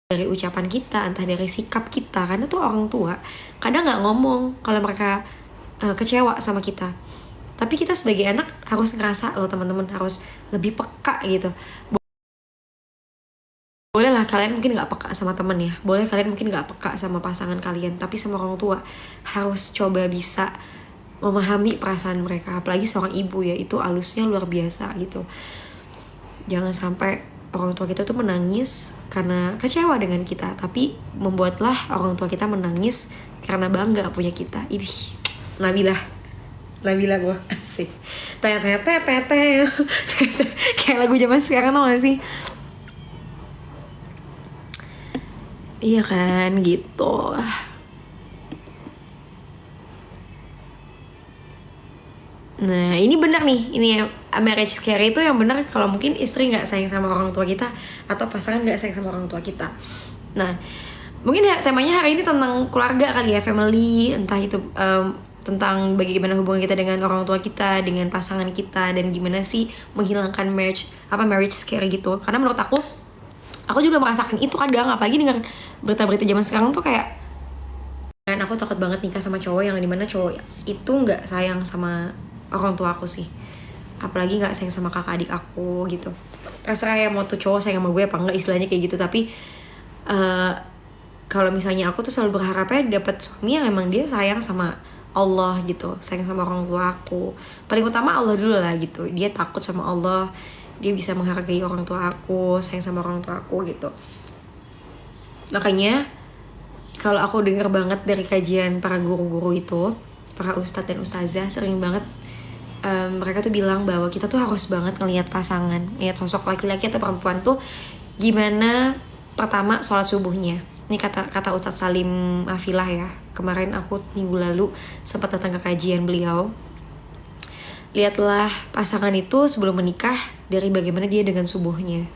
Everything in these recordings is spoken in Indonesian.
dari ucapan kita, entah dari sikap kita. Karena tuh orang tua kadang nggak ngomong kalau mereka kecewa sama kita, tapi kita sebagai anak harus ngerasa loh teman-teman, harus lebih peka gitu. Boleh lah kalian mungkin nggak peka sama temen ya, boleh kalian mungkin nggak peka sama pasangan kalian, tapi sama orang tua harus coba bisa memahami perasaan mereka. Apalagi seorang ibu ya, itu halusnya luar biasa gitu. Jangan sampai orang tua kita tuh menangis karena kecewa dengan kita, tapi membuatlah orang tua kita menangis karena bangga punya kita. Idih, Nabila gue asik. Tete kayak lagu zaman sekarang, tau gak sih? Iya kan, gitu. Nah ini benar nih, ini marriage scare itu yang benar kalau mungkin istri nggak sayang sama orang tua kita atau pasangan nggak sayang sama orang tua kita. Nah mungkin ya, temanya hari ini tentang keluarga kali ya, family, entah itu tentang bagaimana hubungan kita dengan orang tua kita, dengan pasangan kita, dan gimana sih menghilangkan marriage scare gitu. Karena menurut aku juga merasakan itu kadang, apalagi dengan berita-berita zaman sekarang tuh kayak, kan aku takut banget nikah sama cowok yang dimana cowok itu nggak sayang sama orang tua aku sih, apalagi nggak sayang sama kakak adik aku gitu. Terserah ya mau tuh cowok sayang sama gue apa enggak, istilahnya kayak gitu. Tapi kalau misalnya aku tuh selalu berharapnya dapat suami yang emang dia sayang sama Allah gitu, sayang sama orang tua aku. Paling utama Allah dulu lah gitu, dia takut sama Allah, dia bisa menghargai orang tua aku, sayang sama orang tua aku gitu. Makanya kalau aku denger banget dari kajian para guru-guru itu, para ustadz dan ustazah sering banget mereka tuh bilang bahwa kita tuh harus banget ngelihat pasangan, ngelihat sosok laki-laki atau perempuan tuh gimana. Pertama, sholat subuhnya. Ini kata Ustadz Salim Afilah ya. Kemarin aku minggu lalu sempat datang ke kajian beliau. Lihatlah pasangan itu sebelum menikah dari bagaimana dia dengan subuhnya.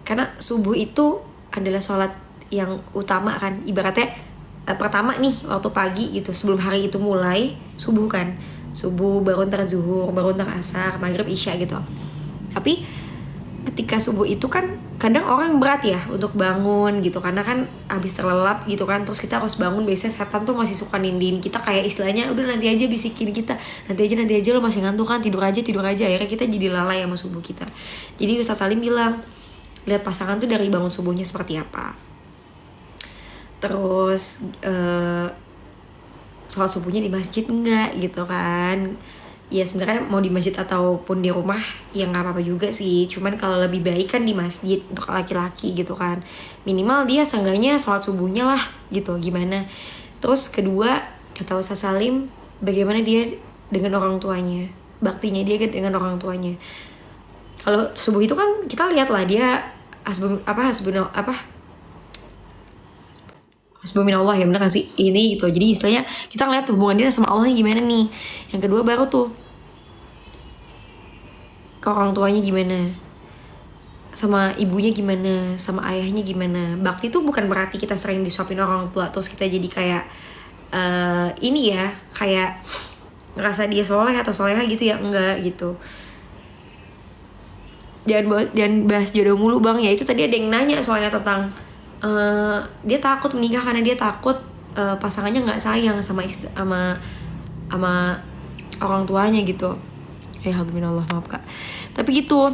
Karena subuh itu adalah sholat yang utama kan. Ibaratnya pertama nih waktu pagi gitu, sebelum hari itu mulai, subuh kan. Subuh, baru ntar zuhur, baru ntar asar, maghrib, isya gitu. Tapi ketika subuh itu kan kadang orang berat ya untuk bangun gitu, karena kan habis terlelap gitu kan, terus kita harus bangun. Biasanya setan tuh masih suka nindiin kita, kayak istilahnya udah nanti aja, bisikin kita, nanti aja lo masih ngantuk kan, tidur aja. Akhirnya kita jadi lalai sama subuh kita. Jadi Ustaz Salim bilang, lihat pasangan tuh dari bangun subuhnya seperti apa. Terus sholat subuhnya di masjid enggak gitu kan. Ya sebenarnya mau di masjid ataupun di rumah ya nggak apa-apa juga sih, cuman kalau lebih baik kan di masjid untuk laki-laki gitu kan, minimal dia seenggaknya sholat subuhnya lah gitu. Gimana. Terus kedua, kata Ustaz Salim, bagaimana dia dengan orang tuanya, baktinya dia dengan orang tuanya. Kalau subuh itu kan kita lihat lah dia Hasbunallah ya, bener gak sih ini gitu. Jadi istilahnya kita ngeliat hubungan dia sama Allah gimana nih. Yang kedua baru tuh ke orang tuanya gimana, sama ibunya gimana, sama ayahnya gimana. Bakti tuh bukan berarti kita sering disuapin orang tua terus kita jadi kayak ini ya, kayak ngerasa dia soleh atau soleha gitu ya, enggak gitu. Jangan bahas jodoh mulu bang. Ya itu tadi ada yang nanya soalnya tentang dia takut menikah karena dia takut pasangannya nggak sayang sama orang tuanya gitu. Alhamdulillah, maaf kak. Tapi gitu.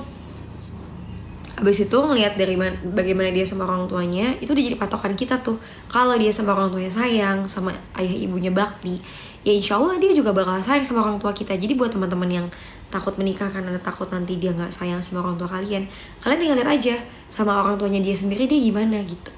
Habis itu ngelihat dari bagaimana dia sama orang tuanya, itu udah jadi patokan kita tuh. Kalau dia sama orang tuanya sayang, sama ayah ibunya bakti, ya insya Allah dia juga bakal sayang sama orang tua kita. Jadi buat teman-teman yang takut menikah karena takut nanti dia nggak sayang sama orang tua kalian tinggal lihat aja sama orang tuanya dia sendiri, dia gimana gitu.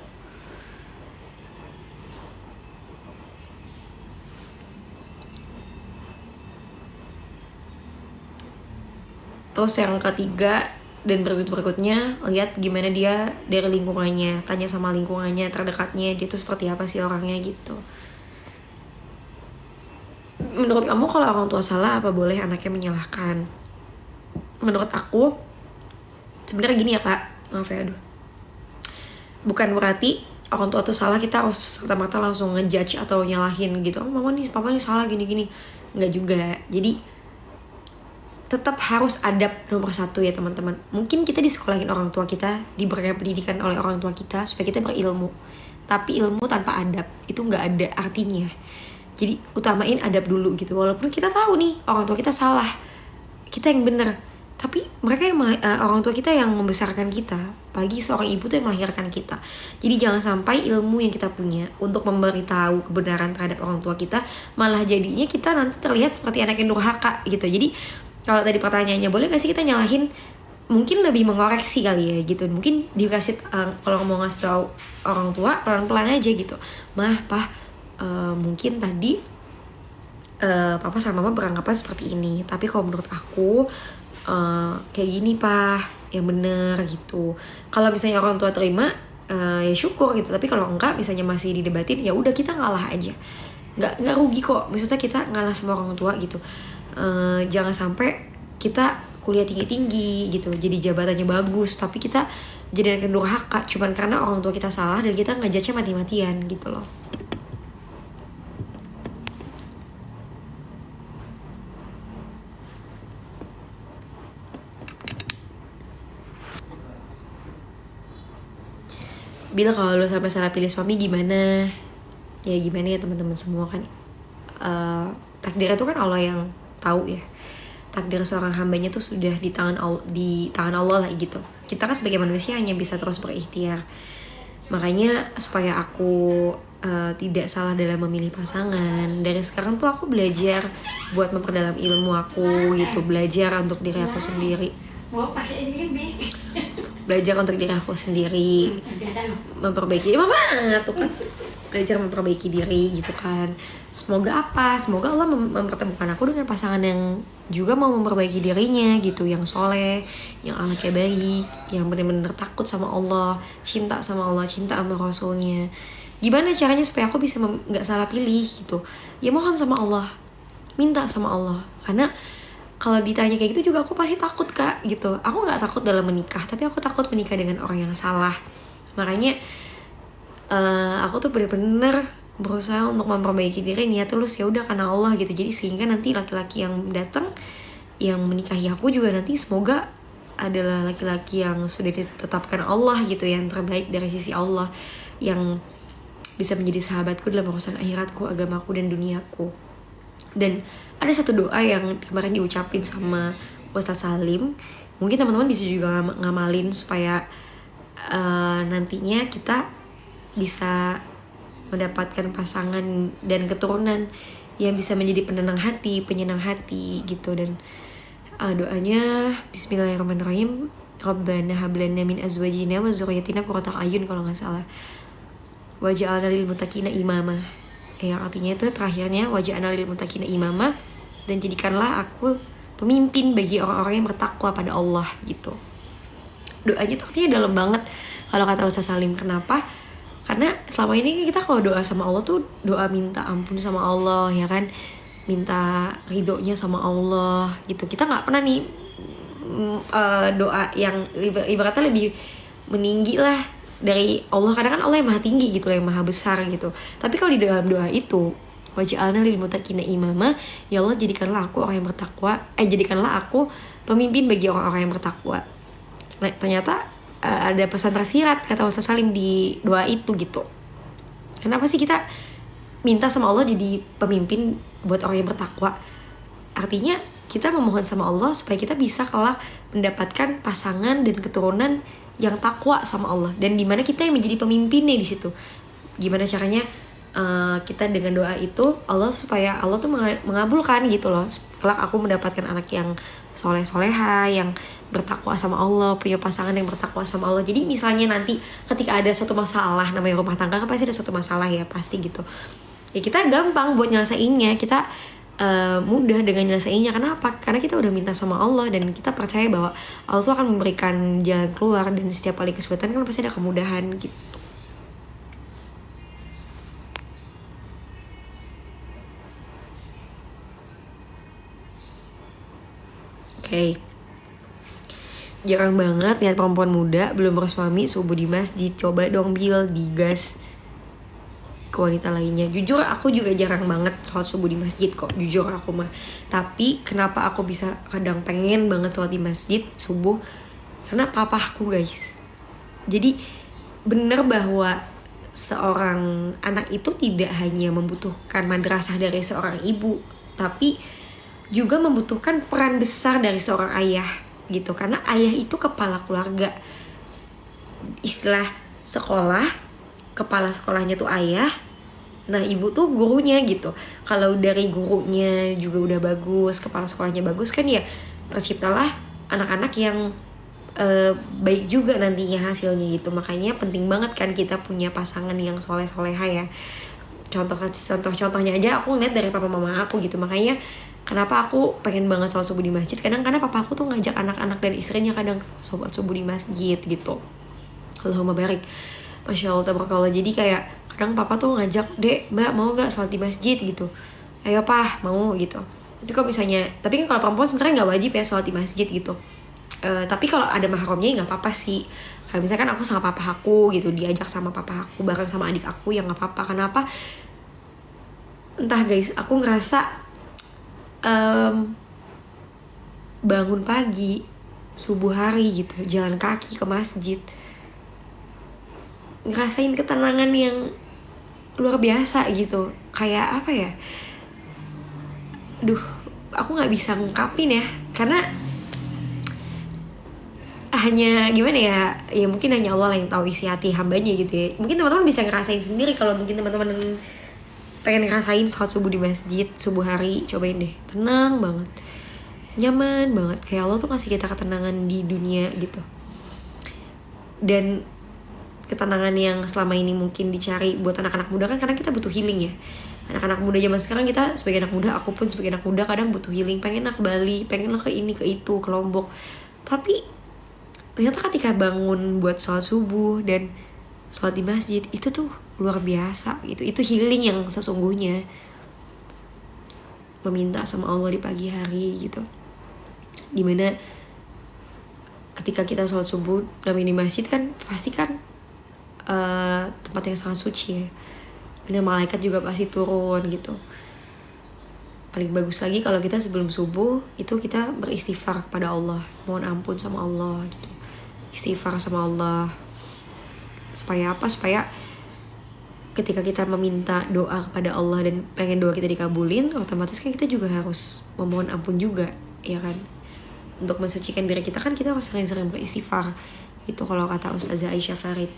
Terus yang ketiga dan berikutnya, lihat gimana dia dari lingkungannya, tanya sama lingkungannya terdekatnya, dia tuh seperti apa sih orangnya gitu. Menurut kamu kalau orang tua salah, apa boleh anaknya menyalahkan? Menurut aku sebenarnya gini ya kak, maaf ya, bukan berarti orang tua tuh salah kita harus serta-merta langsung ngejudge atau nyalahin gitu. Oh mama nih, papa nih salah gini-gini. Enggak juga. Jadi tetap harus adab nomor satu ya teman-teman. Mungkin kita disekolahin orang tua kita, diberikan pendidikan oleh orang tua kita supaya kita berilmu, tapi ilmu tanpa adab itu nggak ada artinya. Jadi utamain adab dulu gitu. Walaupun kita tahu nih orang tua kita salah, kita yang benar, tapi mereka yang orang tua kita yang membesarkan kita, apalagi seorang ibu tuh yang melahirkan kita. Jadi jangan sampai ilmu yang kita punya untuk memberitahu kebenaran terhadap orang tua kita malah jadinya kita nanti terlihat seperti anak yang durhaka gitu. Jadi kalau tadi pertanyaannya, boleh gak sih kita nyalahin, mungkin lebih mengoreksi kali ya gitu. Mungkin dikasih kalau mau ngasih tahu orang tua pelan-pelan aja gitu, mah pah mungkin tadi papa sama mama beranggapan seperti ini, tapi kalau menurut aku kayak gini pak, yang bener gitu. Kalau misalnya orang tua terima ya syukur gitu, tapi kalau enggak misalnya masih didebatin, ya udah kita ngalah aja, nggak rugi kok, maksudnya kita ngalah sama orang tua gitu. Jangan sampai kita kuliah tinggi-tinggi gitu, jadi jabatannya bagus, tapi kita jadi anak durhaka cuman karena orang tua kita salah dan kita ngejudge mati-matian gitu loh. Bila kalau lo sampai salah pilih suami gimana? Ya gimana ya teman-teman semua kan, takdir itu kan Allah yang tahu ya. Takdir seorang hambanya tuh sudah di tangan Allah lah gitu. Kita kan sebagai manusia hanya bisa terus berikhtiar. Makanya supaya aku tidak salah dalam memilih pasangan, dari sekarang tuh aku belajar buat memperdalam ilmu aku gitu, belajar untuk diri aku sendiri. Mau pakai ini Belajar untuk diri aku sendiri, memperbaiki mama tuh kan, belajar memperbaiki diri gitu kan. Semoga Allah mempertemukan aku dengan pasangan yang juga mau memperbaiki dirinya gitu, yang soleh, yang anaknya baik, yang benar-benar takut sama Allah, cinta sama Allah, cinta sama Rasulnya. Gimana caranya supaya aku bisa nggak salah pilih gitu? Ya mohon sama Allah, minta sama Allah, karena kalau ditanya kayak gitu juga aku pasti takut kak gitu. Aku nggak takut dalam menikah, tapi aku takut menikah dengan orang yang salah. Makanya aku tuh bener-bener berusaha untuk memperbaiki diri, niat tulus ya udah karena Allah gitu. Jadi sehingga nanti laki-laki yang datang yang menikahi aku juga nanti semoga adalah laki-laki yang sudah ditetapkan Allah gitu, yang terbaik dari sisi Allah, yang bisa menjadi sahabatku dalam urusan akhiratku, agamaku, dan duniaku. Dan ada satu doa yang kemarin diucapin sama Ustadz Salim, mungkin teman-teman bisa juga ngamalin supaya nantinya kita bisa mendapatkan pasangan dan keturunan yang bisa menjadi penenang hati, penyenang hati gitu. Dan doanya Bismillahirrahmanirrahim, Rabbana hablana min azwajina wa dzurriyyatina qurrata a'yun kalau nggak salah, waj'alna lil muttaqina imama. Yang artinya itu terakhirnya waj'alna lil muttaqina imama, dan jadikanlah aku pemimpin bagi orang-orang yang bertakwa pada Allah gitu. Doanya tuh artinya dalam banget kalau kata Ustaz Salim. Kenapa? Karena selama ini kita kalau doa sama Allah tuh doa minta ampun sama Allah ya kan, minta ridhonya sama Allah gitu. Kita nggak pernah nih doa yang ibaratnya lebih meninggi lah dari Allah, karena kan Allah yang maha tinggi gitu, yang maha besar gitu. Tapi kalau di dalam doa itu waj'alna lil muttaqina imama, ya Allah jadikanlah aku orang yang bertakwa, jadikanlah aku pemimpin bagi orang-orang yang bertakwa. Nah, ternyata ada pesan tersirat kata Ustaz Salim di doa itu gitu. Kenapa sih kita minta sama Allah jadi pemimpin buat orang yang bertakwa? Artinya kita memohon sama Allah supaya kita bisa kelak mendapatkan pasangan dan keturunan yang takwa sama Allah, dan dimana kita yang menjadi pemimpinnya di situ. Gimana caranya kita dengan doa itu supaya Allah tuh mengabulkan gitu loh, kelak aku mendapatkan anak yang soleh-soleha, yang bertakwa sama Allah, punya pasangan yang bertakwa sama Allah. Jadi misalnya nanti ketika ada suatu masalah, namanya rumah tangga kan pasti ada suatu masalah ya, pasti gitu ya, kita gampang buat nyelesainnya, kita mudah dengan nyelesainnya. Kenapa? Karena kita udah minta sama Allah dan kita percaya bahwa Allah tuh akan memberikan jalan keluar, dan setiap kali kesulitan kan pasti ada kemudahan gitu. Oke. Jarang banget lihat perempuan muda belum bersuami subuh di masjid. Coba dong Bil, digas. ke wanita lainnya. Jujur aku juga jarang banget sholat subuh di masjid kok, jujur aku mah. Tapi kenapa aku bisa kadang pengen banget sholat di masjid subuh? Karena papaku guys. Jadi bener bahwa seorang anak itu tidak hanya membutuhkan madrasah dari seorang ibu, tapi juga membutuhkan peran besar dari seorang ayah gitu. Karena ayah itu kepala keluarga. Istilah sekolah, kepala sekolahnya tuh ayah, nah ibu tuh gurunya gitu. Kalau dari gurunya juga udah bagus, kepala sekolahnya bagus kan ya terciptalah anak-anak yang baik juga nantinya hasilnya gitu. Makanya penting banget kan kita punya pasangan yang soleh-soleha ya. Contohnya aja aku ngeliat dari papa mama aku gitu. Makanya kenapa aku pengen banget sholat subuh di masjid, kadang karena papa aku tuh ngajak anak-anak dan istrinya kadang sholat subuh di masjid gitu. Allahumma barik, Masya Allah tabarakallah. Jadi kayak kadang papa tuh ngajak, dek mbak mau gak sholat di masjid gitu, ayo pah mau gitu. Tapi kalau misalnya, tapi kan kalau perempuan sebenarnya nggak wajib ya sholat di masjid gitu. Tapi kalau ada mahramnya ya nggak apa-apa sih. Kayak misalkan aku sama papa aku gitu, diajak sama papa aku bareng sama adik aku ya nggak apa-apa. Kenapa? Entah guys, aku ngerasa bangun pagi subuh hari gitu, jalan kaki ke masjid, ngerasain ketenangan yang luar biasa gitu. Kayak apa ya? Duh, aku nggak bisa ngungkapin ya, karena hanya gimana ya, ya mungkin hanya Allah yang tahu isi hati hambanya gitu ya. Mungkin teman-teman bisa ngerasain sendiri. Kalau mungkin teman-teman pengen ngerasain sholat subuh di masjid subuh hari, cobain deh, tenang banget, nyaman banget, kayak Allah tuh ngasih kita ketenangan di dunia gitu. Dan ketenangan yang selama ini mungkin dicari buat anak-anak muda kan, kadang kita butuh healing ya. Anak-anak muda zaman sekarang, kita sebagai anak muda, aku pun sebagai anak muda kadang butuh healing, pengen lah ke Bali, pengen lah ke ini ke itu, ke Lombok. Tapi ternyata ketika bangun buat sholat subuh dan sholat di masjid, itu tuh luar biasa gitu. Itu healing yang sesungguhnya, meminta sama Allah di pagi hari gitu. Dimana ketika kita sholat subuh dan di masjid kan pasti kan tempat yang sangat suci ya. Dan malaikat juga pasti turun gitu. Paling bagus lagi kalau kita sebelum subuh itu kita beristighfar kepada Allah, mohon ampun sama Allah gitu. Istighfar sama Allah. Supaya apa? Supaya ketika kita meminta doa kepada Allah dan pengen doa kita dikabulin, otomatis kan kita juga harus memohon ampun juga, ya kan? Untuk mensucikan diri kita kan kita harus sering-sering beristighfar. Itu kalau kata Ustazah Aisyah Farid.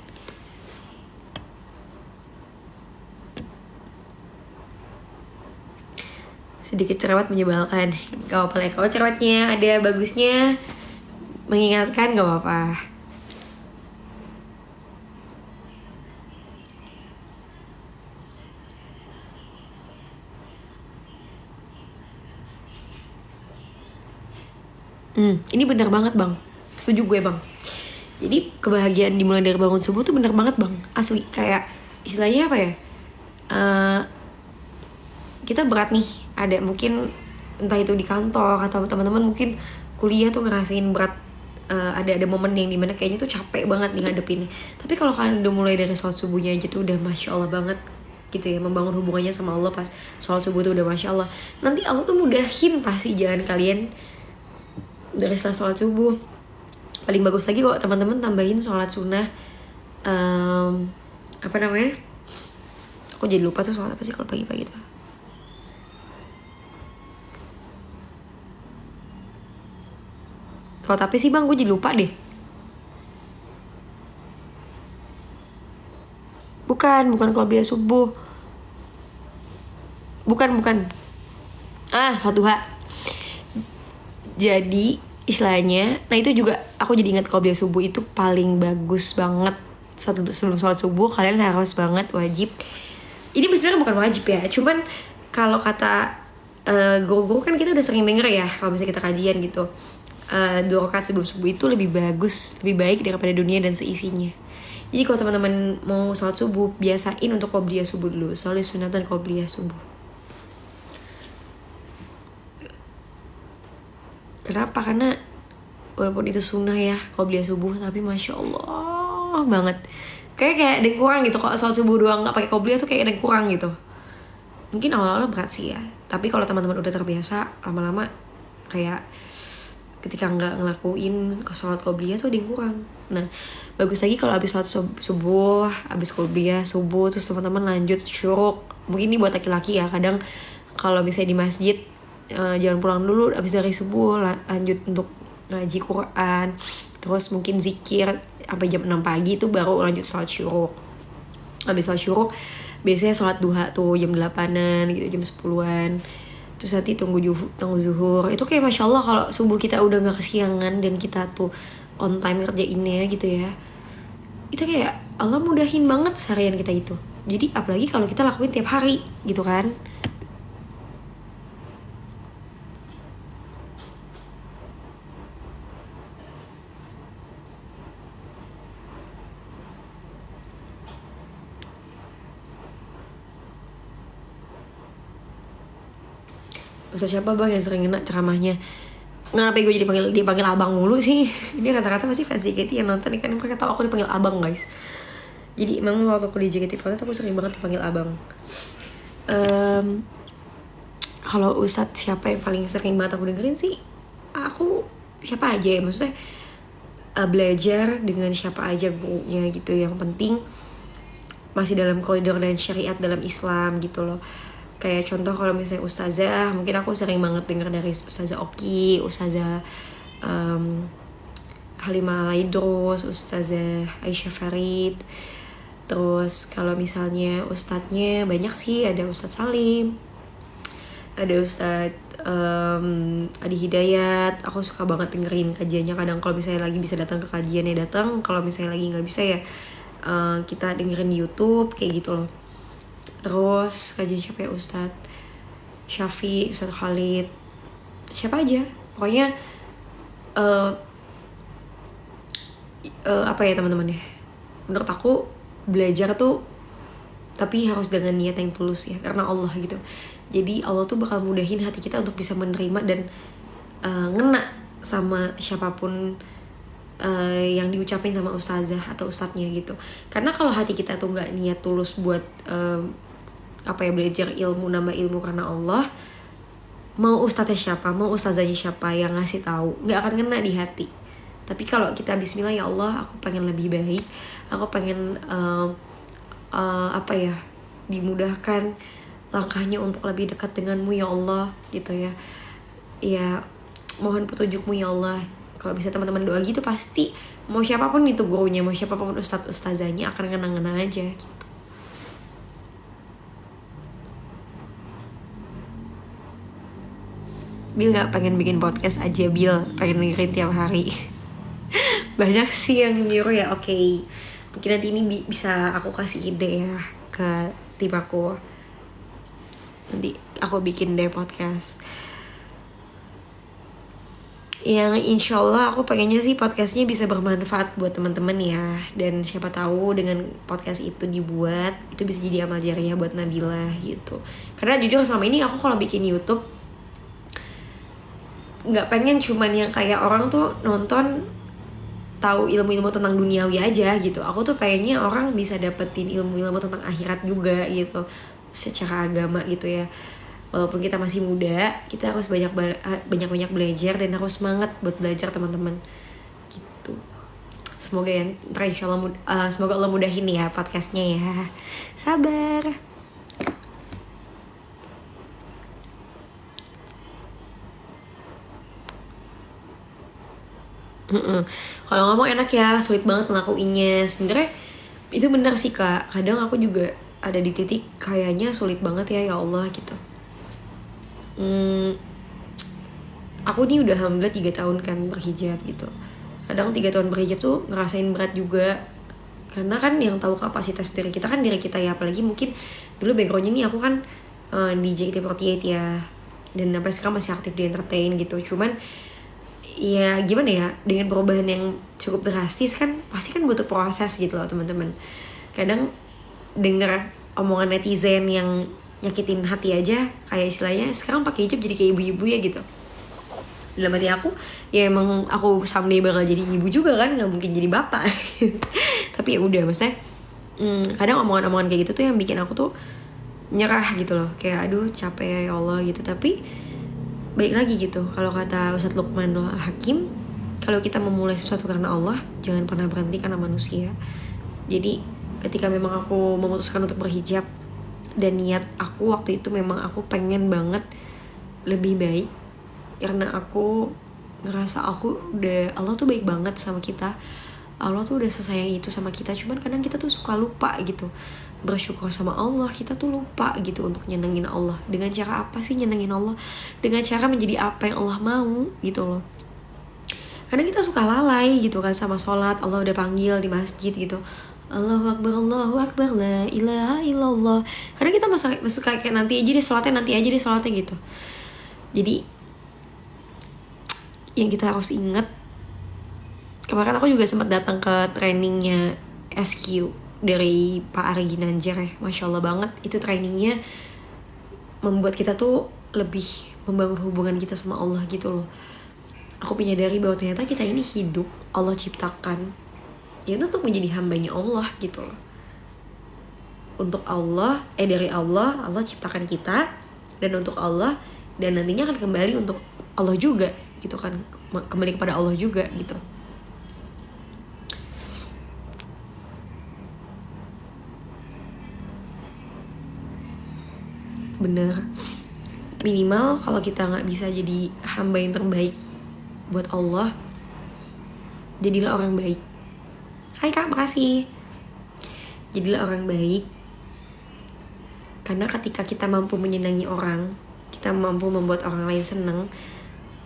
Sedikit cerewet menyebalkan, gak apa-apa lah. Kalau cerewetnya ada bagusnya, mengingatkan, gak apa-apa. Ini bener banget bang, setuju gue bang. Jadi kebahagiaan dimulai dari bangun subuh tuh bener banget bang, asli. Kayak istilahnya apa ya, kita berat nih, ada mungkin entah itu di kantor atau teman-teman mungkin kuliah tuh ngerasain berat, ada momen yang dimana kayaknya tuh capek banget nih ngadepinnya. Tapi kalau kalian udah mulai dari sholat subuhnya aja tuh udah Masya Allah banget gitu ya, membangun hubungannya sama Allah pas sholat subuh tuh udah Masya Allah. Nanti Allah tuh mudahin pasti jalan kalian dari setelah sholat subuh. Paling bagus lagi kok teman-teman tambahin sholat sunnah, apa namanya, aku jadi lupa tuh sholat apa sih kalau pagi-pagi tuh. Sholat apa sih bang, gue jadi lupa deh. Bukan kalau subuh. Bukan. Sholat duha. Jadi istilahnya, nah itu juga aku jadi ingat kalau subuh itu paling bagus banget. Sebelum sholat subuh kalian harus banget wajib. Ini sebenarnya bukan wajib ya, cuman kalau kata guru-guru kan kita udah sering denger ya, kalau misalnya kita kajian gitu, 2 rakaat sebelum subuh itu lebih bagus, lebih baik daripada dunia dan seisinya. Jadi kalau teman-teman mau sholat subuh, biasain untuk qobliyah subuh dulu, sholat sunatan qobliyah subuh. Kenapa? Karena walaupun itu sunnah ya qobliyah subuh, tapi Masya Allah banget kayak ada yang kurang gitu. Kalau sholat subuh doang nggak pakai qobliyah tuh kayak ada yang kurang gitu. Mungkin awal-awal berat sih ya, tapi kalau teman-teman udah terbiasa, lama-lama kayak ketika nggak ngelakuin ke sholat qobliyah tuh ada yang kurang. Nah bagus lagi kalau habis sholat subuh, habis qobliyah subuh, terus teman-teman lanjut syuruk. Mungkin ini buat laki-laki ya, kadang kalau misalnya di masjid jangan pulang dulu habis dari subuh, lanjut untuk ngaji Quran, terus mungkin zikir sampai jam 6 pagi itu baru lanjut sholat syuruk. Habis sholat syuruk biasanya sholat duha tuh jam 8-an gitu, jam 10-an. Terus nanti tunggu zuhur. Itu kayak Masya Allah kalau subuh kita udah gak kesiangan dan kita tuh on time ngerjainnya gitu ya, itu kayak Allah mudahin banget seharian kita itu. Jadi apalagi kalau kita lakuin tiap hari gitu kan. Ustaz siapa bang yang sering kena ceramahnya? Kenapa gue jadi dipanggil abang mulu sih? Ini rata-rata pasti fans JKT yang nonton kan mereka tahu aku dipanggil abang guys. Jadi emang waktu aku di JKT48 aku sering banget dipanggil abang. Kalau Ustadz siapa yang paling sering banget aku dengerin sih? Aku siapa aja ya, maksudnya belajar dengan siapa aja gurunya gitu. Yang penting masih dalam koridor dan syariat dalam Islam gitu loh. Kayak contoh kalau misalnya ustazah, mungkin aku sering banget denger dari ustazah Oki, ustazah Halimah Laidrus, ustazah Aisyah Farid. Terus kalau misalnya ustadznya banyak sih, ada Ustadz Salim, ada Ustadz Adi Hidayat. Aku suka banget dengerin kajiannya. Kadang kalau misalnya lagi bisa datang ke kajiannya datang, kalau misalnya lagi nggak bisa ya kita dengerin di YouTube kayak gitu loh. Terus kajian siapa ya, Ustadz Syafi, Ustadz Khalid, siapa aja pokoknya apa ya teman-teman ya, menurut aku belajar tuh tapi harus dengan niat yang tulus ya, karena Allah gitu. Jadi Allah tuh bakal mudahin hati kita untuk bisa menerima dan ngena sama siapapun yang diucapin sama ustazah atau ustadznya gitu. Karena kalau hati kita tuh nggak niat tulus buat belajar ilmu, nambah ilmu karena Allah, mau ustadznya siapa, mau ustazahnya siapa yang ngasih tahu, nggak akan ngena di hati. Tapi kalau kita bismillah, ya Allah aku pengen lebih baik, aku pengen dimudahkan langkahnya untuk lebih dekat denganmu ya Allah gitu ya. Ya mohon petunjukmu ya Allah. Kalau bisa teman-teman doa gitu, pasti mau siapapun itu gurunya, mau siapapun ustazahnya akan ngena-ngena aja gitu. Bil gak pengen bikin podcast aja, Bil pengen dengerin tiap hari. Banyak sih yang nyuruh ya. Oke. Mungkin nanti ini bisa aku kasih ide ya ke tim aku. Nanti aku bikin deh podcast yang insya Allah aku pengennya sih podcastnya bisa bermanfaat buat teman-teman ya. Dan siapa tahu dengan podcast itu dibuat, itu bisa jadi amal jariah buat Nabila gitu. Karena jujur selama ini aku kalau bikin YouTube nggak pengen cuman yang kayak orang tuh nonton tahu ilmu-ilmu tentang duniawi aja gitu. Aku tuh pengennya orang bisa dapetin ilmu-ilmu tentang akhirat juga gitu, secara agama gitu ya. Walaupun kita masih muda, kita harus banyak belajar dan harus semangat buat belajar teman-teman gitu. Semoga ya, insya Allah semoga Allah mudahin ya podcastnya ya. Sabar. Kalau ngomong enak ya, sulit banget ngelakuinnya. Sebenarnya itu benar sih Kak. Kadang aku juga ada di titik kayaknya sulit banget ya Allah gitu. Aku nih udah alhamdulillah 3 tahun kan berhijab gitu. Kadang 3 tahun berhijab tuh ngerasain berat juga. Karena kan yang tahu kapasitas diri kita kan diri kita ya. Apalagi mungkin dulu backgroundnya nih aku kan di JKT48 ya. Dan sampai sekarang masih aktif di entertain gitu. Cuman ya gimana ya, dengan perubahan yang cukup drastis kan pasti kan butuh proses gitu loh teman-teman. Kadang denger omongan netizen yang nyakitin hati aja, kayak istilahnya sekarang pakai hijab jadi kayak ibu-ibu ya gitu. Dalam hati aku ya emang aku someday bakal jadi ibu juga kan, nggak mungkin jadi bapak. Tapi ya udah, maksudnya kadang omongan-omongan kayak gitu tuh yang bikin aku tuh nyerah gitu loh, kayak aduh capek ya Allah gitu. Tapi balik lagi gitu, kalau kata Ustadz Luqmanul Hakim, kalau kita memulai sesuatu karena Allah, jangan pernah berhenti karena manusia. Jadi ketika memang aku memutuskan untuk berhijab, dan niat aku waktu itu memang aku pengen banget lebih baik, karena aku ngerasa aku udah, Allah tuh baik banget sama kita, Allah tuh udah sesayang itu sama kita. Cuman kadang kita tuh suka lupa gitu bersyukur sama Allah, kita tuh lupa gitu untuk nyenengin Allah. Dengan cara apa sih nyenengin Allah? Dengan cara menjadi apa yang Allah mau gitu loh. Kadang kita suka lalai gitu kan sama sholat, Allah udah panggil di masjid gitu, Allahu Akbar, la ilaha illallah. Kadang kita masuk kayak nanti aja deh sholatnya gitu. Jadi yang kita harus ingat, kemarin aku juga sempat datang ke trainingnya SQ dari Pak Ari Ginanjar ya, Masya Allah banget. Itu trainingnya membuat kita tuh lebih membangun hubungan kita sama Allah gitu loh. Aku menyadari bahwa ternyata kita ini hidup, Allah ciptakan ya itu untuk menjadi hambanya Allah gitu loh. Untuk Allah, dari Allah ciptakan kita, dan untuk Allah, dan nantinya akan kembali untuk Allah juga gitu kan, kembali kepada Allah juga gitu. Bener, minimal kalau kita nggak bisa jadi hamba yang terbaik buat Allah, jadilah orang baik. Hai Kak, makasih. Jadilah orang baik, karena ketika kita mampu menyenangi orang, kita mampu membuat orang lain seneng,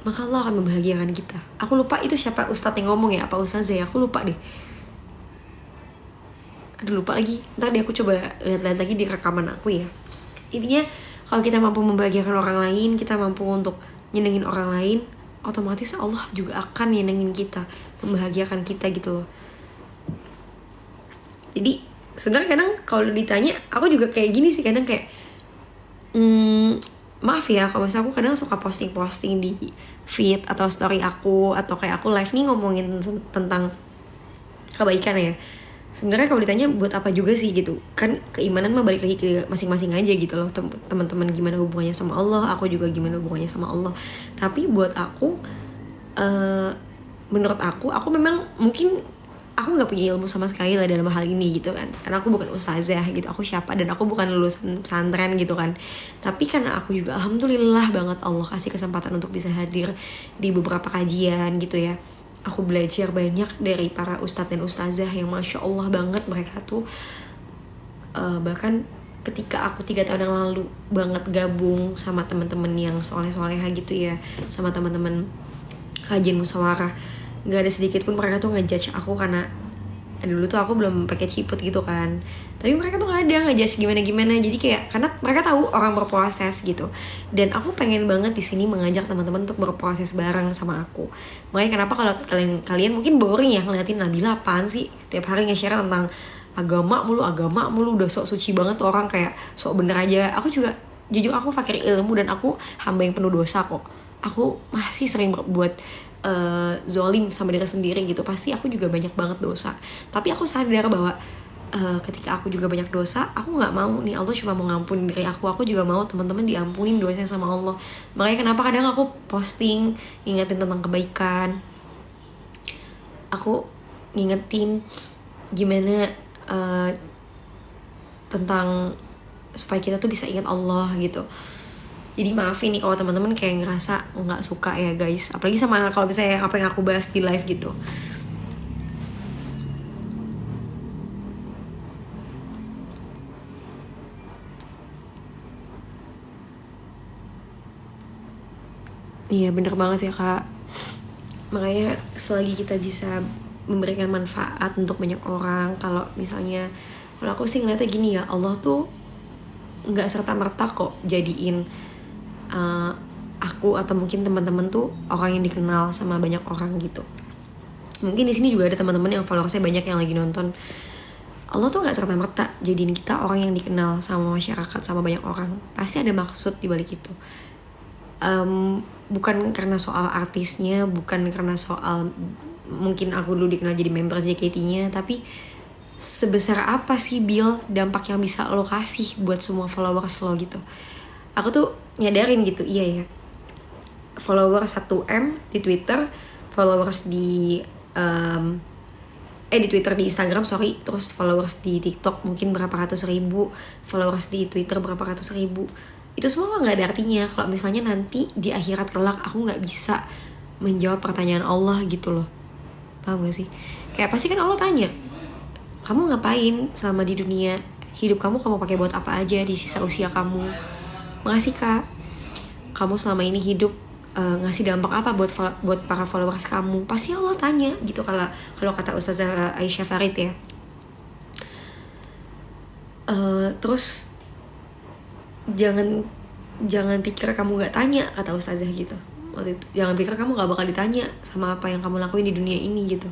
maka Allah akan membahagiakan kita. Aku lupa itu siapa ustadz yang ngomong ya, apa ustazah ya, aku lupa deh. Aduh lupa lagi, ntar deh aku coba lihat-lihat lagi di rekaman aku ya. Intinya kalau kita mampu membahagiakan orang lain, kita mampu untuk nyenengin orang lain, otomatis Allah juga akan nyenengin kita, membahagiakan kita gitu loh. Jadi sebenarnya kadang kalau ditanya, aku juga kayak gini sih, kadang kayak maaf ya kalau misalnya aku kadang suka posting di feed atau story aku, atau kayak aku live nih ngomongin tentang kebaikan ya. Sebenarnya kalau ditanya buat apa juga sih gitu kan, keimanan mah balik lagi ke masing-masing aja gitu loh. Teman-teman gimana hubungannya sama Allah, aku juga gimana hubungannya sama Allah. Tapi buat aku, menurut aku memang mungkin aku nggak punya ilmu sama sekali lah dalam hal ini gitu kan, karena aku bukan ustazah gitu, aku siapa, dan aku bukan lulusan pesantren gitu kan. Tapi karena aku juga alhamdulillah banget Allah kasih kesempatan untuk bisa hadir di beberapa kajian gitu ya. Aku belajar banyak dari para ustadz dan ustazah yang Masya Allah banget. Mereka tuh bahkan ketika aku 3 tahun yang lalu banget gabung sama teman-teman yang soleh-soleha gitu ya, sama teman-teman kajian musyawarah, nggak ada sedikit pun mereka tuh ngejudge aku, karena dulu tuh aku belum pakai ciput gitu kan. Tapi mereka tuh nggak ada ngejudge gimana-gimana. Jadi kayak karena mereka tahu orang berproses gitu. Dan aku pengen banget di sini mengajak teman-teman untuk berproses bareng sama aku. Makanya kenapa kalau kalian mungkin boring ya ngeliatin Nabila apaan sih tiap hari nge-share tentang agama mulu, udah sok suci banget tuh orang, kayak sok bener aja. Aku juga jujur aku fakir ilmu, dan aku hamba yang penuh dosa kok. Aku masih sering berbuat zolim sama diri sendiri gitu. Pasti aku juga banyak banget dosa. Tapi aku sadar bahwa ketika aku juga banyak dosa, aku nggak mau nih Allah cuma mau ngampunin diri aku juga mau teman-teman diampunin dosanya sama Allah. Makanya kenapa kadang aku posting ngingetin tentang kebaikan, aku ngingetin gimana tentang supaya kita tuh bisa ingat Allah gitu. Jadi maafin nih kalau teman-teman kayak ngerasa nggak suka ya guys, apalagi sama kalau misalnya apa yang aku bahas di live gitu. Iya bener banget ya Kak. Makanya selagi kita bisa memberikan manfaat untuk banyak orang, kalau aku sih ngeliatnya gini ya, Allah tuh nggak serta-merta kok jadiin aku atau mungkin teman-teman tuh orang yang dikenal sama banyak orang gitu. Mungkin di sini juga ada teman-teman yang followersnya banyak yang lagi nonton. Allah tuh nggak serta-merta jadiin kita orang yang dikenal sama masyarakat, sama banyak orang. Pasti ada maksud di balik itu. Bukan karena soal artisnya, bukan karena soal mungkin aku dulu dikenal jadi member JKT-nya, tapi sebesar apa sih Bill dampak yang bisa lo kasih buat semua followers lo gitu. Aku tuh nyadarin gitu, iya ya, followers 1M di Twitter, followers di Twitter, di Instagram sorry, terus followers di TikTok mungkin berapa ratus ribu, followers di Twitter berapa ratus ribu. Itu semua nggak ada artinya kalau misalnya nanti di akhirat kelak aku nggak bisa menjawab pertanyaan Allah gitu loh. Paham gak sih? Kayak pasti kan Allah tanya, kamu ngapain selama di dunia? Hidup kamu pakai buat apa aja di sisa usia kamu? Makasih kak. Kamu selama ini hidup ngasih dampak apa buat para followers kamu? Pasti Allah tanya gitu, kalau kata Ustazah Aisyah Farid ya. Terus jangan pikir kamu nggak tanya, kata Ustazah gitu waktu itu. Jangan pikir kamu nggak bakal ditanya sama apa yang kamu lakuin di dunia ini gitu.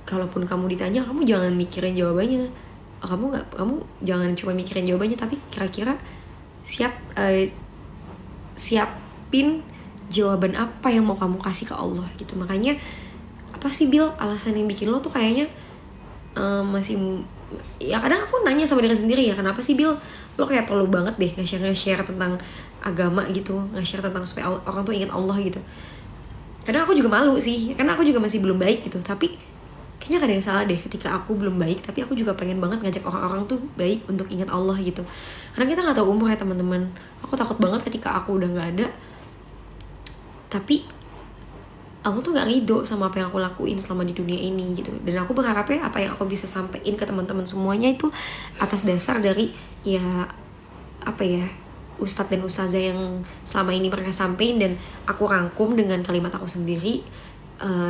Kalaupun kamu ditanya, kamu jangan mikirin jawabannya. Kamu jangan cuma mikirin jawabannya, tapi kira-kira siapin jawaban apa yang mau kamu kasih ke Allah gitu. Makanya apa sih Bill alasan yang bikin lo tuh kayaknya masih, ya kadang aku nanya sama diri sendiri ya, kenapa sih Bill lo kayak perlu banget deh nge-share tentang agama gitu, nge-share tentang supaya orang tuh ingat Allah gitu. Kadang aku juga malu sih, karena aku juga masih belum baik gitu. Tapi kayaknya gak ada yang salah deh ketika aku belum baik, tapi aku juga pengen banget ngajak orang-orang tuh baik untuk ingat Allah gitu. Karena kita gak tahu umur ya teman-teman. Aku takut banget ketika aku udah gak ada, tapi aku tuh gak ridho sama apa yang aku lakuin selama di dunia ini gitu. Dan aku berharapnya apa yang aku bisa sampein ke teman-teman semuanya itu atas dasar dari ya apa ya, ustadz dan ustazah yang selama ini mereka sampein, dan aku rangkum dengan kalimat aku sendiri,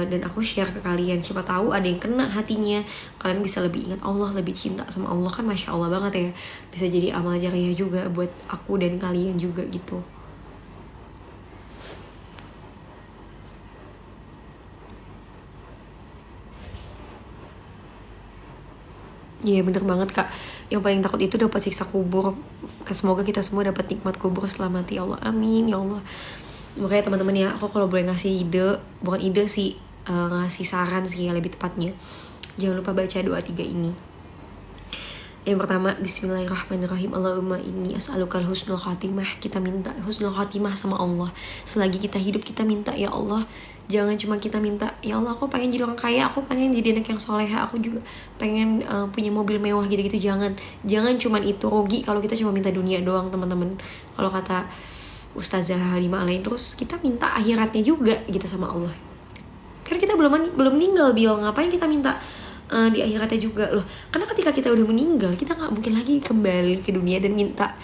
dan aku share ke kalian. Siapa tahu ada yang kena hatinya, kalian bisa lebih ingat Allah, lebih cinta sama Allah. Kan Masya Allah banget ya, bisa jadi amal jariah juga buat aku dan kalian juga gitu. Iya bener banget kak. Yang paling takut itu dapat siksa kubur. Semoga kita semua dapat nikmat kubur setelah mati, ya Allah, amin ya Allah. Makanya teman-teman ya, aku kalau boleh ngasih ide, bukan ide sih, ngasih saran sih ya lebih tepatnya, jangan lupa baca doa 3 ini. Yang pertama, Bismillahirrahmanirrahim. Allahumma inni as'alukal husnul khatimah. Kita minta husnul khatimah sama Allah. Selagi kita hidup kita minta, ya Allah. Jangan cuma kita minta, ya Allah aku pengen jadi orang kaya, aku pengen jadi anak yang soleha, aku juga pengen punya mobil mewah gitu-gitu. Jangan cuma itu, rugi kalau kita cuma minta dunia doang teman-teman. Kalau kata Ustazah Halimah Alain, terus kita minta akhiratnya juga gitu sama Allah. Karena kita belum meninggal, bilang ngapain kita minta di akhiratnya juga loh. Karena ketika kita udah meninggal, kita nggak mungkin lagi kembali ke dunia dan minta.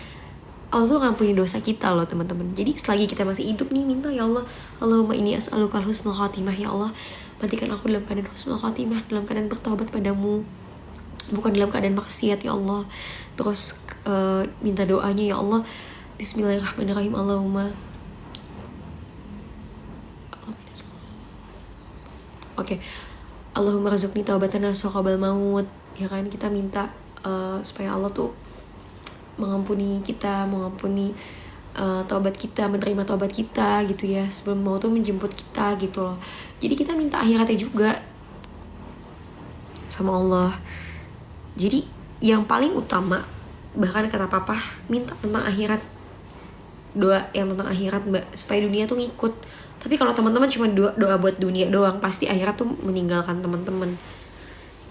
Allah tuh ngampuni dosa kita loh teman-teman. Jadi selagi kita masih hidup nih, minta ya Allah, Allahumma inni as'alukal husnul khatimah, ya Allah matikan aku dalam keadaan husnul khatimah, dalam keadaan bertaubat padamu, bukan dalam keadaan maksiat ya Allah. Terus minta doanya, ya Allah, Bismillahirrahmanirrahim. Allahumma razukni taubatan nasuha qabla maut. Ya kan, kita minta supaya Allah tuh mengampuni kita, mengampuni taubat kita, menerima taubat kita gitu ya, sebelum mau tuh menjemput kita gitu loh. Jadi kita minta akhiratnya juga sama Allah. Jadi yang paling utama, bahkan kata papa, minta tentang akhirat, doa yang tentang akhirat mbak, supaya dunia tuh ngikut. Tapi kalau teman-teman cuma doa buat dunia doang, pasti akhirat tuh meninggalkan teman-teman.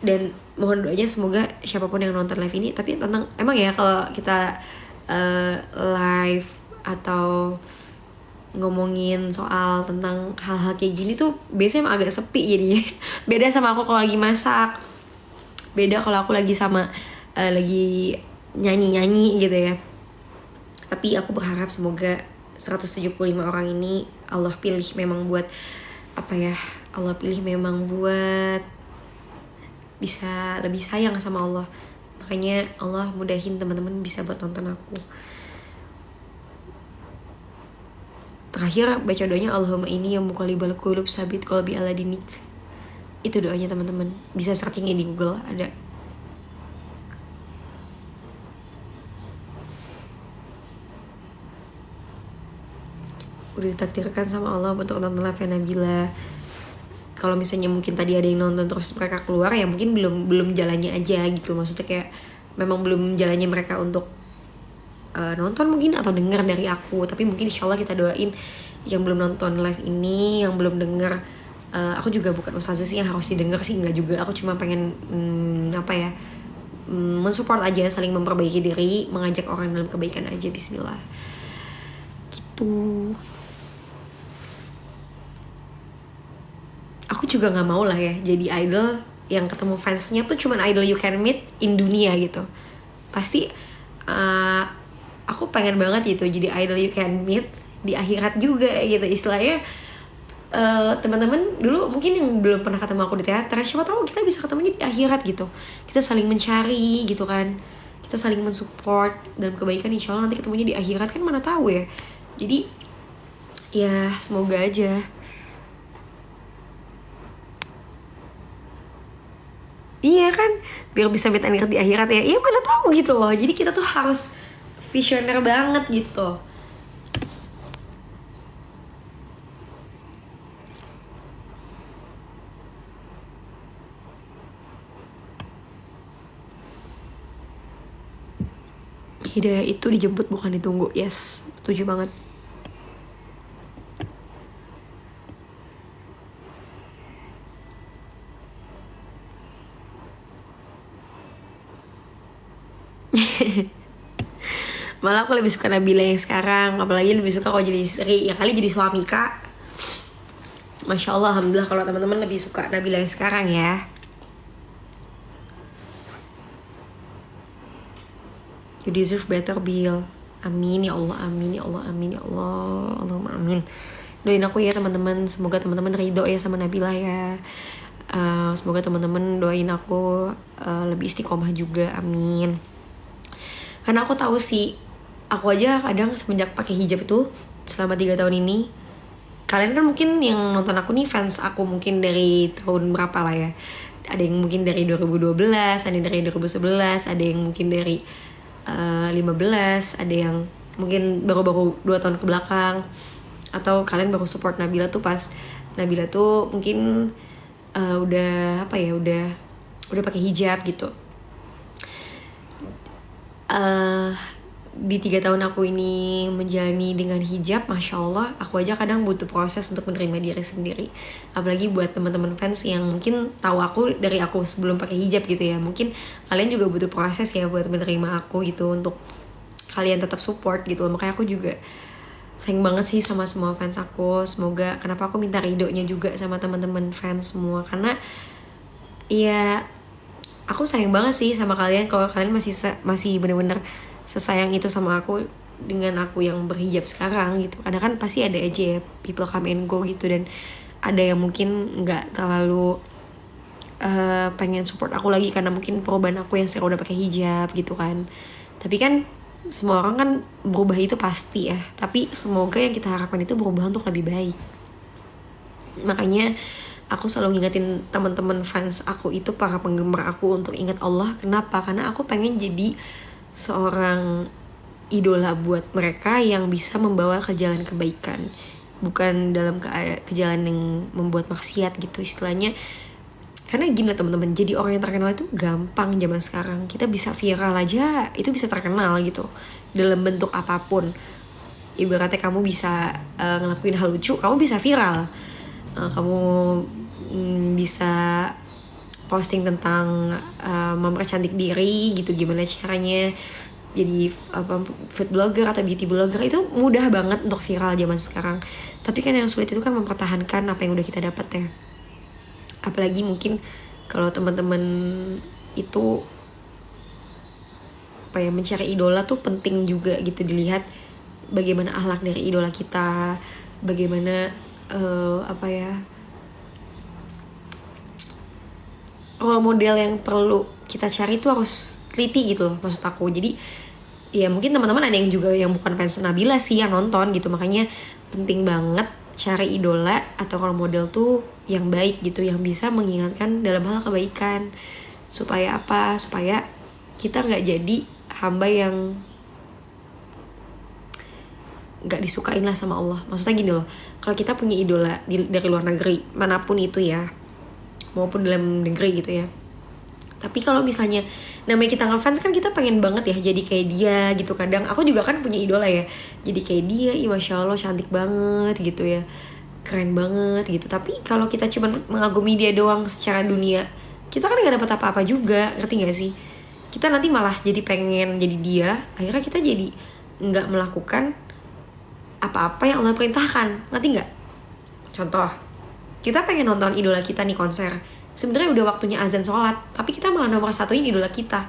Dan mohon doanya semoga siapapun yang nonton live ini, tapi tentang emang ya kalau kita live atau ngomongin soal tentang hal-hal kayak gini tuh biasanya emang agak sepi jadinya. Beda sama aku kalau lagi masak, beda kalau aku lagi sama lagi nyanyi-nyanyi gitu ya. Tapi aku berharap semoga 175 orang ini Allah pilih memang buat apa ya, Allah pilih memang buat bisa lebih sayang sama Allah. Makanya Allah mudahin teman-teman bisa buat nonton aku. Terakhir baca doanya, Allahumma ini yang muqallibal qulub sabit qalbi ala dinik. Itu doanya teman-teman, bisa searchingnya di Google ada. Udah ditakdirkan sama Allah untuk nonton live Nabila. kalau misalnya mungkin tadi ada yang nonton terus mereka keluar ya mungkin belum jalannya aja gitu, maksudnya kayak memang belum jalannya mereka untuk nonton mungkin atau dengar dari aku. Tapi mungkin insyaallah kita doain yang belum nonton live ini, yang belum dengar. Aku juga bukan ustazah sih yang harus didengar sih, enggak juga. Aku cuma pengen mensupport aja, saling memperbaiki diri, mengajak orang dalam kebaikan aja. Bismillah gitu. Aku juga nggak mau lah ya jadi idol yang ketemu fansnya tuh cuman idol you can meet in dunia gitu. Pasti aku pengen banget gitu jadi idol you can meet di akhirat juga gitu istilahnya. Teman-teman dulu mungkin yang belum pernah ketemu aku di teater, siapa tahu kita bisa ketemunya di akhirat gitu. Kita saling mencari gitu kan, kita saling mensupport dalam kebaikan, insya Allah nanti ketemunya di akhirat kan, mana tahu ya. Jadi ya semoga aja. Iya kan, biar bisa meet and greet di akhirat ya. Iya mana tahu gitu loh. Jadi kita tuh harus visioner banget gitu. Hidayah itu dijemput bukan ditunggu. Yes, setuju banget. Malah aku lebih suka Nabila yang sekarang, apalagi lebih suka kalau jadi istri, ya kali jadi suami kak. Masya Allah, alhamdulillah kalau teman-teman lebih suka Nabila yang sekarang ya. You deserve better, Bill. Amin ya Allah, amin ya Allah, amin ya Allah, Allahumma amin. Doain aku ya teman-teman, semoga teman-teman ridho ya sama Nabila ya. Semoga teman-teman doain aku lebih istiqomah juga, amin. Karena aku tahu sih, aku aja kadang semenjak pakai hijab itu selama 3 tahun ini, kalian kan mungkin yang nonton aku nih fans aku mungkin dari tahun berapa lah ya. Ada yang mungkin dari 2012, ada yang dari 2011, ada yang mungkin dari 15, ada yang mungkin baru-baru 2 tahun ke belakang. Atau kalian baru support Nabila tuh pas Nabila tuh mungkin udah apa ya, udah pakai hijab gitu. Di 3 tahun aku ini menjalani dengan hijab, Masya Allah, aku aja kadang butuh proses untuk menerima diri sendiri. Apalagi buat teman-teman fans yang mungkin tahu aku dari aku sebelum pakai hijab gitu ya, mungkin kalian juga butuh proses ya buat menerima aku gitu, untuk kalian tetap support gitu. Makanya aku juga sayang banget sih sama semua fans aku. Semoga, kenapa aku minta ridonya juga sama teman-teman fans semua, karena ya aku sayang banget sih sama kalian. Kalau kalian masih bener-bener sesayang itu sama aku dengan aku yang berhijab sekarang gitu. Karena kan pasti ada aja ya people come and go gitu, dan ada yang mungkin nggak terlalu pengen support aku lagi karena mungkin perubahan aku yang sekarang udah pakai hijab gitu kan. Tapi kan semua orang kan berubah itu pasti ya, tapi semoga yang kita harapkan itu berubah untuk lebih baik. Makanya aku selalu ngingetin teman-teman fans aku itu, para penggemar aku, untuk ingat Allah. Kenapa? Karena aku pengen jadi seorang idola buat mereka yang bisa membawa ke jalan kebaikan, bukan dalam ke jalan yang membuat maksiat gitu istilahnya. Karena gini lah teman-teman, jadi orang yang terkenal itu gampang zaman sekarang. Kita bisa viral aja, itu bisa terkenal gitu dalam bentuk apapun. Ibaratnya kamu bisa ngelakuin hal lucu, kamu bisa viral. Kamu bisa posting tentang mempercantik diri gitu, gimana caranya jadi food blogger atau beauty blogger, itu mudah banget untuk viral zaman sekarang. Tapi kan yang sulit itu kan mempertahankan apa yang udah kita dapat ya. Apalagi mungkin kalau teman-teman itu apa ya, mencari idola tuh penting juga gitu, dilihat bagaimana akhlak dari idola kita, bagaimana role model yang perlu kita cari itu harus teliti gitu loh, maksud aku. Jadi ya mungkin teman-teman ada yang juga yang bukan fans Nabila sih yang nonton gitu, makanya penting banget cari idola atau role model tuh yang baik gitu, yang bisa mengingatkan dalam hal kebaikan. Supaya apa? Supaya kita nggak jadi hamba yang nggak disukain lah sama Allah. Maksudnya gini loh, kalau kita punya idola dari luar negeri manapun itu ya, maupun dalam negeri gitu ya, tapi kalau misalnya namanya kita ngefans kan kita pengen banget ya jadi kayak dia gitu. Kadang aku juga kan punya idola ya, jadi kayak dia, masya Allah cantik banget gitu ya, keren banget gitu. Tapi kalau kita cuma mengagumi dia doang secara dunia, kita kan nggak dapat apa-apa juga, ngerti nggak sih? Kita nanti malah jadi pengen jadi dia, akhirnya kita jadi nggak melakukan apa-apa yang Allah perintahkan, ngerti nggak? Contoh, kita pengen nonton idola kita nih konser, sebenarnya udah waktunya azan sholat, tapi kita malah nomor satuin idola kita,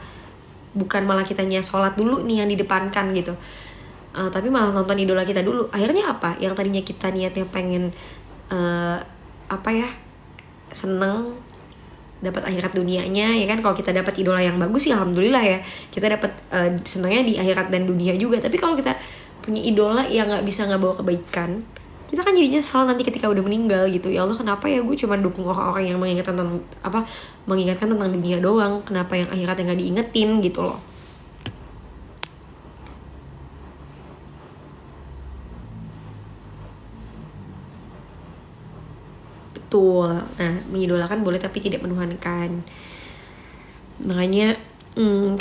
bukan malah kitanya sholat dulu nih yang didepankan gitu. Tapi malah nonton idola kita dulu. Akhirnya apa? Yang tadinya kita niatnya pengen seneng dapat akhirat dunianya ya kan. Kalau kita dapat idola yang bagus ya alhamdulillah ya, kita dapat senangnya di akhirat dan dunia juga. Tapi kalau kita punya idola yang nggak bisa ngebawa kebaikan, kita kan jadinya nyesal nanti ketika udah meninggal gitu. Ya Allah, kenapa ya gue cuma dukung orang-orang yang mengingatkan tentang dunia doang, kenapa yang akhiratnya nggak diingetin gitu loh. Betul. Nah, mengidolakan boleh tapi tidak menuhankan. Makanya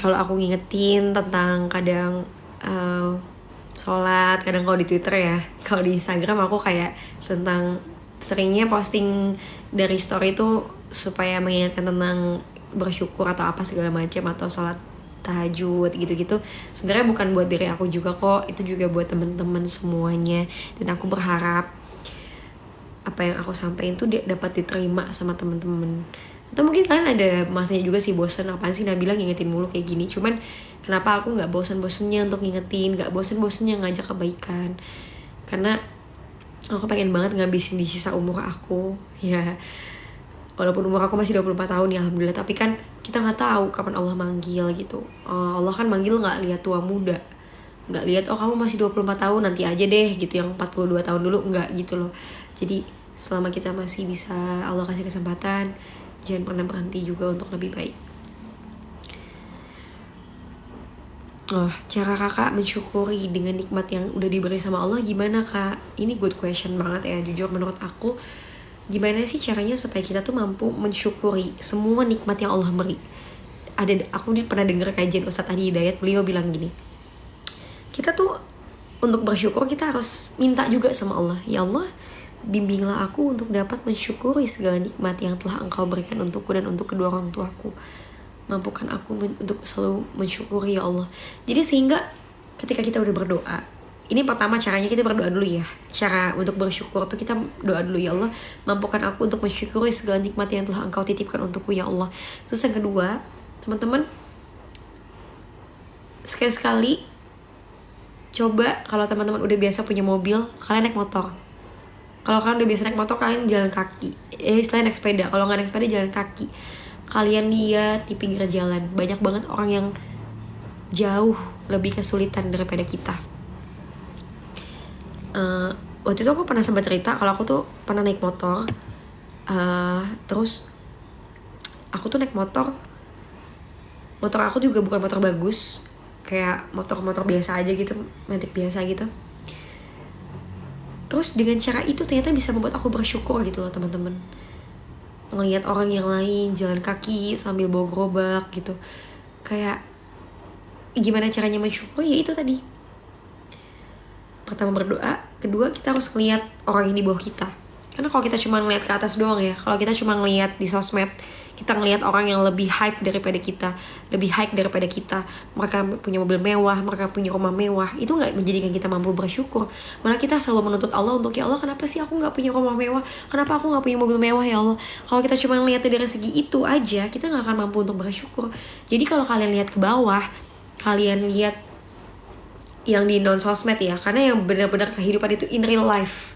kalau aku ngingetin tentang kadang sholat, kadang kalau di Twitter ya, kalau di Instagram aku kayak tentang seringnya posting dari story itu supaya mengingatkan tentang bersyukur atau apa segala macam, atau sholat tahajud gitu-gitu. Sebenarnya bukan buat diri aku juga kok, itu juga buat teman-teman semuanya. Dan aku berharap apa yang aku sampaikan tuh dapat diterima sama teman-teman. Atau mungkin kalian ada masanya juga sih bosen, apaan sih Nabila ngingetin mulu kayak gini. Cuman kenapa aku gak bosen-bosennya untuk ngingetin, gak bosen-bosennya ngajak kebaikan, karena aku pengen banget ngabisin di sisa umur aku ya. Walaupun umur aku masih 24 tahun ya alhamdulillah, tapi kan kita gak tahu kapan Allah manggil gitu. Allah kan manggil gak lihat tua muda, gak lihat oh kamu masih 24 tahun nanti aja deh gitu, yang 42 tahun dulu, enggak gitu loh. Jadi selama kita masih bisa Allah kasih kesempatan, jangan pernah berhenti juga untuk lebih baik. Cara kakak mensyukuri dengan nikmat yang udah diberi sama Allah gimana kak? Ini good question banget ya, jujur menurut aku. Gimana sih caranya supaya kita tuh mampu mensyukuri semua nikmat yang Allah beri? Aku pernah dengar kajian Ustadz Adi Hidayat, beliau bilang gini, kita tuh untuk bersyukur kita harus minta juga sama Allah. Ya Allah, bimbinglah aku untuk dapat mensyukuri segala nikmat yang telah Engkau berikan untukku dan untuk kedua orang tuaku. Mampukan aku untuk selalu mensyukuri ya Allah. Jadi sehingga ketika kita udah berdoa, ini pertama caranya kita berdoa dulu ya. Cara untuk bersyukur tuh kita doa dulu, ya Allah mampukan aku untuk mensyukuri segala nikmat yang telah Engkau titipkan untukku ya Allah. Terus yang kedua, teman-teman, sekali-sekali coba kalau teman-teman udah biasa punya mobil, kalian naik motor. Kalau kalian udah biasa naik motor, kalian jalan kaki. Istilahnya naik sepeda. Kalau nggak naik sepeda, jalan kaki. Kalian lihat di pinggir jalan, banyak banget orang yang jauh lebih kesulitan daripada kita. Waktu itu aku pernah sempat cerita kalau aku tuh pernah naik motor. Terus aku tuh naik motor aku juga bukan motor bagus, kayak motor biasa aja gitu, Matic biasa gitu. Terus dengan cara itu ternyata bisa membuat aku bersyukur gitu loh teman-teman. Ngelihat orang yang lain jalan kaki sambil bawa gerobak gitu, kayak gimana caranya mensyukuri? Ya itu tadi, pertama berdoa, kedua kita harus ngelihat orang yang di bawah kita. Karena kalau kita cuma ngelihat ke atas doang ya, kalau kita cuma ngelihat di sosmed, kita ngelihat orang yang lebih hype daripada kita, mereka punya mobil mewah, mereka punya rumah mewah, itu nggak menjadikan kita mampu bersyukur. Malah kita selalu menuntut Allah untuk, ya Allah kenapa sih aku nggak punya rumah mewah, kenapa aku nggak punya mobil mewah ya Allah. Kalau kita cuma ngelihatnya dari segi itu aja, kita nggak akan mampu untuk bersyukur. Jadi kalau kalian lihat ke bawah, kalian lihat yang di non sosmed ya, karena yang benar-benar kehidupan itu in real life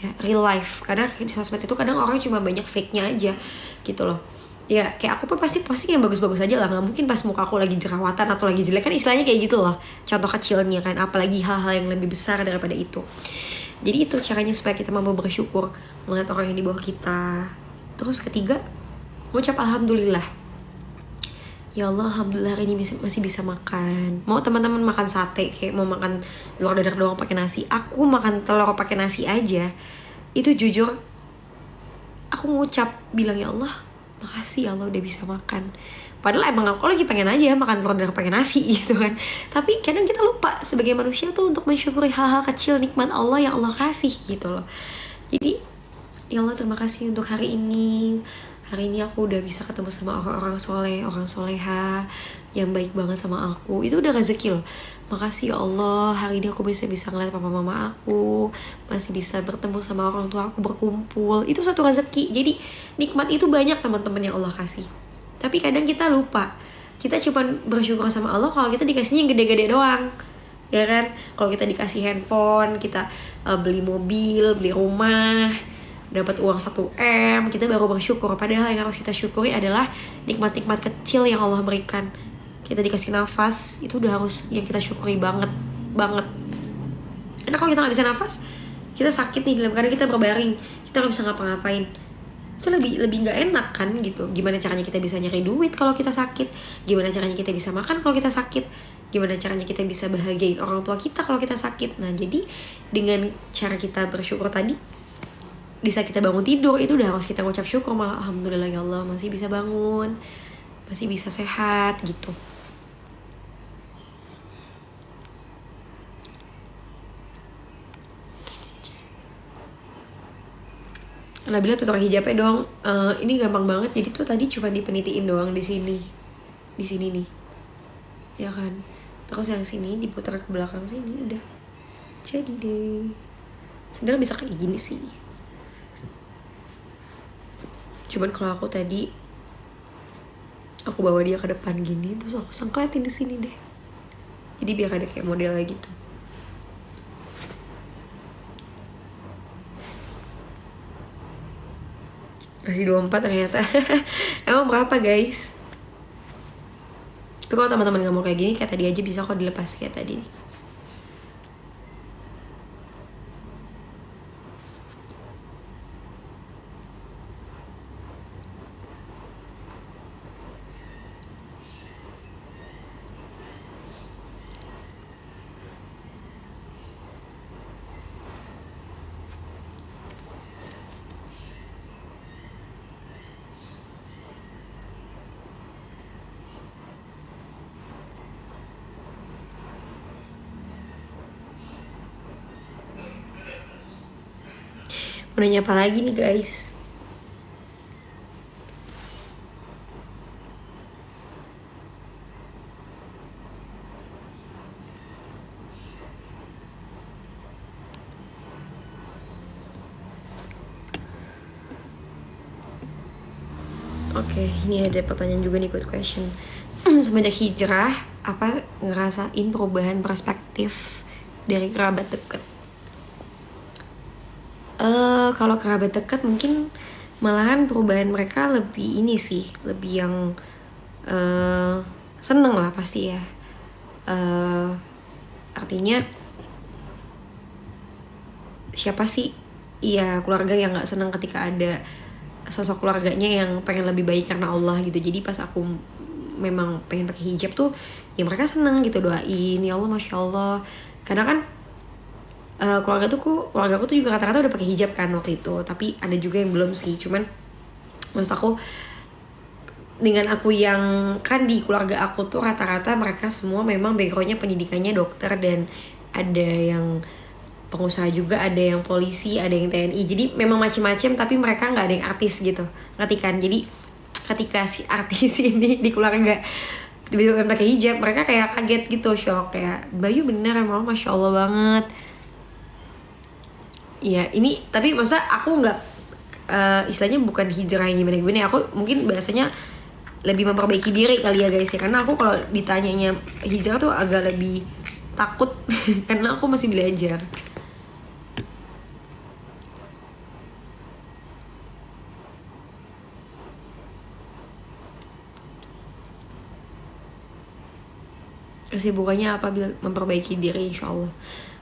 ya, real life. Karena di sosmed itu kadang orang cuma banyak fake-nya aja gitu loh. Ya kayak aku pun pasti posting yang bagus-bagus aja lah, nggak mungkin pas muka aku lagi jerawatan atau lagi jelek, kan istilahnya kayak gitu loh, contoh kecilnya kan, apalagi hal-hal yang lebih besar daripada itu. Jadi itu caranya supaya kita mampu bersyukur melihat orang yang di bawah kita. Terus ketiga, ngucap alhamdulillah. ya Allah alhamdulillah hari ini masih bisa makan. Mau teman-teman makan sate, kayak mau makan telur dadar doang pakai nasi, aku makan telur pakai nasi aja itu jujur aku ngucap bilang ya Allah makasih ya Allah udah bisa makan. Padahal emang aku lagi pengen aja makan telur dadar pakai nasi gitu kan. Tapi kadang kita lupa sebagai manusia tuh untuk mensyukuri hal-hal kecil nikmat Allah yang Allah kasih gitu loh. Jadi ya Allah terima kasih untuk hari ini. Hari ini aku udah bisa ketemu sama orang-orang soleh, orang soleha yang baik banget sama aku. Itu udah rezeki loh. Makasih ya Allah, hari ini aku bisa ngeliat papa mama aku, masih bisa bertemu sama orang tua aku, berkumpul. Itu suatu rezeki. Jadi nikmat itu banyak teman-teman yang Allah kasih. Tapi kadang kita lupa. Kita cuma bersyukur sama Allah kalau kita dikasihnya yang gede-gede doang. Ya kan? Kalau kita dikasih handphone, kita beli mobil, beli rumah, dapat uang 1 M, kita baru bersyukur. Padahal yang harus kita syukuri adalah nikmat-nikmat kecil yang Allah berikan. Kita dikasih nafas, itu udah harus yang kita syukuri banget. Karena kalau kita gak bisa nafas, kita sakit nih, dalam keadaan kita berbaring, kita gak bisa ngapa-ngapain, itu lebih gak enak kan gitu. Gimana caranya kita bisa nyari duit kalau kita sakit? Gimana caranya kita bisa makan kalau kita sakit? Gimana caranya kita bisa bahagiain orang tua kita kalau kita sakit? Nah jadi dengan cara kita bersyukur tadi, bisa kita bangun tidur, itu udah harus kita ngucap syukur. Malah alhamdulillah ya Allah masih bisa bangun, masih bisa sehat gitu. Nabila tutor hijabnya dong. Ini gampang banget. Jadi tuh tadi cuma dipenitiin doang di sini nih, ya kan. Terus yang sini diputar ke belakang sini, udah jadi deh. Sebenarnya bisa kayak gini sih. Cuman kalau aku tadi aku bawa dia ke depan gini, terus aku sangkletin di sini deh. Jadi biar ada kayak modelnya gitu. Masih 24 ternyata. Emang berapa guys? Tapi kalau teman-teman gak mau kayak gini, kayak tadi aja bisa kok dilepas kayak tadi. Mau nanya apa lagi nih guys? Oke, ini ada pertanyaan juga nih, good question. Semenjak hijrah, apa ngerasain perubahan perspektif dari kerabat deket? Kalau kerabat dekat mungkin malahan perubahan mereka lebih ini sih, lebih yang seneng lah pasti ya. Artinya siapa sih ya keluarga yang nggak seneng ketika ada sosok keluarganya yang pengen lebih baik karena Allah gitu. Jadi pas aku memang pengen pakai hijab tuh ya mereka seneng gitu, doain ya Allah masya Allah. Karena kan keluarga aku tuh juga kata-kata udah pakai hijab kan waktu itu, tapi ada juga yang belum sih. Cuman maksud aku dengan aku yang kan di keluarga aku tuh rata-rata mereka semua memang backgroundnya pendidikannya dokter, dan ada yang pengusaha juga, ada yang polisi, ada yang TNI. Jadi memang macam-macam, tapi mereka nggak ada yang artis gitu, ngerti kan? Jadi ketika si artis ini di keluarga tiba-tiba pakai hijab, mereka kayak kaget gitu, shock kayak Bayu bener emang masya Allah banget. Iya, ini tapi maksudnya aku nggak istilahnya bukan hijrah yang gimana-gimana. Aku mungkin bahasanya lebih memperbaiki diri kali ya guys ya. Karena aku kalau ditanyanya hijrah tuh agak lebih takut karena aku masih belajar. Kesibukannya apa? Memperbaiki diri insyaallah.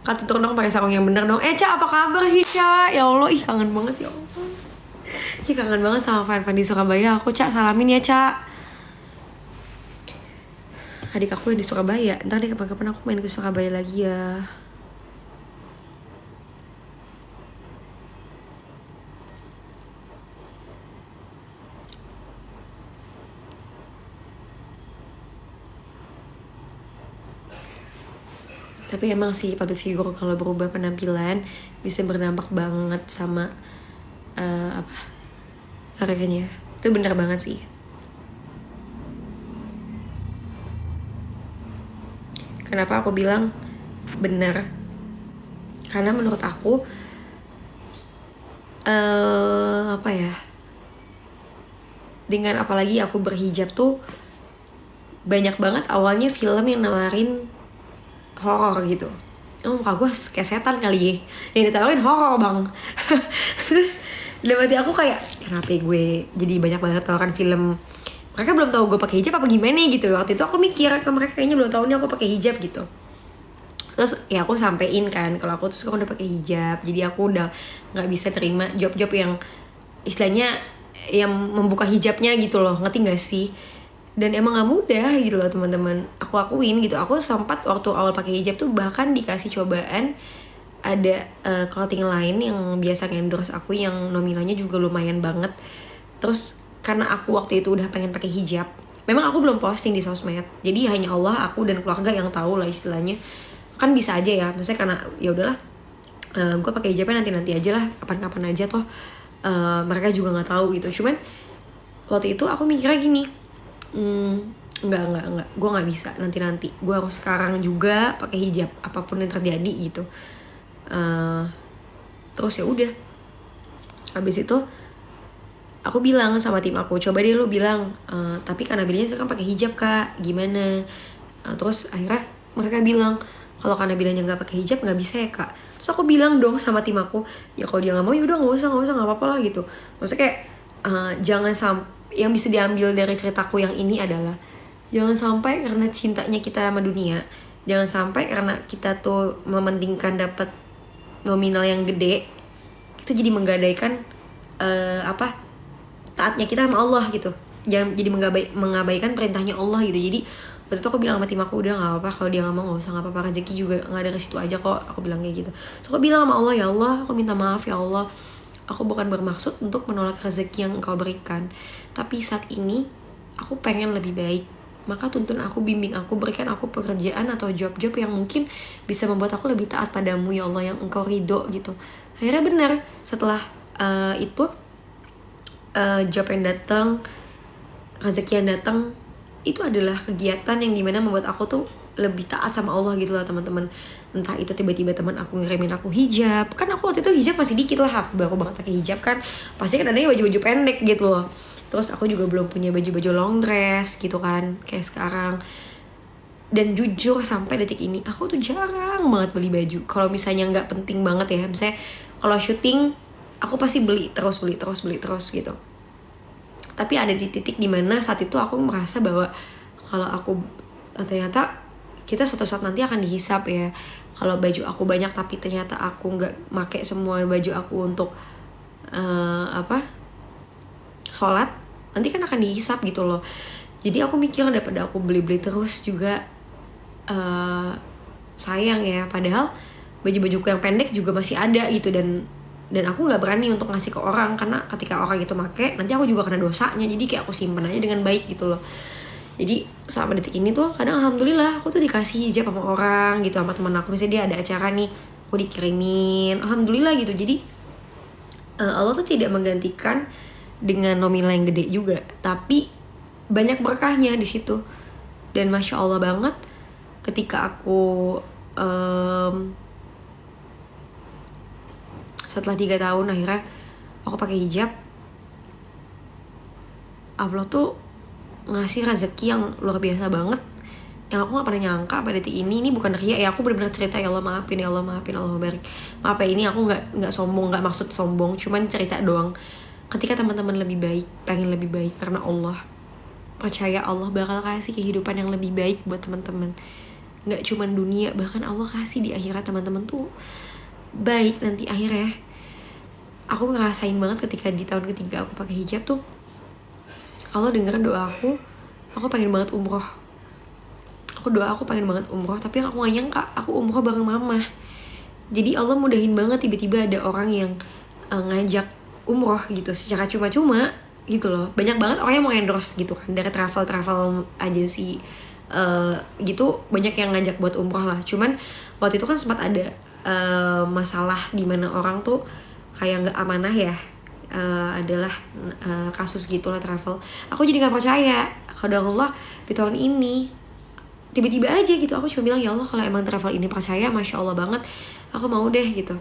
Kak tutur dong pakai sarung yang bener dong. Ca, apa kabar sih Ca? Ya Allah, ih kangen banget ya Allah. Ih kangen banget sama fan-fan di Surabaya. Aku Ca, salamin ya Ca. adik aku yang di Surabaya. Ntar deh kapan-kapan aku main ke Surabaya lagi ya. Tapi emang sih public figure kalau berubah penampilan bisa berdampak banget sama karyanya. Itu bener banget sih. Kenapa aku bilang bener? Karena menurut aku apa ya, dengan apalagi aku berhijab tuh banyak banget awalnya film yang nawarin horor gitu. Muka gue kayak setan kali ya, yang ditawarin horor bang. Terus dalam hati aku kayak, kenapa gue jadi banyak banget tawaran film, mereka belum tahu gue pakai hijab apa gimana gitu. Waktu itu aku mikir ke mereka kayaknya belum tahu nih aku pakai hijab gitu. Terus ya aku sampein kan kalau aku tuh sekarang udah pakai hijab, jadi aku udah nggak bisa terima job-job yang istilahnya yang membuka hijabnya gitu loh, ngerti gak sih? Dan emang gak mudah gitu loh teman-teman, aku akuin gitu. Aku sempat waktu awal pakai hijab tuh bahkan dikasih cobaan ada clothing lain yang biasa endorse aku yang nominalnya juga lumayan banget. Terus karena aku waktu itu udah pengen pakai hijab, memang aku belum posting di sosmed, jadi hanya Allah, aku dan keluarga yang tahu lah istilahnya. Kan bisa aja ya, maksudnya karena ya udahlah, gue pakai hijabnya nanti aja lah, kapan-kapan aja toh mereka juga nggak tahu gitu. Cuman waktu itu aku mikirnya gini, enggak, gue nggak bisa nanti, gue harus sekarang juga pakai hijab apapun yang terjadi gitu. Terus ya udah, habis itu aku bilang sama tim aku, coba deh lu bilang, tapi karena bilangnya sekarang pakai hijab kak, gimana? Terus akhirnya mereka bilang kalau karena bilangnya nggak pakai hijab nggak bisa ya kak. Terus aku bilang dong sama tim aku, ya kalau dia nggak mau yaudah nggak usah nggak apa-apa lah gitu. Maksudnya kayak jangan sampai, yang bisa diambil dari ceritaku yang ini adalah jangan sampai karena cintanya kita sama dunia, jangan sampai karena kita tuh mementingkan dapat nominal yang gede, kita jadi menggadaikan taatnya kita sama Allah gitu. Jangan jadi mengabaikan perintahnya Allah gitu. Jadi waktu itu aku bilang sama tim aku, udah gak apa-apa kalau dia gak mau, gak usah, gak apa-apa, rezeki juga gak ada ke situ aja kok, aku bilang kayak gitu. So aku bilang sama Allah, ya Allah aku minta maaf ya Allah, aku bukan bermaksud untuk menolak rezeki yang engkau berikan, tapi saat ini aku pengen lebih baik, maka tuntun aku, bimbing aku, berikan aku pekerjaan atau job-job yang mungkin bisa membuat aku lebih taat padamu ya Allah, yang engkau ridho gitu. Akhirnya benar, setelah itu job yang datang, rezeki yang datang, itu adalah kegiatan yang dimana membuat aku tuh lebih taat sama Allah gitu loh teman-teman. Entah itu tiba-tiba teman aku ngirimin aku hijab, kan aku waktu itu hijab masih dikit lah, aku baru banget pakai hijab kan, pasti kan adanya baju-baju pendek gitu loh. Terus aku juga belum punya baju-baju long dress gitu kan kayak sekarang. Dan jujur sampai detik ini aku tuh jarang banget beli baju kalau misalnya nggak penting banget ya. Misalnya kalau syuting aku pasti beli terus gitu. Tapi ada di titik dimana saat itu aku merasa bahwa kalau aku ternyata kita suatu saat nanti akan dihisap ya. Kalau baju aku banyak tapi ternyata aku nggak make semua baju aku untuk sholat, nanti kan akan dihisap gitu loh. Jadi aku mikir daripada aku beli-beli terus juga sayang ya. Padahal baju-bajuku yang pendek juga masih ada gitu, dan aku nggak berani untuk ngasih ke orang karena ketika orang itu make nanti aku juga kena dosanya. Jadi kayak aku simpen aja dengan baik gitu loh. Jadi sama detik ini tuh kadang alhamdulillah aku tuh dikasih hijab sama orang gitu, sama teman aku. Misalnya dia ada acara nih, aku dikirimin, alhamdulillah gitu. Jadi Allah tuh tidak menggantikan dengan nominal yang gede juga, tapi banyak berkahnya di situ. Dan masya Allah banget ketika aku setelah 3 tahun akhirnya aku pakai hijab, Allah tuh ngasih rezeki yang luar biasa banget, yang aku gak pernah nyangka pada detik ini. Ini bukan ria ya, aku benar-benar cerita, ya Allah maafin, ya Allah maafin, Allah barik. Maaf ya, ini aku nggak sombong, nggak maksud sombong, cuman cerita doang. Ketika teman-teman lebih baik, pengen lebih baik karena Allah, percaya Allah bakal kasih kehidupan yang lebih baik buat teman-teman. Nggak cuman dunia, bahkan Allah kasih di akhirat teman-teman tuh baik nanti akhirnya. Aku ngerasain banget ketika di tahun ketiga aku pakai hijab tuh, Allah denger doa aku pengen banget umroh. aku pengen banget umroh, tapi yang aku gak nyangka aku umroh bareng mama. Jadi Allah mudahin banget, tiba-tiba ada orang yang ngajak umroh gitu secara cuma-cuma gitu loh. Banyak banget orang yang mau endorse gitu kan, dari travel agency gitu, banyak yang ngajak buat umroh lah. Cuman waktu itu kan sempat ada masalah di mana orang tuh kayak nggak amanah ya, adalah kasus gitulah travel. Aku jadi nggak percaya kalau Allah di tahun ini tiba-tiba aja gitu. Aku cuma bilang, ya Allah kalau emang travel ini percaya, masya Allah banget, aku mau deh gitu.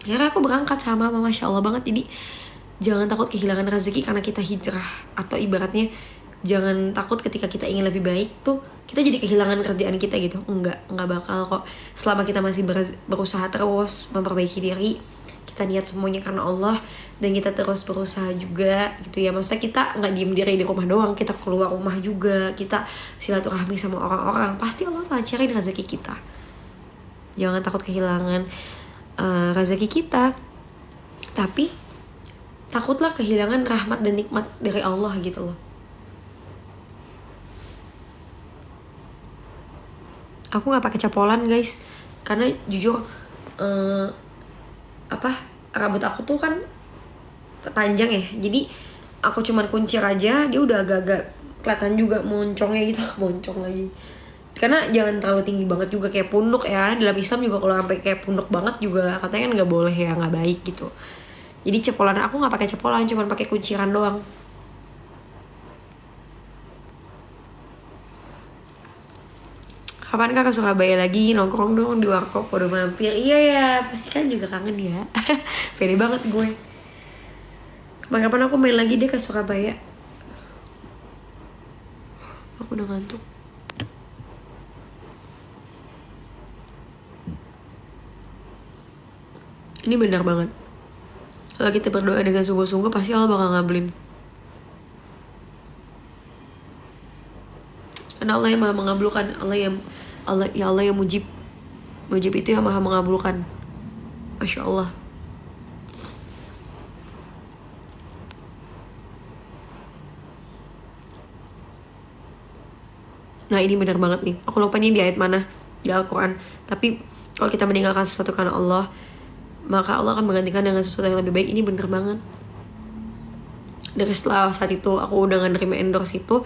Akhirnya aku berangkat sama mama, masya Allah banget. Jadi jangan takut kehilangan rezeki karena kita hijrah, atau ibaratnya jangan takut ketika kita ingin lebih baik tuh kita jadi kehilangan kerjaan kita gitu. Enggak bakal kok. Selama kita masih berusaha terus memperbaiki diri, kita niat semuanya karena Allah, dan kita terus berusaha juga gitu ya. Maksudnya kita nggak diem diri di rumah doang, kita keluar rumah juga, kita silaturahmi sama orang-orang, pasti Allah lancarin rezeki kita. Jangan takut kehilangan rezeki kita, tapi takutlah kehilangan rahmat dan nikmat dari Allah gitu loh. Aku nggak pakai capolan guys, karena jujur rambut aku tuh kan panjang ya, jadi aku cuman kuncir aja, dia udah agak-agak kelihatan juga moncongnya gitu. Moncong lagi, karena jangan terlalu tinggi banget juga kayak punuk ya. Dalam Islam juga kalau sampai kayak punuk banget juga katanya kan nggak boleh ya, nggak baik gitu. Jadi capolan aku nggak pakai capolan, cuman pakai kunciran doang. Kapan kak ke Surabaya lagi, nongkrong dong di warkop, udah mampir? Iya ya, pasti kan juga kangen ya. Pede banget gue. Kapan aku main lagi deh ke Surabaya. Aku udah ngantuk. Ini benar banget, kalau kita berdoa dengan sungguh-sungguh pasti Allah bakal ngabulin. Karena Allah yang maha mengabulkan, Allah yang mujib itu yang maha mengabulkan. Masya Allah. Nah ini benar banget nih, aku lupa nih di ayat mana di Al-Quran, tapi kalau kita meninggalkan sesuatu karena Allah, maka Allah akan menggantikan dengan sesuatu yang lebih baik. Ini bener banget. Dari setelah saat itu aku udah gak nerima endorse itu,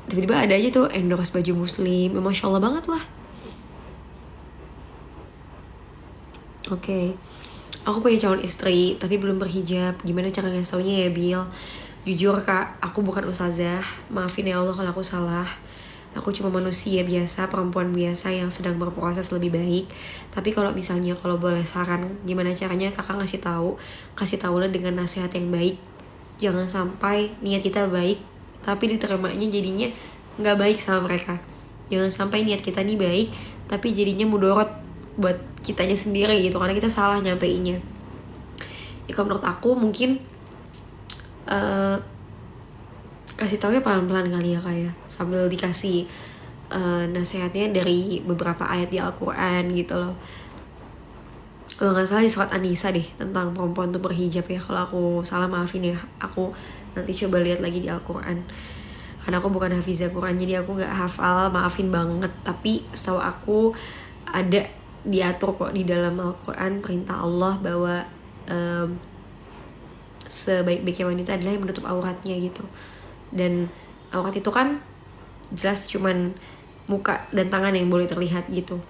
tiba-tiba ada aja tuh endorse baju muslim. Masya Allah banget lah. Oke. Aku punya calon istri tapi belum berhijab. Gimana cara ngasih taunya ya Bil? Jujur kak, aku bukan ustazah. Maafin ya Allah kalau aku salah. Aku cuma manusia biasa, perempuan biasa yang sedang berproses lebih baik. Tapi kalau misalnya kalau boleh saran, gimana caranya kakak kasih tahu lah dengan nasihat yang baik. Jangan sampai niat kita baik, tapi diterimanya jadinya nggak baik sama mereka. Jangan sampai niat kita nih baik, tapi jadinya mudorot buat kitanya sendiri gitu, karena kita salah nyampeinnya. Ya kalau menurut aku mungkin kasih taunya pelan-pelan kali ya kayak sambil dikasih nasihatnya dari beberapa ayat di Al-Quran gitu loh. Kalau nggak salah di surat An-Nisa deh, tentang perempuan tuh berhijab ya. Kalau aku salah maafin ya, aku nanti coba lihat lagi di Al-Quran, karena aku bukan hafizah Quran, jadi aku nggak hafal, maafin banget. Tapi setahu aku ada diatur kok di dalam Al-Quran perintah Allah bahwa sebaik-baiknya wanita adalah yang menutup auratnya gitu. Dan aurat itu kan jelas cuman muka dan tangan yang boleh terlihat gitu,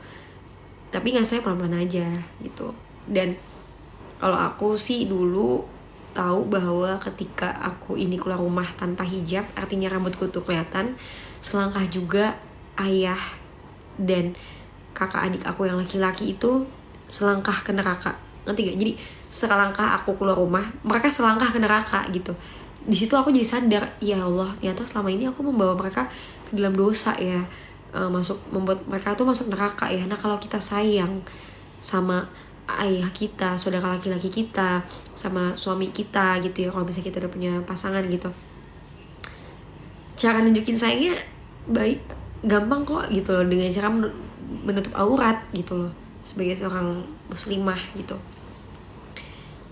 tapi ngasuhnya pelan-pelan aja gitu. Dan kalau aku sih dulu tahu bahwa ketika aku ini keluar rumah tanpa hijab, artinya rambutku tuh kelihatan, selangkah juga ayah dan kakak adik aku yang laki-laki itu selangkah ke neraka. Ngerti gak? Jadi selangkah aku keluar rumah, mereka selangkah ke neraka gitu. Di situ aku jadi sadar, ya Allah, ternyata selama ini aku membawa mereka ke dalam dosa ya, membuat mereka tuh masuk neraka ya. Nah kalau kita sayang sama ayah kita, saudara laki-laki kita, sama suami kita gitu ya, kalau misalnya kita udah punya pasangan gitu, cara nunjukin sayangnya baik, gampang kok gitu loh, dengan cara menutup aurat gitu loh, sebagai seorang muslimah gitu.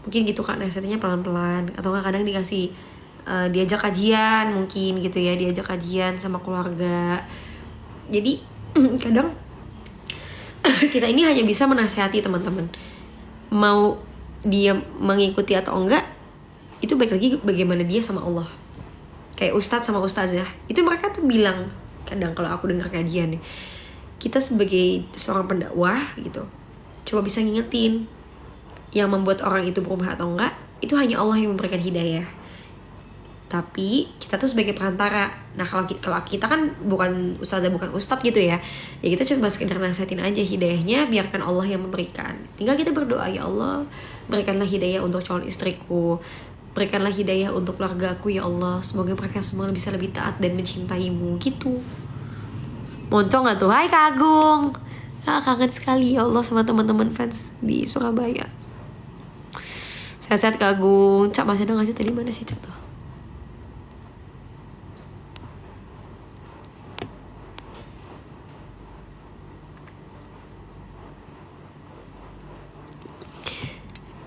Mungkin gitu kan nasihatnya pelan-pelan, atau nggak kadang dikasih diajak kajian mungkin gitu ya, diajak kajian sama keluarga Jadi kadang kita ini hanya bisa menasihati teman-teman, mau dia mengikuti atau enggak itu balik lagi bagaimana dia sama Allah. Kayak ustadz sama ustazah itu mereka tuh bilang, kadang kalau aku dengar kajian nih, kita sebagai seorang pendakwah gitu coba bisa ngingetin yang membuat orang itu berubah atau enggak itu hanya Allah yang memberikan hidayah, tapi kita tuh sebagai perantara. Nah kalau kita kan bukan ustazah bukan ustadz gitu ya kita cuma sekedar nasihatin aja, hidayahnya biarkan Allah yang memberikan. Tinggal kita berdoa, ya Allah berikanlah hidayah untuk calon istriku, berikanlah hidayah untuk keluargaku ya Allah, semoga mereka semua bisa lebih taat dan mencintaimu gitu. Moncong gak tuh? Hai Kak Agung. Kangen sekali ya Allah sama teman-teman fans di Surabaya. Sehat-sehat Kak Agung. Cak masih ada gak sih tadi, mana sih Cak tuh?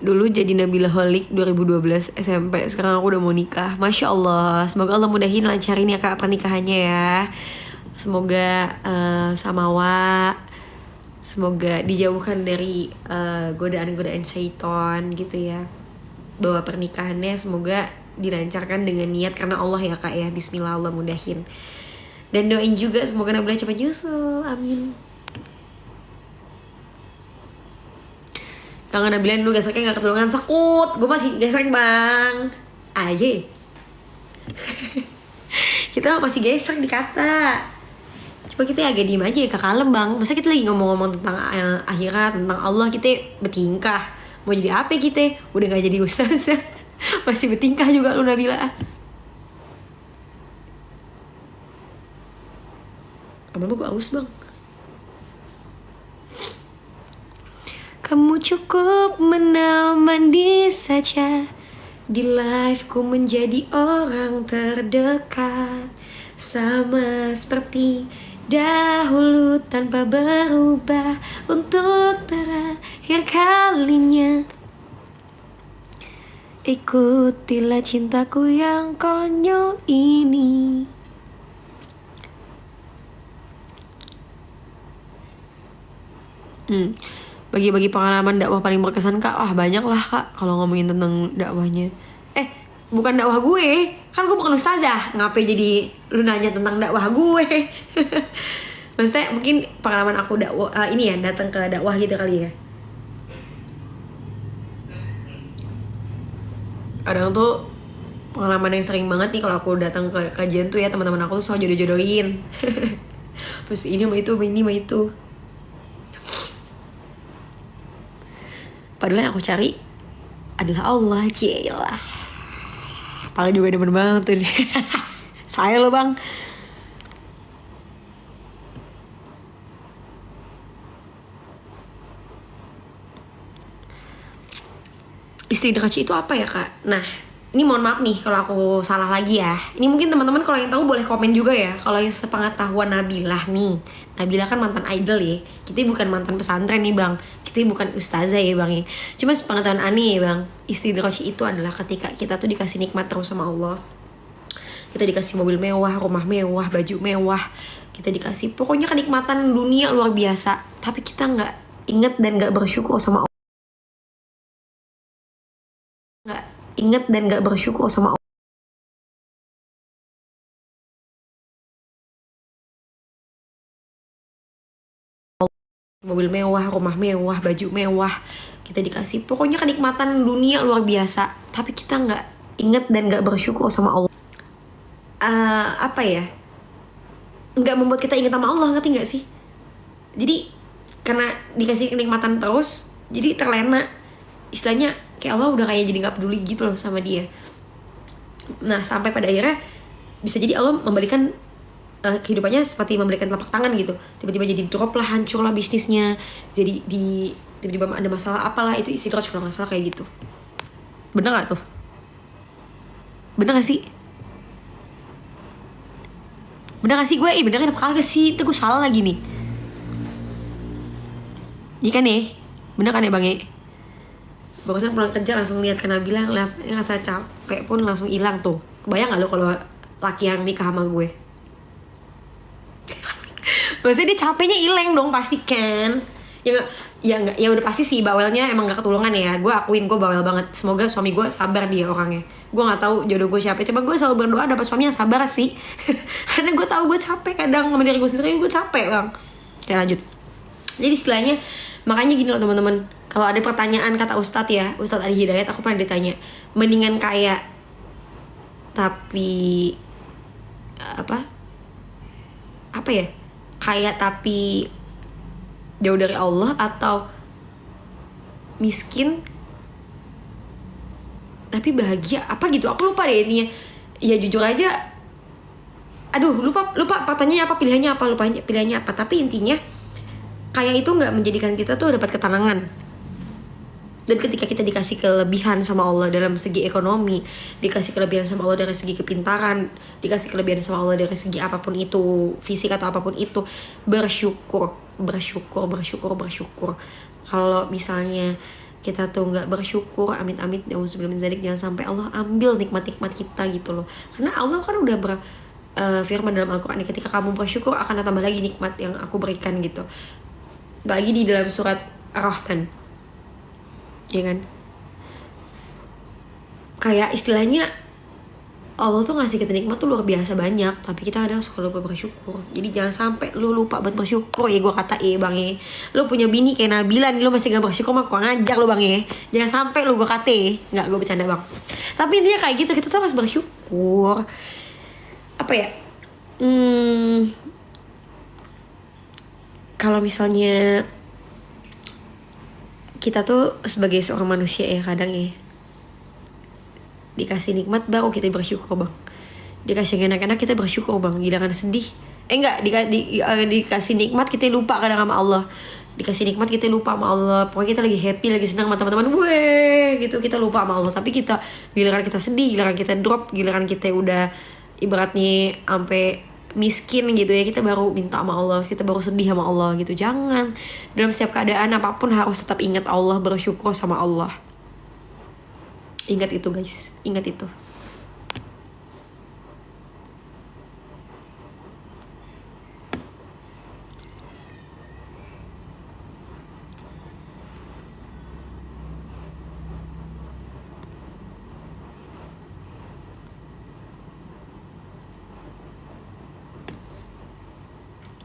Dulu jadi Nabila Holik 2012 SMP, sekarang aku udah mau nikah. Masya Allah, semoga Allah mudahin lancarin ya Kak pernikahannya ya. Semoga samawa, semoga dijauhkan dari godaan-godaan syaitan gitu ya. Bahwa pernikahannya semoga dilancarkan dengan niat karena Allah ya Kak ya. Bismillah, Allah mudahin. Dan doain juga semoga Nabila cepat nyusul, amin. Kangen Nabila dulu geseknya gak ketulungan, sakut. Gue masih gesek bang. Aye. Kita masih gesek dikata. Coba kita agak diem aja ya Kak, kalem bang. Masa kita lagi ngomong-ngomong tentang akhirat, tentang Allah, kita bertingkah. Mau jadi apa kita? Udah gak jadi ustazah. Masih bertingkah juga lu Nabila. Lama-lama gue aus bang. Kamu cukup menemani saja di life ku menjadi orang terdekat, sama seperti dahulu tanpa berubah untuk terakhir kalinya. Ikutilah cintaku yang konyol ini. Bagi-bagi pengalaman dakwah paling berkesan Kak. Wah banyak lah Kak kalau ngomongin tentang dakwahnya. Bukan dakwah gue, kan gue bukan ustazah. Ngapain jadi lu nanya tentang dakwah gue? Maksudnya mungkin pengalaman aku dakwah ini ya, datang ke dakwah gitu kali ya. Kadang tuh pengalaman yang sering banget nih kalau aku datang ke kajian tuh ya, teman-teman aku tuh selalu jodoh-jodohin. Terus ini sama itu, ini sama itu. Padahal yang aku cari adalah Allah, cielah. Paling juga demen banget tuh nih. Saya loh bang. Istidraj itu apa ya Kak? Nah, ini mohon maaf nih kalau aku salah lagi ya. Ini mungkin teman-teman kalau yang tahu boleh komen juga ya. Kalau yang sepengetahuan Nabilah nih, Nabilah kan mantan idol ya. Kita bukan mantan pesantren nih bang. Kita bukan ustazah ya bang ya. Cuma sepengetahuan aneh ya bang. Istidraj itu adalah ketika kita tuh dikasih nikmat terus sama Allah. Kita dikasih mobil mewah, rumah mewah, baju mewah. Kita dikasih pokoknya kenikmatan dunia luar biasa. Tapi kita nggak inget dan nggak bersyukur sama Allah. Nggak inget dan nggak bersyukur sama Allah. Mobil mewah, rumah mewah, baju mewah. Kita dikasih pokoknya kenikmatan dunia luar biasa. Tapi kita nggak inget dan nggak bersyukur sama Allah. Apa ya? Nggak membuat kita ingat sama Allah, ngerti nggak sih? Jadi karena dikasih kenikmatan terus, jadi terlena. Istilahnya kayak Allah udah kayak jadi nggak peduli gitu loh sama dia. Nah sampai pada akhirnya bisa jadi Allah membalikan kehidupannya seperti memberikan telapak tangan gitu. Tiba-tiba jadi drop lah, hancur lah bisnisnya. Jadi tiba-tiba ada masalah apalah, itu istidraj kalau nggak salah kayak gitu. Bener nggak tuh? Bener nggak sih? Bener gak sih gue? Bener apa kagak sih? Itu gue salah lagi nih. Iya kan ya? Bener kan ya bang ya? Barusan pulang kerja langsung lihat ke Nabila, ngerasa capek pun langsung hilang tuh. Kebayang gak lo kalau laki yang nikah sama gue? Maksudnya dia capeknya hilang dong pasti kan. Ya udah pasti sih bawelnya emang gak ketulungan ya. Gue akuin gue bawel banget. Semoga suami gue sabar dia orangnya. Gue nggak tahu jodoh gue siapa. Cuma gue selalu berdoa dapat suami yang sabar sih. Karena gue tahu gue capek kadang sama diri gue sendiri, gue capek bang. Ya lanjut. Jadi istilahnya makanya gini loh teman-teman. Kalau ada pertanyaan kata Ustadz ya, Ustadz Adi Hidayat, aku pernah ditanya, mendingan kaya tapi apa ya? Kaya tapi jauh dari Allah, atau miskin tapi bahagia, apa gitu, aku lupa deh intinya. Ya jujur aja, aduh lupa pertanyaannya apa, pilihannya apa, lupa pilihannya apa. Tapi intinya kaya itu nggak menjadikan kita tuh dapat ketenangan. Dan ketika kita dikasih kelebihan sama Allah dalam segi ekonomi, dikasih kelebihan sama Allah dari segi kepintaran, dikasih kelebihan sama Allah dari segi apapun itu, fisik atau apapun itu, bersyukur. Kalau misalnya kita tuh nggak bersyukur, amit-amit sebelum zalik, jangan sampai Allah ambil nikmat-nikmat kita gitu loh. Karena Allah kan udah firman dalam Al-Quran, ketika kamu bersyukur akan tambah lagi nikmat yang aku berikan gitu. Bagi di dalam surat Ar-Rahman, ya kan? Kayak istilahnya Allah tuh ngasih kita nikmat tuh luar biasa banyak, tapi kita kadang suka lupa bersyukur. Jadi jangan sampai lu lupa buat bersyukur ya, gue kata bang ya. Lu punya bini kayak Nabila nih, lu masih gak bersyukur mah kurang ajar lu bang ya. Jangan sampai lu, gue kata nggak, gue bercanda bang. Tapi intinya kayak gitu, kita tuh harus bersyukur. Apa ya? Kalau misalnya kita tuh sebagai seorang manusia ya, kadang ya dikasih nikmat baru kita bersyukur bang. Dikasih enak-enak kita bersyukur bang. Giliran sedih, dikasih nikmat kita lupa kadang sama Allah. Dikasih nikmat kita lupa sama Allah. Pokoknya kita lagi happy, lagi senang sama teman-teman, weh gitu, kita lupa sama Allah. Tapi kita giliran kita sedih, giliran kita drop, giliran kita udah ibaratnya sampai miskin gitu ya, kita baru minta sama Allah, kita baru sedih sama Allah gitu. Jangan, dalam setiap keadaan apapun harus tetap ingat Allah, bersyukur sama Allah. Ingat itu guys, ingat itu.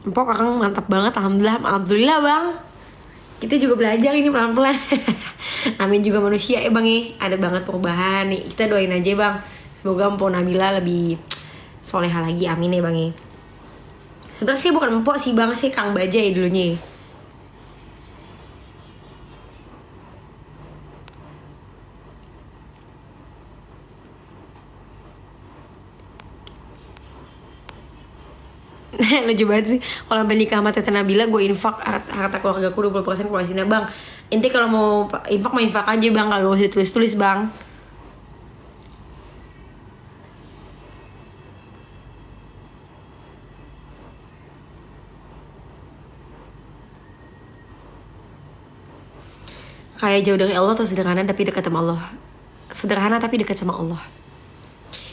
Empok kakang mantap banget, alhamdulillah bang. Kita juga belajar ini pelan-pelan. Namanya juga manusia ya bang ya, ada banget perubahan nih. Kita doain aja bang, semoga Mpok Nabila lebih soleha lagi, amin ya bang ya. Sebenarnya sih bukan Mpok sih bang, sih Kang Baja ya dulunya ya. Lucu banget sih. Kalau sampai nikah sama Tete Nabila, gue infak harta keluarga gue 20% keluar sini bang. Inti kalau mau infak mah infak aja bang, kalau usah tulis bang. Kayak jauh dari Allah atau sederhana tapi dekat sama Allah? Sederhana tapi dekat sama Allah.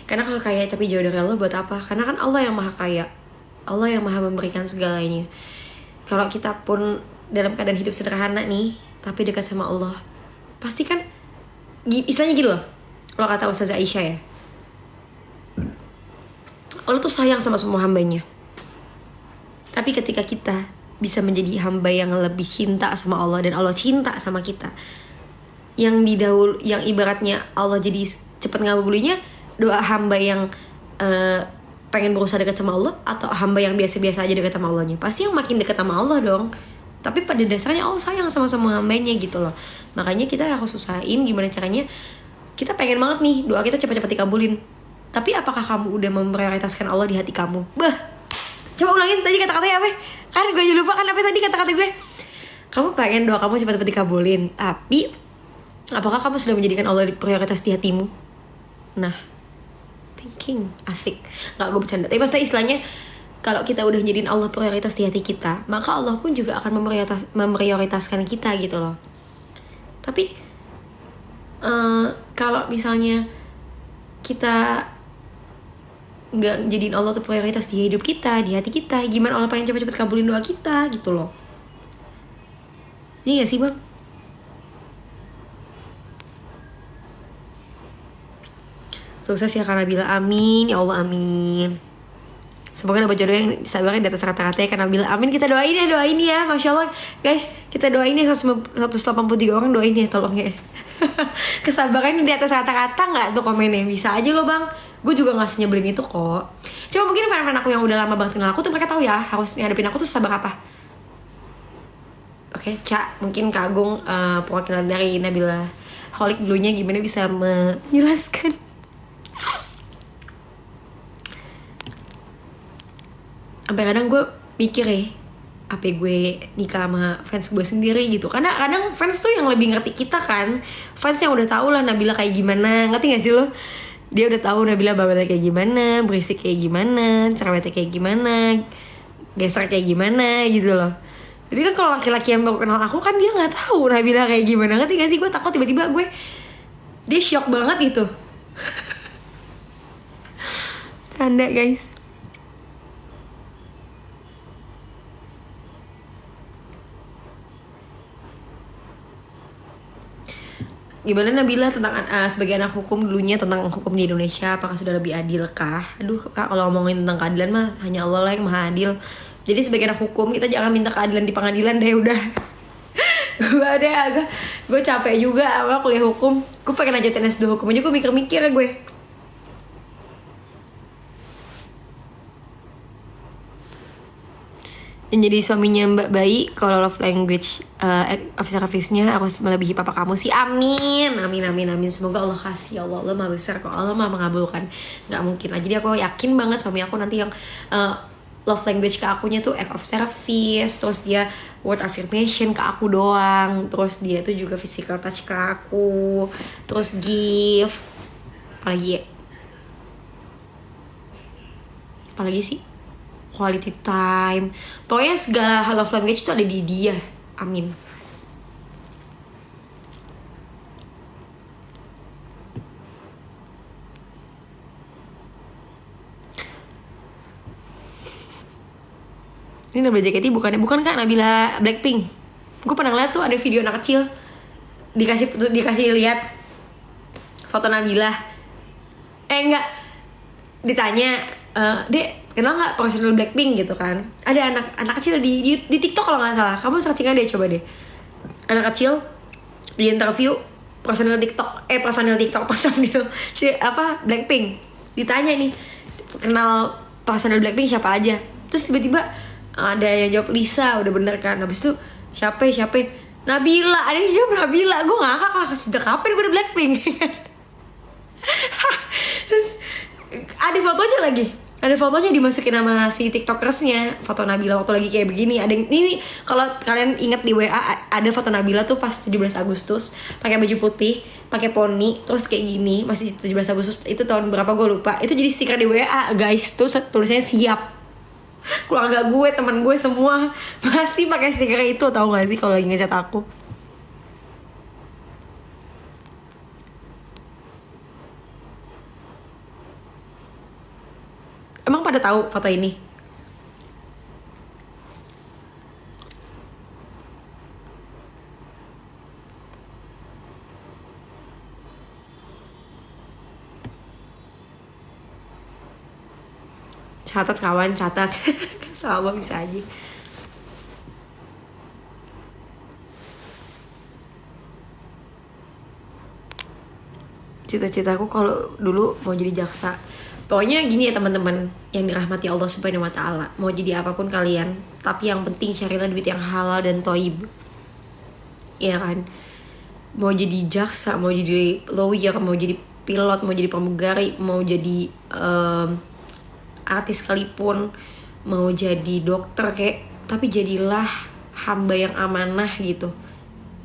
Karena kalau kaya tapi jauh dari Allah buat apa? Karena kan Allah yang maha kaya, Allah yang maha memberikan segalanya. Kalau kita pun dalam keadaan hidup sederhana nih, tapi dekat sama Allah, pasti kan istilahnya gitu loh. Kalau kata Ustazah Aisyah ya, Allah tuh sayang sama semua hambanya. Tapi ketika kita bisa menjadi hamba yang lebih cinta sama Allah dan Allah cinta sama kita, yang ibaratnya Allah jadi cepet ngabubulinya doa hamba yang pengen berusaha dekat sama Allah, atau hamba yang biasa-biasa aja dekat sama Allahnya, pasti yang makin dekat sama Allah dong. Tapi pada dasarnya Allah sayang sama semua hambanya gitu loh. Makanya kita harus usahain gimana caranya. Kita pengen banget nih doa kita cepat-cepat dikabulin, tapi apakah kamu udah memprioritaskan Allah di hati kamu? Coba ulangin tadi kata-katanya apa? Kan gue juga lupa kan apa tadi kata-kata gue. Kamu pengen doa kamu cepat-cepat dikabulin, tapi apakah kamu sudah menjadikan Allah prioritas di hatimu? Nah, thinking asik, nggak gue bercanda. Tapi maksudnya istilahnya kalau kita udah jadiin Allah prioritas di hati kita, maka Allah pun juga akan memprioritaskan kita gitu loh. Tapi kalau misalnya kita nggak jadiin Allah tuh prioritas di hidup kita, di hati kita, gimana Allah pengen cepet-cepet kabulin doa kita gitu loh. Iya gak sih bang? Sukses ya karena bila, amin ya Allah, amin. Semoga dapat jodoh yang sabarnya di atas rata-rata ya karena bila, amin. Kita doain ya, Masya Allah guys, kita doain ya 183 orang, doain ya tolong ya. Kesabaran di atas rata-rata nggak tuh komennya? Bisa aja loh bang, gue juga nggak senyebelin itu kok. Cuma mungkin fan-fan aku yang udah lama banget kenal aku tuh mereka tahu ya harus ngadepin aku tuh sabar apa. Oke, Cak, mungkin Kak Agung perwakilan dari Nabila Holik dulunya gimana bisa menjelaskan. Sampai kadang gue mikir ya, apa gue nikah sama fans gue sendiri gitu. Karena kadang fans tuh yang lebih ngerti kita kan. Fans yang udah tahu lah Nabila kayak gimana, ngerti gak sih lo? Dia udah tahu Nabila bawelnya kayak gimana, berisik kayak gimana, cerewetnya kayak gimana, geser kayak gimana gitu loh. Tapi kan kalau laki-laki yang baru kenal aku kan dia nggak tahu Nabila kayak gimana, ngerti gak sih? Gue takut tiba-tiba dia shock banget gitu. Canda guys. Gimana Nabila tentang sebagai anak hukum dulunya, tentang hukum di Indonesia, apakah sudah lebih adil kah? Aduh kak, kalau ngomongin tentang keadilan mah hanya Allah lah yang maha adil. Jadi sebagai anak hukum kita jangan minta keadilan di pengadilan deh, udah. Gue capek juga sama kuliah hukum. Gue pengen aja S2 hukum aja, gue mikir-mikir ya gue. Yang jadi suaminya Mbak Bayi, kalau love language office-nya aku melebihi papa kamu sih. Amin. Semoga Allah kasih. Allah maha besar kok, Allah maha mengabulkan. Gak mungkin lah. Jadi aku yakin banget suami aku nanti yang love language ke akunya tuh act of service, terus dia word affirmation ke aku doang, terus dia tuh juga physical touch ke aku, terus give, apalagi sih, quality time. Pokoknya segala hal love language tuh ada di dia. Amin. Ini Nabila JKT bukan kak, Nabila Blackpink. Gue pernah ngeliat tuh ada video anak kecil dikasih lihat foto Nabila. Enggak, ditanya, Dek, kenal nggak personal Blackpink gitu kan? Ada anak kecil di TikTok kalau nggak salah. Kamu searching aja coba deh. Anak kecil di interview personal Blackpink. Ditanya nih, kenal personal Blackpink siapa aja? Terus tiba-tiba ada yang jawab Lisa, udah bener kan? Habis itu siapa? Nabila, ada yang jawab Nabila. Gue ngakak lah, sejak kapan gue udah Blackpink? Terus ada fotonya lagi. Ada fotonya dimasukin sama si tiktokersnya, foto Nabila waktu lagi kayak begini. Ada ini, kalau kalian inget di WA ada foto Nabila tuh pas 17 Agustus pakai baju putih, pakai poni, terus kayak gini. Masih 17 Agustus itu tahun berapa gue lupa. Itu jadi stiker di WA guys, tuh tulisannya siap. Keluarga gue, teman gue semua masih pakai stiker itu, tahu nggak sih kalau lagi ngechat aku. Emang pada tahu foto ini? Catat kawan, catat. Sama bisa aja. Cita-citaku kalau dulu mau jadi jaksa. Pokoknya gini ya teman-teman yang dirahmati Allah Subhanahu wa Ta'ala, mau jadi apapun kalian, tapi yang penting carilah duit yang halal dan toib. Iya kan? Mau jadi jaksa, mau jadi lawyer, mau jadi pilot, mau jadi pramugari, mau jadi artis sekalipun, mau jadi dokter kayak, tapi jadilah hamba yang amanah gitu.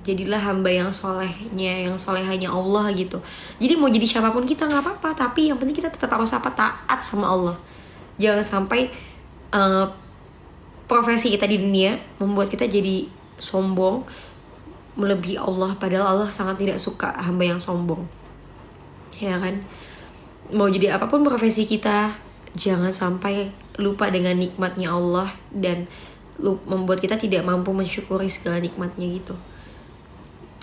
Jadilah hamba yang solehnya Allah gitu. Jadi mau jadi siapapun kita nggak apa-apa, tapi yang penting kita tetap harus taat sama Allah. Jangan sampai profesi kita di dunia membuat kita jadi sombong melebihi Allah, padahal Allah sangat tidak suka hamba yang sombong. Ya kan? Mau jadi apapun profesi kita, jangan sampai lupa dengan nikmatnya Allah dan membuat kita tidak mampu mensyukuri segala nikmatnya gitu.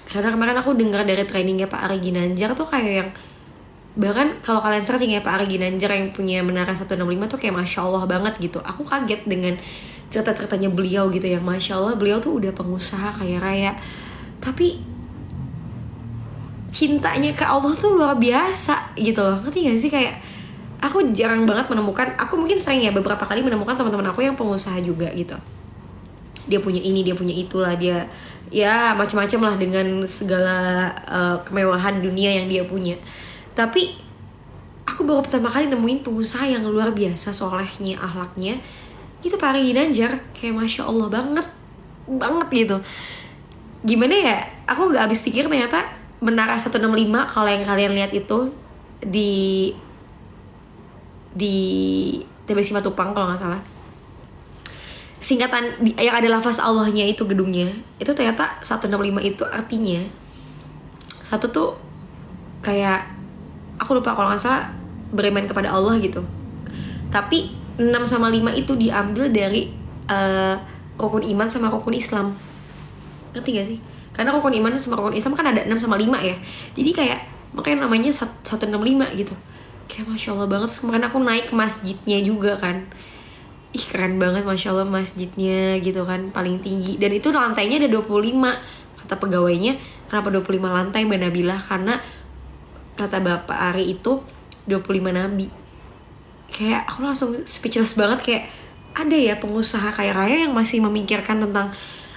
Karena kemarin aku dengar dari trainingnya Pak Ari Ginanjar tuh kayak yang, bahkan kalau kalian searching ya Pak Ari Ginanjar yang punya Menara 165 tuh kayak Masya Allah banget gitu. Aku kaget dengan cerita-ceritanya beliau gitu, yang Masya Allah beliau tuh udah pengusaha kaya raya, tapi cintanya ke Allah tuh luar biasa gitu loh. Ngerti gak sih? Kayak aku jarang banget menemukan, aku mungkin sering ya beberapa kali menemukan teman-teman aku yang pengusaha juga gitu. Dia punya ini, dia punya itulah, dia ya macam-macam lah dengan segala kemewahan dunia yang dia punya. Tapi aku baru pertama kali nemuin pengusaha yang luar biasa solehnya, akhlaknya. Itu Pak Ari Ginanjar, kayak Masya Allah banget gitu. Gimana ya, aku gak habis pikir ternyata Menara 165 kalau yang kalian lihat itu di TBC Matupang kalau nggak salah, singkatan yang ada lafaz Allahnya itu gedungnya, itu ternyata 165 itu artinya satu tuh kayak, aku lupa kalau nggak salah, beriman kepada Allah gitu. Tapi 6 sama 5 itu diambil dari rukun iman sama rukun Islam. Ngerti gak sih? Karena rukun iman sama rukun Islam kan ada 6 sama 5 ya. Jadi kayak makanya namanya 165 gitu. Kayak Masya Allah banget. Terus kemarin aku naik ke masjidnya juga kan. Ih keren banget Masya Allah masjidnya gitu kan, paling tinggi. Dan itu lantainya ada 25. Kata pegawainya, kenapa 25 lantai Mbak Nabila? Karena kata Bapak Ari itu 25 nabi. Kayak aku langsung speechless banget, kayak ada ya pengusaha kaya raya yang masih memikirkan tentang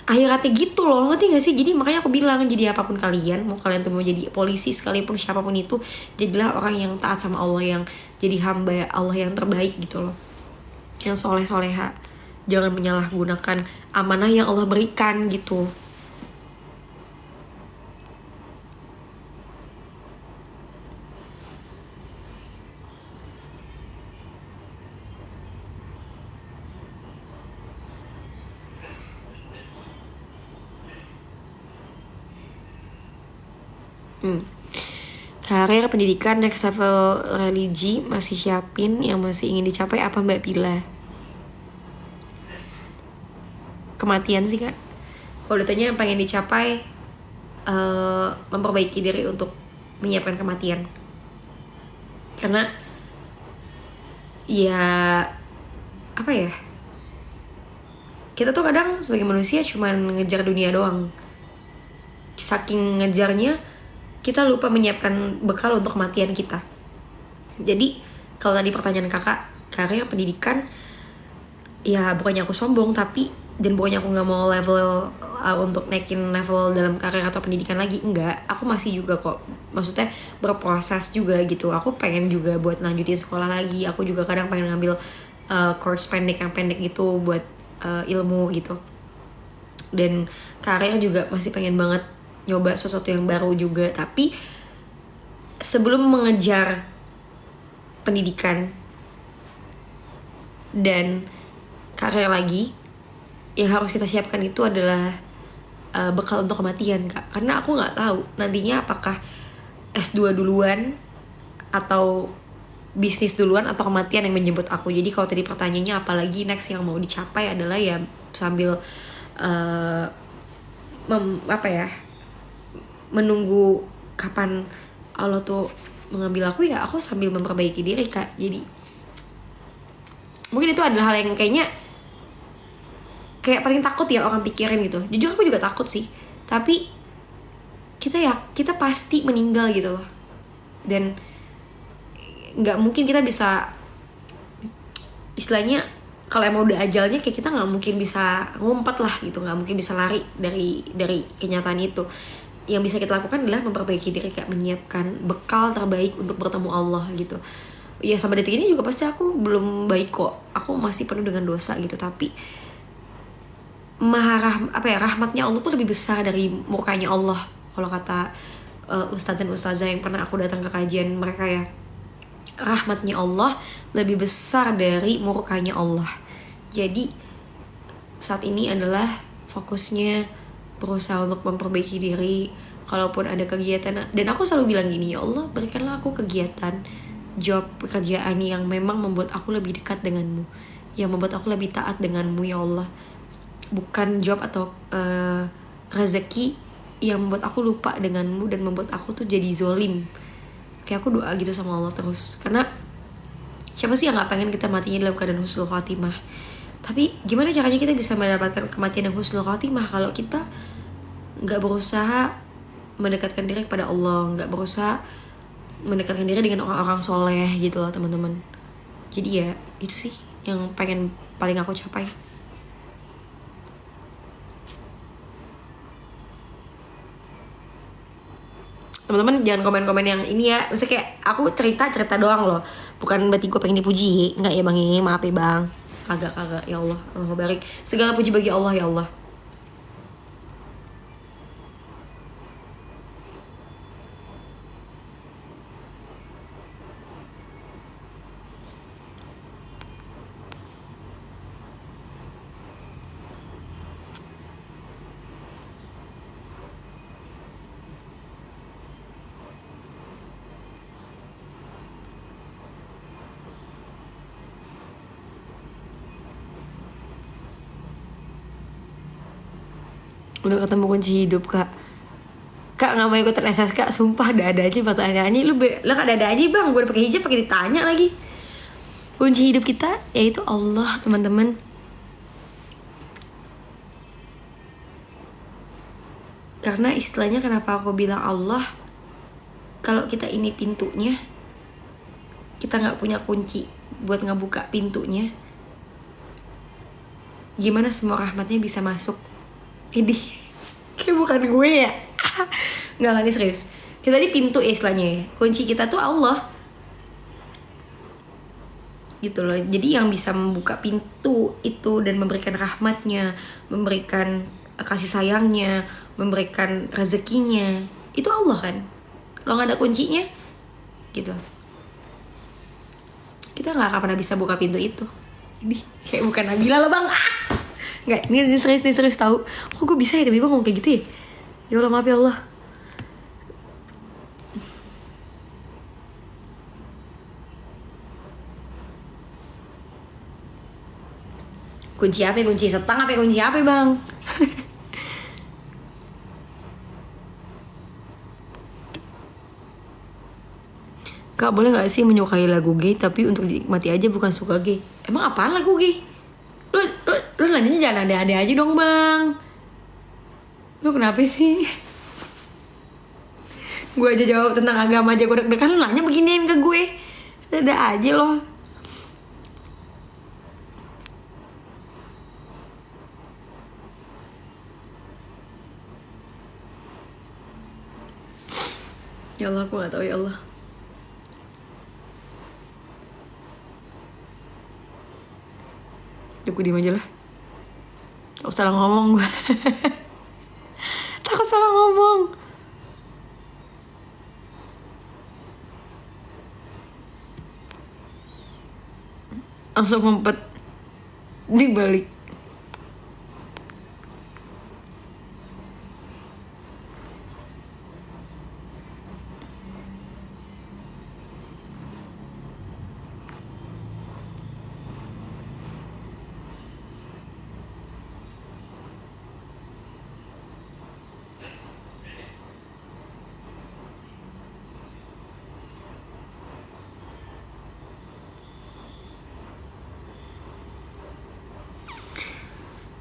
akhiratnya gitu loh, ngerti gak sih? Jadi makanya aku bilang, jadi apapun kalian, mau kalian tuh mau jadi polisi sekalipun, siapapun itu, jadilah orang yang taat sama Allah, yang jadi hamba Allah yang terbaik gitu loh, yang soleh-soleha. Jangan menyalahgunakan amanah yang Allah berikan gitu. Karir, pendidikan, next level religi masih siapin, yang masih ingin dicapai apa Mbak Bila? Kematian sih Kak. Kalau ditanya yang pengen dicapai, memperbaiki diri untuk menyiapkan kematian. Karena ya apa ya, kita tuh kadang sebagai manusia cuman ngejar dunia doang. Saking ngejarnya kita lupa menyiapkan bekal untuk kematian kita. Jadi kalau tadi pertanyaan kakak, karir, pendidikan, ya bukannya aku sombong, tapi dan bukannya aku nggak mau level untuk naikin level dalam karir atau pendidikan lagi, enggak. Aku masih juga kok, maksudnya berproses juga gitu. Aku pengen juga buat lanjutin sekolah lagi. Aku juga kadang pengen ngambil course pendek yang pendek gitu buat ilmu gitu. Dan karir juga masih pengen banget nyoba sesuatu yang baru juga. Tapi sebelum mengejar pendidikan dan karir lagi, yang harus kita siapkan itu adalah bekal untuk kematian Kak. Karena aku nggak tahu nantinya apakah S2 duluan atau bisnis duluan atau kematian yang menjemput aku. Jadi kalau tadi pertanyaannya apalagi next yang mau dicapai adalah ya sambil menunggu kapan Allah tuh mengambil aku, ya aku sambil memperbaiki diri Kak. Jadi mungkin itu adalah hal yang kayaknya kayak paling takut ya orang pikirin gitu. Jujur aku juga takut sih. Tapi kita pasti meninggal gitu loh. Dan nggak mungkin kita bisa, istilahnya kalau emang udah ajalnya kayak kita nggak mungkin bisa ngumpet lah gitu, nggak mungkin bisa lari dari kenyataan itu. Yang bisa kita lakukan adalah memperbaiki diri, kayak menyiapkan bekal terbaik untuk bertemu Allah gitu. Ya sampai detik ini juga pasti aku belum baik kok, aku masih penuh dengan dosa gitu. Tapi rahmatnya Allah tuh lebih besar dari murkanya Allah. Kalau kata ustadz dan ustazah yang pernah aku datang ke kajian mereka ya, rahmatnya Allah lebih besar dari murkanya Allah. Jadi saat ini adalah fokusnya berusaha untuk memperbaiki diri. Kalaupun ada kegiatan, dan aku selalu bilang gini, ya Allah berikanlah aku kegiatan job pekerjaan yang memang membuat aku lebih dekat denganmu, yang membuat aku lebih taat denganmu ya Allah. Bukan job atau rezeki yang membuat aku lupa denganmu dan membuat aku tuh jadi zolim. Kayak aku doa gitu sama Allah terus, karena siapa sih yang gak pengen kita matinya dalam keadaan husnul khotimah. Tapi gimana caranya kita bisa mendapatkan kematian yang husnul khotimah kalau kita gak berusaha mendekatkan diri kepada Allah, gak berusaha mendekatkan diri dengan orang-orang soleh gitu loh teman-teman. Jadi ya itu sih yang paling aku capai. Teman-teman jangan komen-komen yang ini ya, maksudnya kayak aku cerita doang loh, bukan berarti gue pengen dipuji, nggak ya bang, maaf ya bang, kagak ya Allah, Allah barik, segala puji bagi Allah ya Allah. Udah ketemu kunci hidup kak. Kak nggak mau ikutan SS kak, sumpah ada aja pertanyaannya. Lu kak ada aja bang, gue udah pakai hijab pakai ditanya lagi. Kunci hidup kita yaitu Allah teman-teman. Karena istilahnya kenapa aku bilang Allah, kalau kita ini pintunya, kita nggak punya kunci buat ngebuka pintunya, gimana semua rahmatnya bisa masuk? Ini kayak bukan gue ya. Nggak nih serius. Kita ini pintu ya istilahnya ya. Kunci kita tuh Allah gitu loh. Jadi yang bisa membuka pintu itu dan memberikan rahmatnya, memberikan kasih sayangnya, memberikan rezekinya, itu Allah kan. Kalau nggak ada kuncinya gitu, kita nggak akan pernah bisa buka pintu itu. Ini kayak bukan Nabila loh bang. Nggak, ini serius tahu. Kok gue bisa ya tiba-tiba ngomong kayak gitu ya? Ya Allah maaf ya Allah. Kunci apa? Kunci setang apa? Kunci apa bang? Kak boleh gak sih menyukai lagu gay tapi untuk dinikmati aja bukan suka gay? Emang apaan lagu gay? Lu nanyanya jangan ada-ada aja dong bang. Lu kenapa sih? Gue aja jawab tentang agama aja gue deg-degan, lu nanya beginiin ke gue. Ada aja loh. Ya Allah, aku gak tahu ya Allah. Aku diem aja lah. Takut salah ngomong gue. Takut salah ngomong. Langsung ngumpet di balik.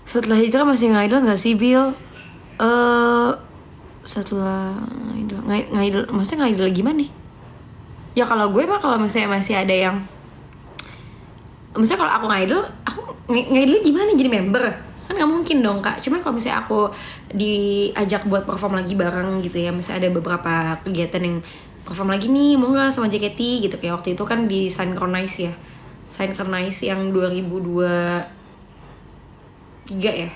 Setelah hijrah masih ngidol gak sih Bill? Setelah ngidol, maksudnya ngidol gimana nih? Ya kalau gue mah kalau misalnya masih ada yang, misalnya kalau aku ngidol, aku ngidolnya gimana? Jadi member? Kan gak mungkin dong kak. Cuman kalau misalnya aku diajak buat perform lagi bareng gitu ya, misalnya ada beberapa kegiatan yang perform lagi nih, mau gak sama JKT gitu. Kayak waktu itu kan di Synchronize ya, Synchronize yang 2023 ya.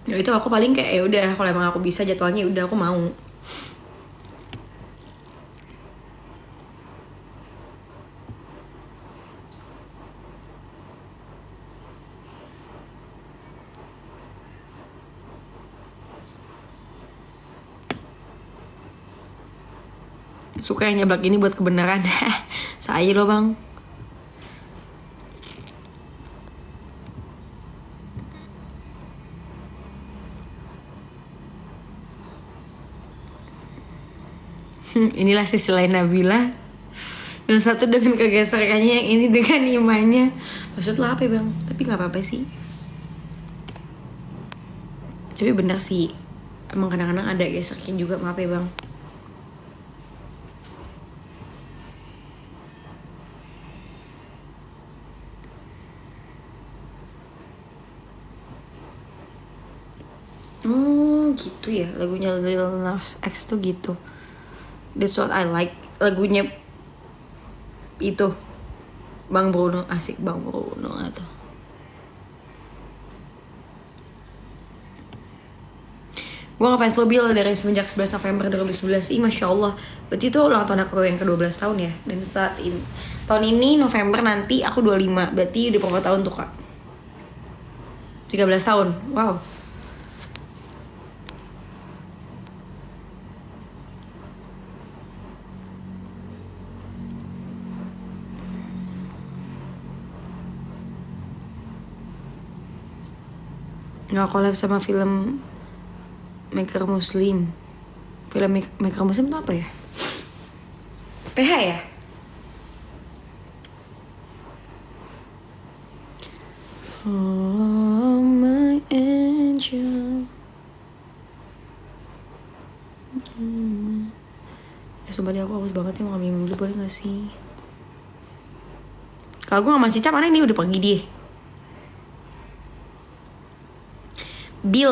Ya itu aku paling kayak ya udah, kalau emang aku bisa jadwalnya udah aku mau. Suka yang nyeblak ini buat kebenaran. Saya lo bang. Inilah sisi lain Nabila. Yang satu dengan kegeserannya, yang ini dengan imannya. Maksud lo apa bang? Tapi gak apa-apa sih. Tapi bener sih, emang kadang-kadang ada gesernya juga, maaf ya bang. Oh gitu ya, lagunya Lil Nas X tuh gitu. That's what I like. Lagunya itu Bang Bruno, asik Bang Bruno atau. Gue ngefans lo Bill dari semenjak 11 November 2011. Masya Allah. Berarti itu ulang tahun aku yang ke-12 tahun ya. Dan saat ini, tahun ini November nanti aku 25. Berarti udah berapa tahun tuh kak? 13 tahun. Wow. Nggak collab sama film Maker Muslim. Film Maker Muslim itu apa ya? PH ya? Oh my angel. Sumpah dia aku haus banget ya, mau ngambil dulu boleh gak sih? Kalau gue gak masih cap, mana ini udah pergi dia. Bill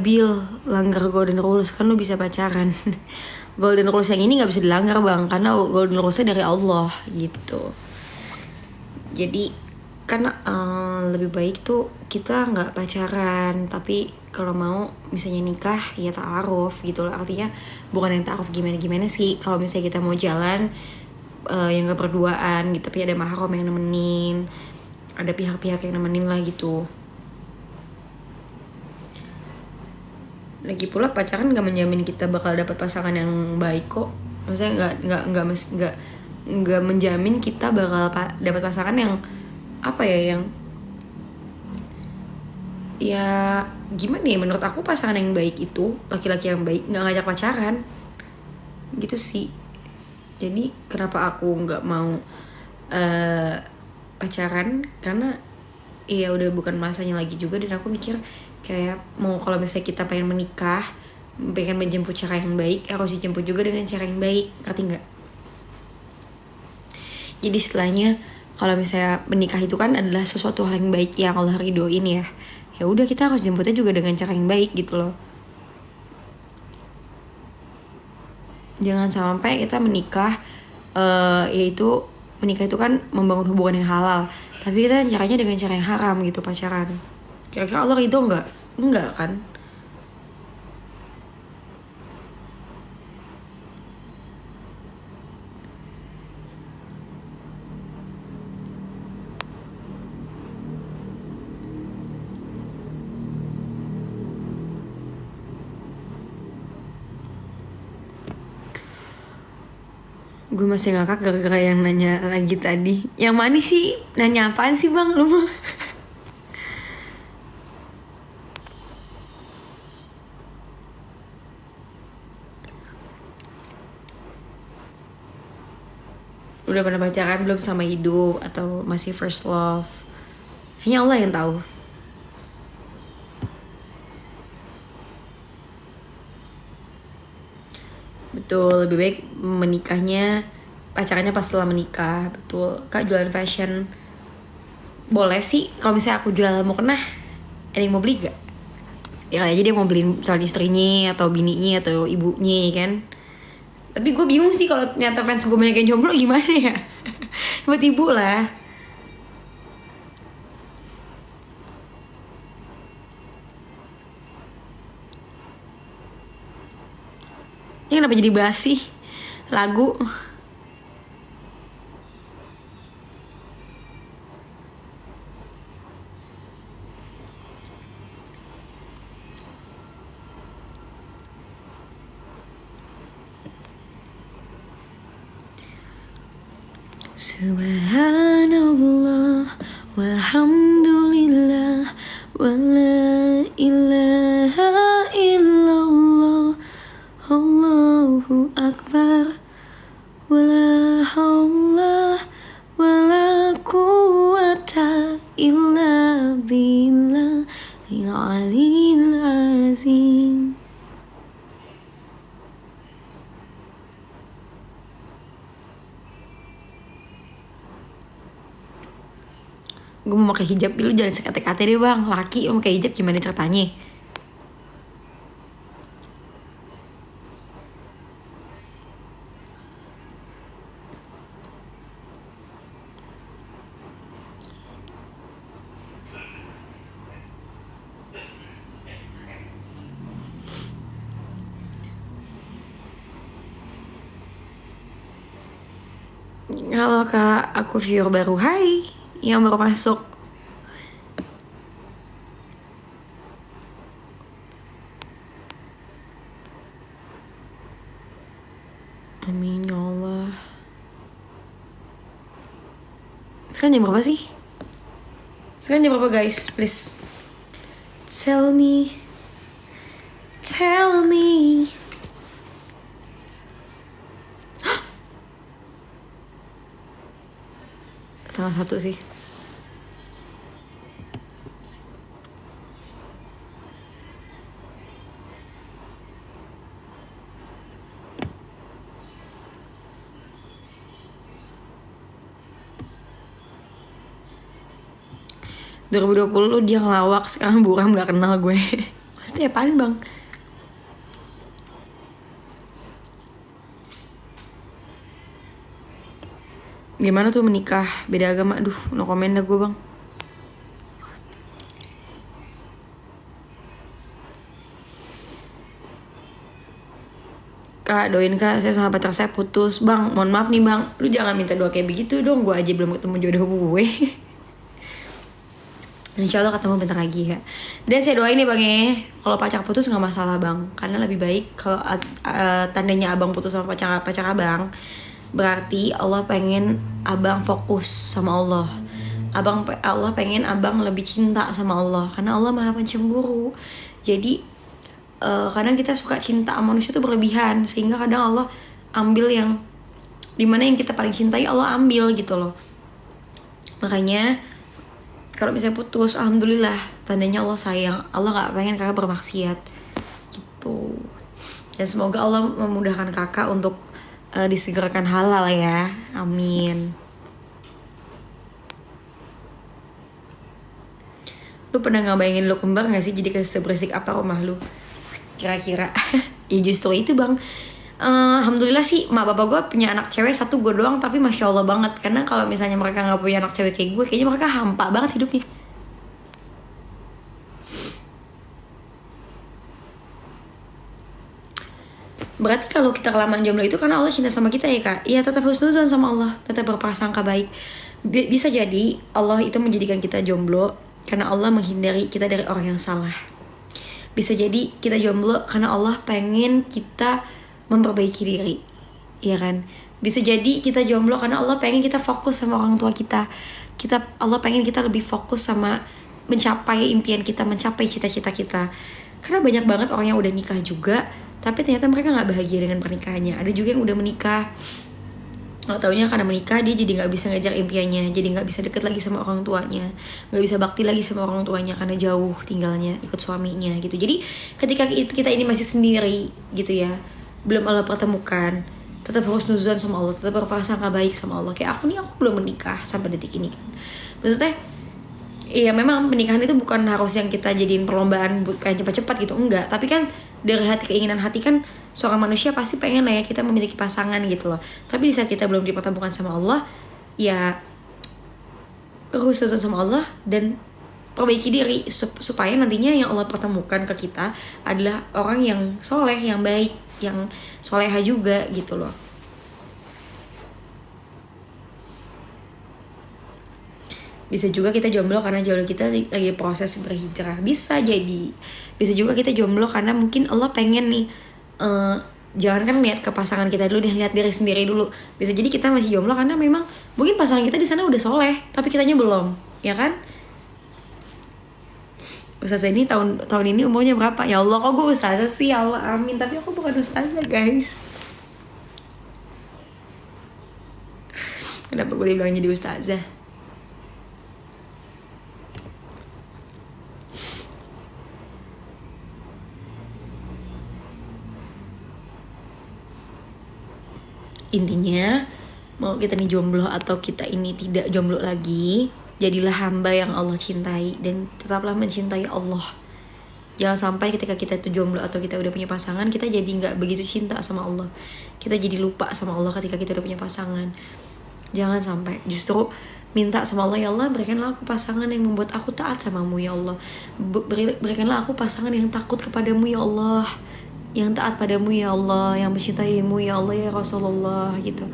Bill langgar golden rules, kan lu bisa pacaran. Golden rules yang ini nggak bisa dilanggar bang, karena golden rulesnya dari Allah gitu. Jadi kan lebih baik tuh kita nggak pacaran, tapi kalau mau misalnya nikah ya ta'aruf gitu loh. Artinya bukan yang ta'aruf gimana sih, kalau misalnya kita mau jalan yang nggak berduaan gitu, tapi ada mahram yang nemenin, ada pihak-pihak yang nemenin lah gitu. Lagi pula pacaran gak menjamin kita bakal dapat pasangan yang baik kok. Maksudnya nggak menjamin kita bakal dapat pasangan yang apa ya, yang ya gimana ya, menurut aku pasangan yang baik itu laki-laki yang baik nggak ngajak pacaran gitu sih. Jadi kenapa aku nggak mau pacaran, karena ya udah bukan masanya lagi juga. Dan aku mikir kayak mau, kalau misalnya kita pengen menikah, pengen menjemput cara yang baik, harus dijemput juga dengan cara yang baik, ngerti nggak? Jadi istilahnya kalau misalnya menikah itu kan adalah sesuatu hal yang baik yang Allah ridhoin ya. Ya udah, kita harus jemputnya juga dengan cara yang baik gitu loh. Jangan sampai kita menikah, yaitu menikah itu kan membangun hubungan yang halal, tapi kita caranya dengan cara yang haram gitu, pacaran. Kira-kira Allah ridho nggak? Enggak kan? Gue masih ngakak gara-gara yang nanya lagi tadi. Yang mana sih? Nanya apaan sih bang? Lu mah udah pernah pacaran belum sama hidup, atau masih first love? Hanya Allah yang tahu. Betul, lebih baik menikahnya, pacarannya pas setelah menikah. Betul. Kak jualan fashion boleh sih, kalau misalnya aku jual mau kena, ada yang mau beli gak? Ya kali aja dia mau beliin calon istrinya atau bininya atau ibunya kan. Tapi gue bingung sih kalau ternyata fans gue banyak yang jomblo, gimana ya? Buat ibu lah. Ini kenapa jadi bahas sih lagu? Subhanallah walhamdulillah wala ilaha illallah Allahu akbar wala haula wala quwata illa billahil aliyil azim. Gue mau pakai hijab dulu, jangan sekate-kate deh bang. Laki mau pakai hijab gimana ceritanya? Halo kak, aku viewer baru. Hai, yang baru masuk. Amin ya Allah. Sekarang jam berapa sih? Sekarang jam berapa guys? Please tell me. Salah satu sih. ...2020 dia ngelawak, sekarang buram gak kenal gue. Maksudnya apaan bang? Gimana tuh menikah beda agama? Aduh, no comment dah gue bang. Kak, doain kak, saya sama pacar saya putus. Bang, mohon maaf nih bang, lu jangan minta doa kayak begitu dong. Gue aja belum ketemu jodoh gue. Insya Allah ketemu bentar lagi ya. Dan saya doain nih bang ya, kalau pacar putus nggak masalah bang, karena lebih baik kalau tandanya abang putus sama pacar abang, berarti Allah pengen abang fokus sama Allah. Allah pengen abang lebih cinta sama Allah, karena Allah maha pencemburu. Jadi kadang kita suka cinta sama manusia tuh berlebihan, sehingga kadang Allah ambil yang dimana yang kita paling cintai Allah ambil gitu loh. Makanya kalau misalnya putus, alhamdulillah, tandanya Allah sayang. Allah gak pengen kakak bermaksiat gitu. Dan semoga Allah memudahkan kakak untuk disegerakan halal ya. Amin. Lu pernah gak bayangin lu kembar gak sih? Jadi kayak seberisik apa rumah lu? Kira-kira. Ya justru itu bang. Alhamdulillah sih mak bapak gue punya anak cewek satu, gue doang, tapi masya Allah banget. Karena kalau misalnya mereka nggak punya anak cewek kayak gue, kayaknya mereka hampa banget hidupnya. Berarti kalau kita kelamaan jomblo itu karena Allah cinta sama kita ya kak. Iya, tetap husnuzon sama Allah, tetap berprasangka baik. Bisa jadi Allah itu menjadikan kita jomblo karena Allah menghindari kita dari orang yang salah. Bisa jadi kita jomblo karena Allah pengen kita memperbaiki diri, ya kan? Bisa jadi kita jomblo karena Allah pengen kita fokus sama orang tua kita. Allah pengen kita lebih fokus sama mencapai impian kita, mencapai cita-cita kita. Karena banyak banget orang yang udah nikah juga, tapi ternyata mereka nggak bahagia dengan pernikahannya. Ada juga yang udah menikah, nggak taunya karena menikah dia jadi nggak bisa ngejar impiannya, jadi nggak bisa deket lagi sama orang tuanya, nggak bisa bakti lagi sama orang tuanya karena jauh tinggalnya, ikut suaminya gitu. Jadi ketika kita ini masih sendiri gitu ya, belum Allah pertemukan, tetap harus nuzon sama Allah, tetap berprasangka baik sama Allah. Kayak aku nih, aku belum menikah sampai detik ini kan. Maksudnya iya memang pernikahan itu bukan harus yang kita jadiin perlombaan kayak cepat-cepat gitu, enggak. Tapi kan dari hati, keinginan hati kan seorang manusia pasti pengen lah ya kita memiliki pasangan gitu loh. Tapi di saat kita belum dipertemukan sama Allah, ya harus nuzon sama Allah dan perbaiki diri supaya nantinya yang Allah pertemukan ke kita adalah orang yang soleh, yang baik, yang soleha juga gitu loh. Bisa juga kita jomblo karena jodoh kita lagi proses berhijrah, bisa jadi. Bisa juga kita jomblo karena mungkin Allah pengen nih jangan kan lihat ke pasangan kita dulu deh, lihat diri sendiri dulu. Bisa jadi kita masih jomblo karena memang mungkin pasangan kita di sana udah soleh tapi kitanya belum, ya kan? Ustazah ini tahun ini umurnya berapa? Ya Allah, kok gue ustazah sih? Ya Allah, amin. Tapi aku bukan ustazah, guys. Kenapa gue dibilang jadi ustazah? Intinya, mau kita nih jomblo atau kita ini tidak jomblo lagi, jadilah hamba yang Allah cintai dan tetaplah mencintai Allah. Jangan sampai ketika kita itu jomblo atau kita udah punya pasangan, kita jadi nggak begitu cinta sama Allah. Kita jadi lupa sama Allah ketika kita udah punya pasangan. Jangan sampai. Justru minta sama Allah, ya Allah berikanlah aku pasangan yang membuat aku taat samamu ya Allah. Berikanlah aku pasangan yang takut kepadamu ya Allah, yang taat padamu ya Allah, yang mencintaimu ya Allah ya Rasulullah gitu.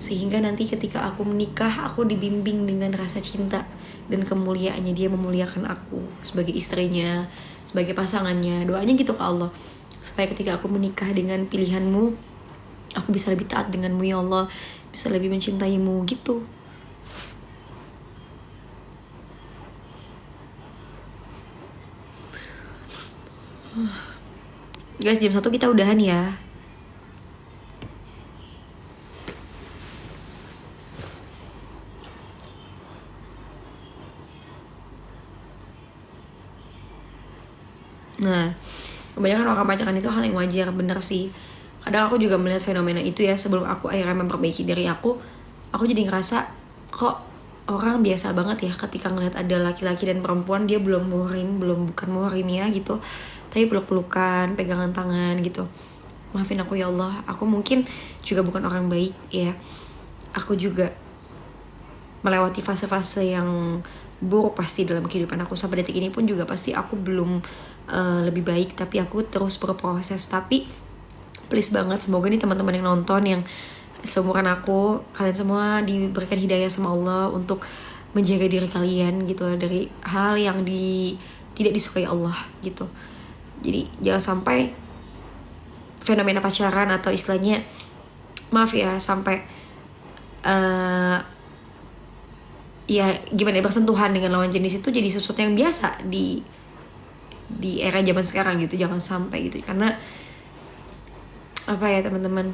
Sehingga nanti ketika aku menikah, aku dibimbing dengan rasa cinta dan kemuliaannya, dia memuliakan aku sebagai istrinya, sebagai pasangannya. Doanya gitu ke Allah, supaya ketika aku menikah dengan pilihanmu, aku bisa lebih taat denganmu ya Allah, bisa lebih mencintaimu gitu. Guys, jam 1 kita udahan ya. Nah, kebanyakan orang pacaran itu hal yang wajar, bener sih. Kadang aku juga melihat fenomena itu ya, sebelum aku akhirnya memperbaiki diri aku jadi ngerasa kok orang biasa banget ya ketika ngeliat ada laki-laki dan perempuan, dia bukan muhrim ya gitu, tapi peluk-pelukan, pegangan tangan gitu. Maafin aku ya Allah, aku mungkin juga bukan orang baik ya. Aku juga melewati fase-fase yang buruk pasti dalam kehidupan aku. Sampai detik ini pun juga pasti aku belum lebih baik, tapi aku terus berproses. Tapi please banget, semoga nih teman-teman yang nonton yang seumuran aku, kalian semua diberikan hidayah sama Allah untuk menjaga diri kalian gitu dari hal yang tidak disukai Allah gitu. Jadi jangan sampai fenomena pacaran atau istilahnya, maaf ya, sampai ya gimana ya, bersentuhan dengan lawan jenis itu jadi sesuatu yang biasa di era zaman sekarang gitu. Jangan sampai gitu, karena apa ya teman-teman,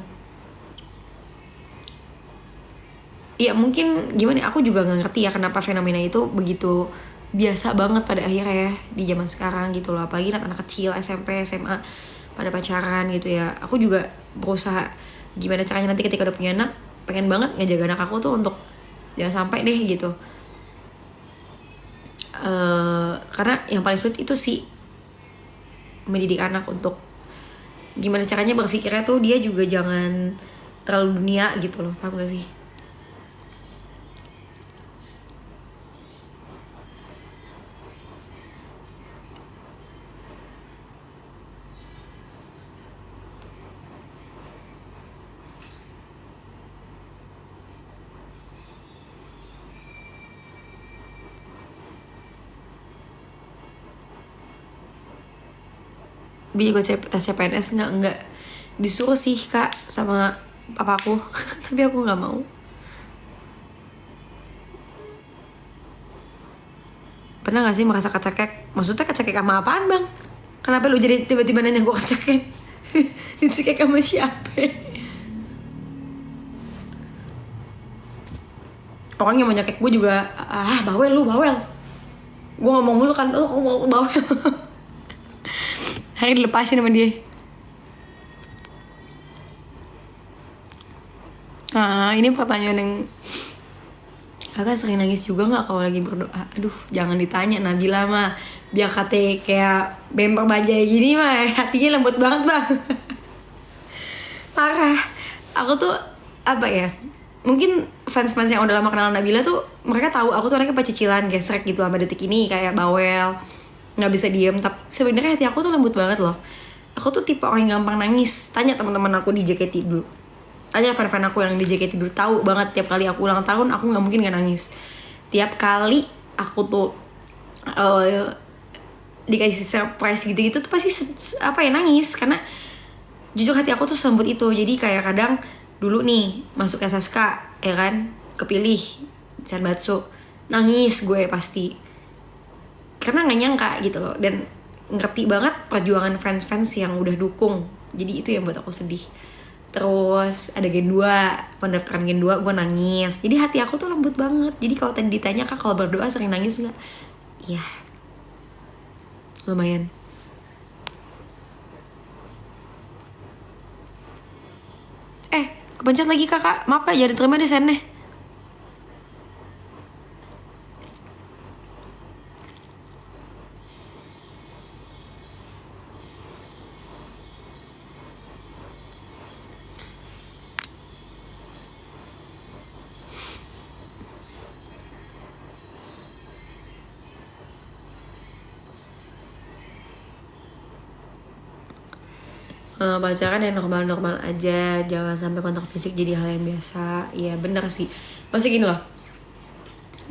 ya mungkin gimana, aku juga nggak ngerti ya kenapa fenomena itu begitu biasa banget pada akhirnya ya di zaman sekarang gitu loh. Apalagi anak-anak kecil SMP SMA pada pacaran gitu ya. Aku juga berusaha gimana caranya nanti ketika udah punya anak, pengen banget ngejaga anak aku tuh untuk jangan sampai deh gitu. Karena yang paling sulit itu sih mendidik anak untuk gimana caranya berpikirnya tuh dia juga jangan terlalu dunia gitu loh, paham gak sih? Bi, gue tes CPNS nggak disuruh sih kak sama papaku tapi aku nggak mau. Pernah gak sih merasa kecekek? Maksudnya kecekek sama apaan bang? Kenapa lu jadi tiba-tiba nanya gue kecekek? Dicekek sama siapa? Orang yang mau nyekek gue juga bawel lu, bawel. Gue ngomong mulu kan, aku mau bawel. Hari dilepasin sama dia. Ini pertanyaan yang kakak sering nangis juga nggak kalau lagi berdoa? Aduh, jangan ditanya Nabila mah, biar kate kayak bemper bajai gini mah hatinya lembut banget bang. Parah. Aku tuh apa ya? Mungkin fans-fans yang udah lama kenal Nabila tuh mereka tahu aku tuh anaknya pecicilan, gesrek gitu sampai detik ini, kayak bawel, nggak bisa diem. Tapi sebenarnya hati aku tuh lembut banget loh. Aku tuh tipe orang yang gampang nangis. Tanya teman-teman aku di JKT dulu, tanya fan-fan aku yang di JKT dulu, tahu banget tiap kali aku ulang tahun aku nggak mungkin nggak nangis. Tiap kali aku tuh dikasih surprise gitu-gitu tuh pasti nangis, karena jujur hati aku tuh selembut itu. Jadi kayak kadang dulu nih masuk SSK ya kan, kepilih Sanbatsu, nangis gue pasti karena nggak nyangka gitu loh, dan ngerti banget perjuangan fans-fans yang udah dukung. Jadi itu yang buat aku sedih. Terus ada Gen 2, pendaftaran Gen 2 gue nangis. Jadi hati aku tuh lembut banget. Jadi kalau tadi ditanya Kak kalau berdoa sering nangis nggak? Iya, lumayan. Kepencet lagi kakak, maaf kak, jangan diterima desainnya. Pacaran yang normal-normal aja, jangan sampai kontak fisik jadi hal yang biasa. Iya bener sih, maksudnya gini loh,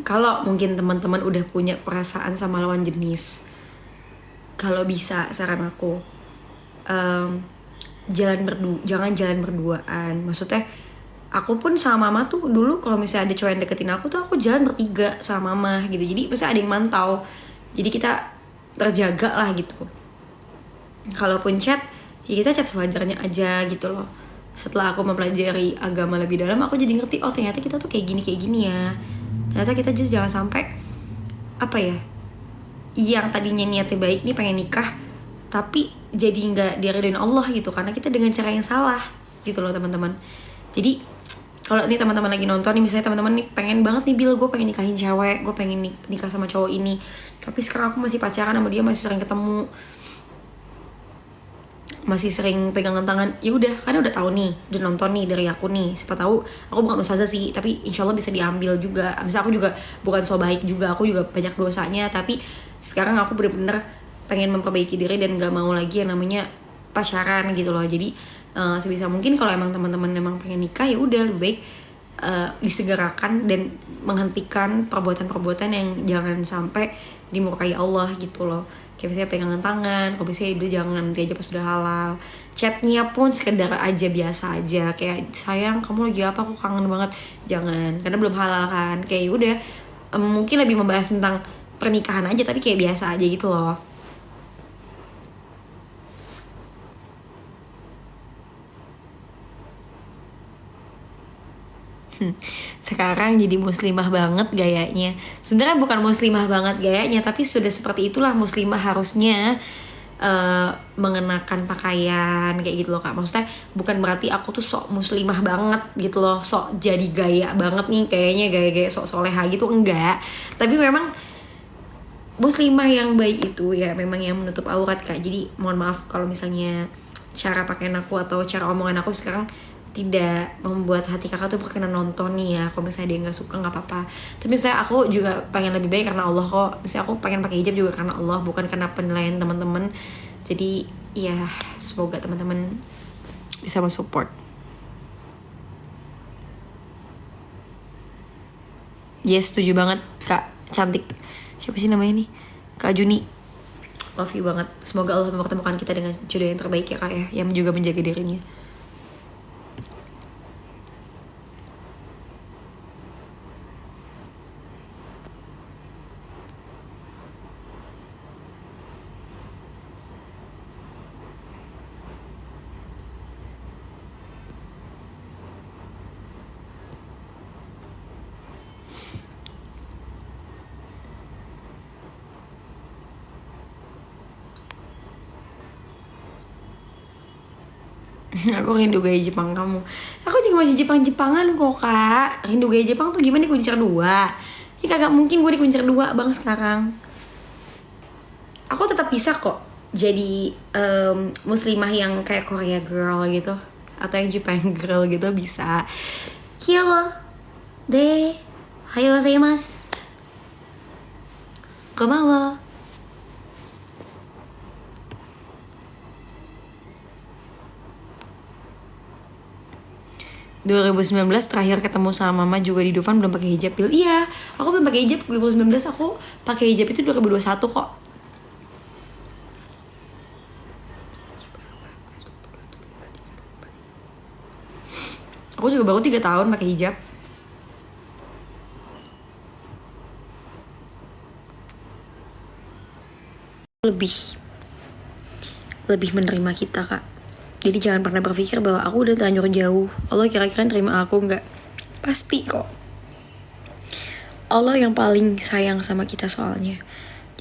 kalau mungkin teman-teman udah punya perasaan sama lawan jenis, kalau bisa saran aku jangan jalan berduaan. Maksudnya aku pun sama mama tuh dulu kalau misalnya ada cowok yang deketin aku tuh aku jalan bertiga sama mama gitu, jadi misalnya ada yang mantau, jadi kita terjaga lah gitu. Kalaupun chat ya kita chat sewajarnya aja gitu loh. Setelah aku mempelajari agama lebih dalam, aku jadi ngerti, oh ternyata kita tuh kayak gini ya. Ternyata kita juga jangan sampai apa ya, yang tadinya niatnya baik nih pengen nikah tapi jadi nggak diridhoin Allah gitu, karena kita dengan cara yang salah gitu loh teman-teman. Jadi kalau nih teman-teman lagi nonton nih, misalnya teman-teman nih pengen banget nih, Bil gue pengen nikahin cewek, gue pengen nikah sama cowok ini, tapi sekarang aku masih pacaran sama dia, masih sering ketemu, masih sering pegangan tangan. Ya udah, karena udah tahu nih, udah nonton nih dari aku nih, siapa tahu aku bukan ustazah sih, tapi insya Allah bisa diambil juga. Misalnya aku juga bukan so baik juga, aku juga banyak dosanya, tapi sekarang aku bener-bener pengen memperbaiki diri dan gak mau lagi yang namanya pacaran gitu loh. Jadi sebisa mungkin kalau emang teman-teman emang pengen nikah, ya udah lebih baik disegerakan dan menghentikan perbuatan-perbuatan yang jangan sampai dimurkai Allah gitu loh. Kayak misalnya pegangan tangan, kalau misalnya udah jangan, nanti aja pas sudah halal. Chatnya pun sekedar aja, biasa aja, kayak sayang kamu lagi apa, aku kangen banget, jangan, karena belum halal kan. Kayak udah mungkin lebih membahas tentang pernikahan aja tapi kayak biasa aja gitu loh. Sekarang jadi muslimah banget gayanya. Sebenarnya bukan muslimah banget gayanya, tapi sudah seperti itulah muslimah harusnya, mengenakan pakaian kayak gitu loh kak. Maksudnya bukan berarti aku tuh sok muslimah banget gitu loh, sok jadi gaya banget nih kayaknya, gaya-gaya sok soleha gitu, enggak. Tapi memang muslimah yang baik itu ya memang yang menutup aurat kak. Jadi mohon maaf kalau misalnya cara pakaian aku atau cara omongan aku sekarang tidak membuat hati kakak tuh berkenan nonton nih ya. Kalau misalnya dia nggak suka nggak apa-apa, tapi saya aku juga pengen lebih baik karena Allah kok. Misalnya aku pengen pakai hijab juga karena Allah, bukan karena penilaian teman-teman. Jadi ya semoga teman-teman bisa mensupport. Yes, setuju banget kak, cantik. Siapa sih namanya nih, Kak Juni, love you banget. Semoga Allah mempertemukan kita dengan jodoh yang terbaik ya kak ya, yang juga menjaga dirinya. Aku rindu gaya Jepang kamu. Aku juga masih Jepang-Jepangan kok kak. Rindu gaya Jepang tuh gimana, dikuncir 2? Ya kagak mungkin gue dikuncir 2 bang sekarang. Aku tetap bisa kok jadi muslimah yang kayak Korea girl gitu, atau yang Japan girl gitu, bisa. Kyo de hayo gozaimasu, konbanwa. 2019 terakhir ketemu sama mama juga di Dufan belum pakai hijab. Iya, aku belum pakai hijab 2019, aku pakai hijab itu 2021 kok. Aku juga baru 3 tahun pakai hijab. Lebih menerima kita, Kak. Jadi jangan pernah berpikir bahwa aku udah terlanjur jauh, Allah kira-kira nerima aku nggak. Pasti kok. Allah yang paling sayang sama kita soalnya.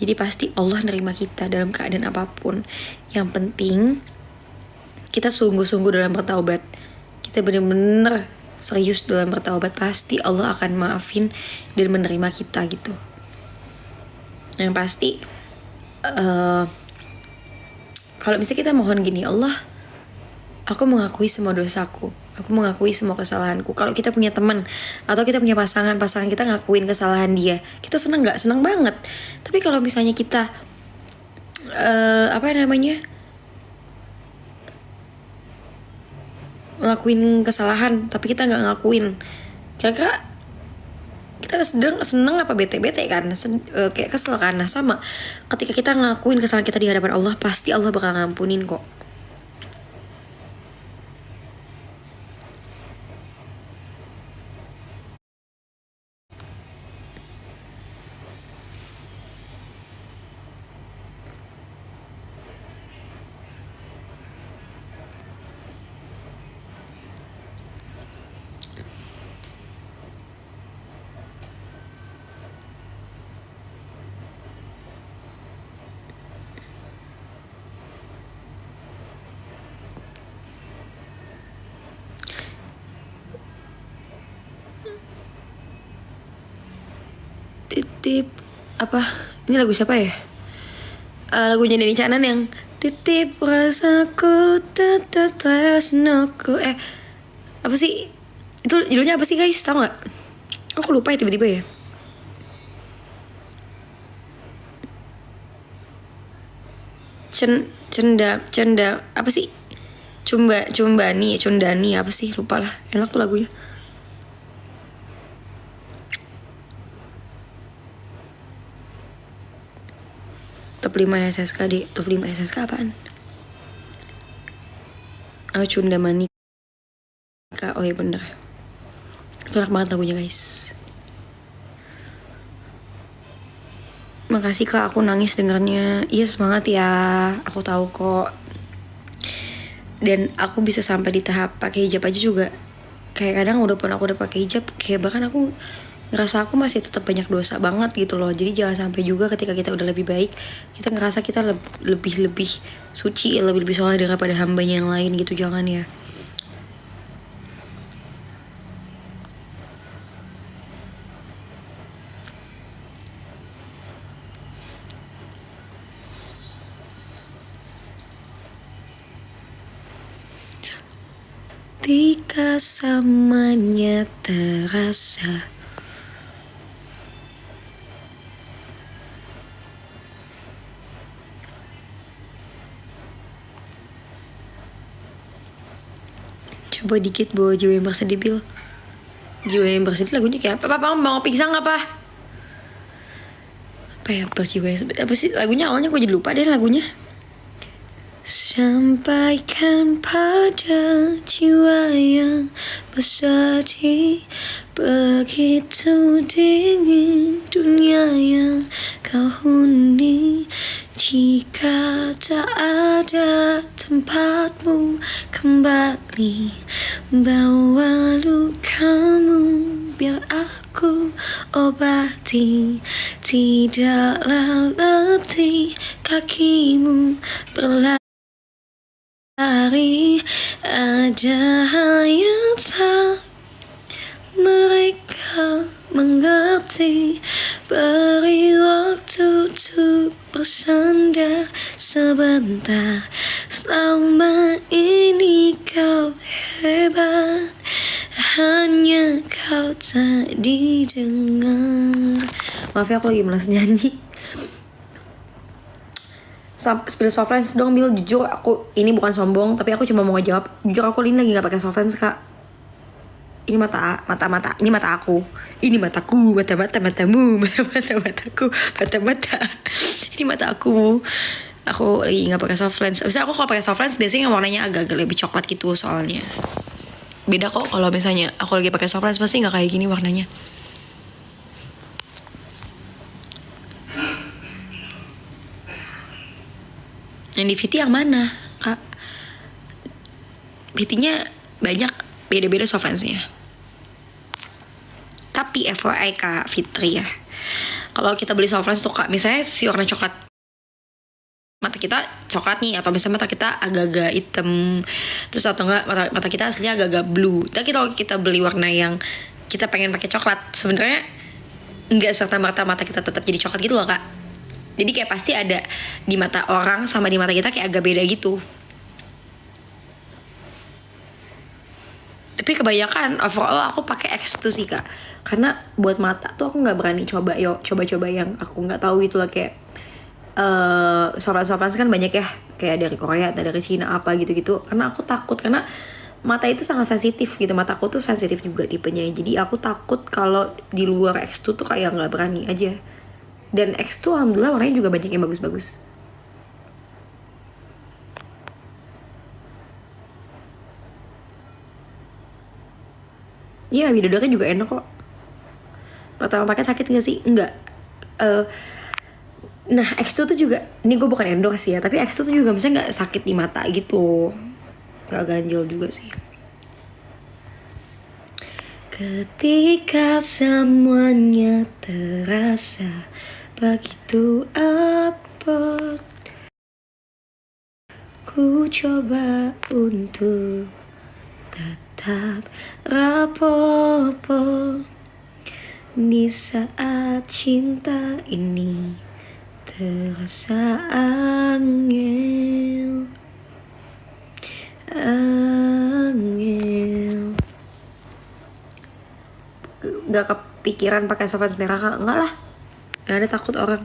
Jadi pasti Allah nerima kita dalam keadaan apapun. Yang penting kita sungguh-sungguh dalam bertaubat. Kita bener-bener serius dalam bertaubat. Pasti Allah akan maafin dan menerima kita gitu. Yang pasti kalau misalnya kita mohon gini, Allah, aku mengakui semua dosaku, aku mengakui semua kesalahanku. Kalau kita punya teman atau kita punya pasangan kita ngakuin kesalahan dia, kita seneng nggak? Seneng banget. Tapi kalau misalnya kita ngelakuin kesalahan tapi kita nggak ngakuin, kira-kira kita seneng apa bete-bete kan, kayak kesel kan. Nah sama, ketika kita ngakuin kesalahan kita di hadapan Allah, pasti Allah bakal ngampunin kok. Titip apa? Ini lagu siapa ya? Lagunya Denny Caknan yang titip rasaku tetap tresnoku. Apa sih? Itu judulnya apa sih guys? Tahu nggak? Aku lupa ya tiba-tiba ya. Cenda apa sih? Cundani apa sih? Lupa lah. Enak tuh lagunya. Top 5 SSK di top 5 SSK apaan? Cunda Manika. Oh iya bener. Itu enak banget lagunya guys. Makasih Kak, aku nangis dengernya. Iya semangat ya, aku tahu kok. Dan aku bisa sampai di tahap pakai hijab aja juga. Kayak kadang aku udah pakai hijab, kayak bahkan aku ngerasa aku masih tetap banyak dosa banget gitu loh. Jadi jangan sampai juga ketika kita udah lebih baik, kita ngerasa kita lebih suci, lebih soleh daripada hambanya yang lain gitu. Jangan ya. Ketika samanya terasa, coba dikit bawa jiwa yang bersedih Bil. Jiwa yang bersedih lagunya kayak apa? Papa mau pingsan apa? Apa ya jiwa yang apa sih lagunya? Awalnya gue jadi lupa deh lagunya. Sampaikan pada jiwa yang bersedih, begitu dingin dunia yang kau huni. Jika tak ada tempatmu kembali, bawa lukamu biar aku obati. Tidaklah letih kakimu berlari. Ada hal yang tak mereka mengerti. Beri waktu untuk bersandar sebentar. Selama ini kau hebat, hanya kau tak didengar. Maaf ya aku lagi malas nyanyi. Spill softlands dong Bil. Jujur aku ini bukan sombong, tapi aku cuma mau ngejawab. Jujur aku ini lagi gak pakai softlands Kak. Ini mata ini mata aku. Ini mataku, matamu, mataku, mata. Ini mata aku. Aku lagi nggak pakai softlands. Biasanya aku kalau pakai softlands biasanya warnanya agak-agak lebih coklat gitu soalnya. beda kok kalau misalnya aku lagi pakai soft lens, pasti nggak kayak gini warnanya. Yang di VT yang mana, Kak? VT-nya banyak, beda-beda soft lens-nya. Tapi FYI Kak Fitri ya, kalau kita beli soft lens tuh Kak, misalnya si warna coklat, mata kita coklat nih, atau misalnya mata kita agak-agak hitam, terus atau enggak mata kita aslinya agak-agak blue. Tapi kalau kita beli warna yang kita pengen pakai coklat, sebenarnya nggak serta merta mata kita tetap jadi coklat gitu loh Kak. Jadi kayak pasti ada di mata orang sama di mata kita kayak agak beda gitu. Tapi kebanyakan overall aku pakai X2 sih Kak, karena buat mata tuh aku nggak berani coba yang aku nggak tahu gitu loh, kayak soft lens kan banyak ya, kayak dari Korea atau dari Cina apa gitu-gitu. Karena aku takut, karena mata itu sangat sensitif gitu, mataku tuh sensitif juga tipenya. Jadi aku takut kalau di luar X2 tuh kayak nggak berani aja. Dan X2 alhamdulillah warnanya juga banyak yang bagus-bagus. Iya, bidodara juga enak kok. Pertama pakai sakit gak sih? Enggak. Nah, X2 tuh juga, ini gue bukan endorse ya, tapi X2 tuh juga misalnya gak sakit di mata gitu. Gak ganjel juga sih. Ketika semuanya terasa begitu abot, ku coba untuk tetap rapopo di saat cinta ini terasa angel. Gak kepikiran pakai soft lens merah Kak? Enggak lah, gak ada, takut orang.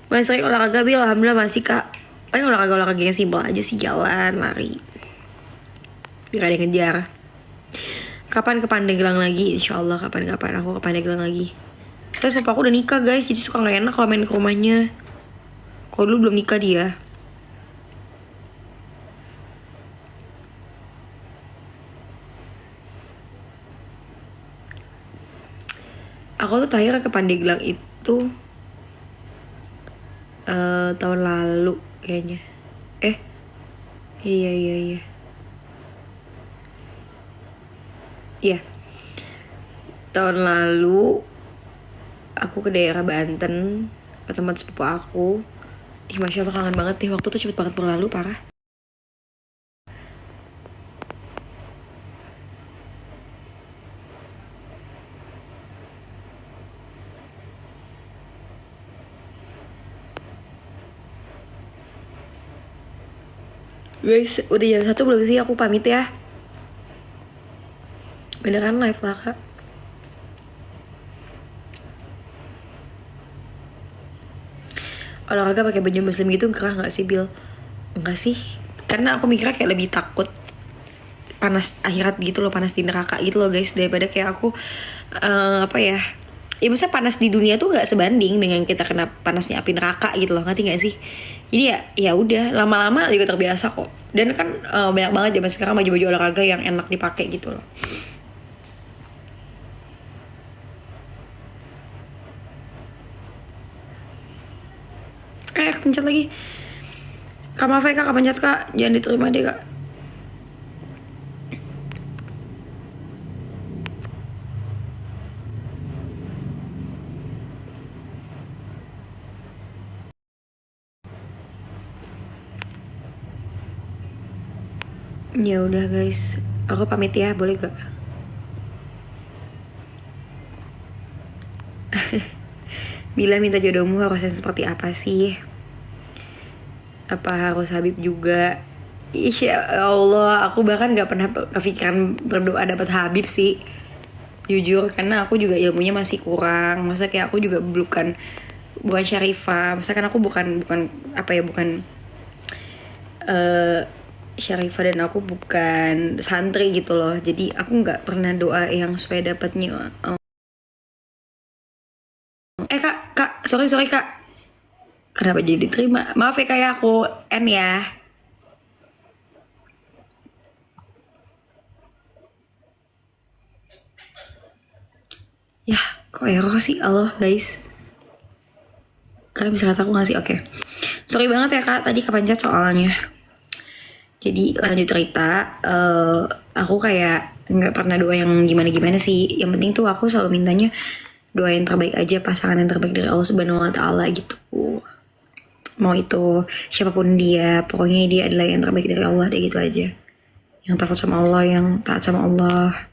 Masih sering olahraga Bil? Alhamdulillah masih Kak. Paling olahraga yang simpel aja sih, jalan, lari, biar ada yang ngejar. Kapan ke Pandeglang lagi? Insya Allah kapan-kapan aku ke Pandeglang lagi. Terus papa aku udah nikah guys, jadi suka gak enak kalau main ke rumahnya. Kalau dulu belum nikah dia. Aku tuh terakhir ke Pandeglang itu tahun lalu kayaknya. Iya. Iya. Tahun lalu aku ke daerah Banten ke tempat sepupu aku. Masya Allah kangen banget deh, waktu tuh cepet banget berlalu, parah. Guys, udah jam 1 belum sih? Aku pamit ya. Beneran live lah Kak. Olahraga pakai baju muslim gitu gerah nggak sih Bil? Enggak sih, karena aku mikirnya kayak lebih takut panas akhirat gitu loh, panas di neraka gitu loh guys, daripada kayak aku apa ya, misalnya panas di dunia tuh nggak sebanding dengan kita kena panasnya api neraka gitu loh, ngerti nggak sih? Jadi ya udah, lama-lama juga terbiasa kok. Dan kan banyak banget zaman sekarang baju-baju olahraga yang enak dipakai gitu loh. Pencet lagi. Kak maaf ya Kak, pencet Kak, jangan diterima deh Kak. Ya udah guys, aku pamit ya, boleh gak? Bila minta jodohmu harusnya seperti apa sih? Apa harus Habib juga? Insya Allah, aku bahkan gak pernah kepikiran berdoa dapat Habib sih, jujur, karena aku juga ilmunya masih kurang. Masa kayak aku juga bukan Syarifah, masa kan aku bukan apa ya, bukan Syarifah, dan aku bukan santri gitu loh. Jadi aku nggak pernah doa yang supaya dapatnya. Kak, sorry Kak, kenapa jadi diterima? Maaf ya kayak aku N ya. Ya, kok error sih? Allah guys. Kalian bisa lihat aku gak sih? Oke. Sorry banget ya kak, tadi kepencet soalnya. Jadi lanjut cerita, aku kayak nggak pernah doa yang gimana-gimana sih. Yang penting tuh aku selalu mintanya doa yang terbaik aja, pasangan yang terbaik dari Allah Subhanahu Wa Taala gitu. Mau itu siapapun dia, pokoknya dia adalah yang terbaik dari Allah, deh gitu aja. Yang takut sama Allah, yang taat sama Allah.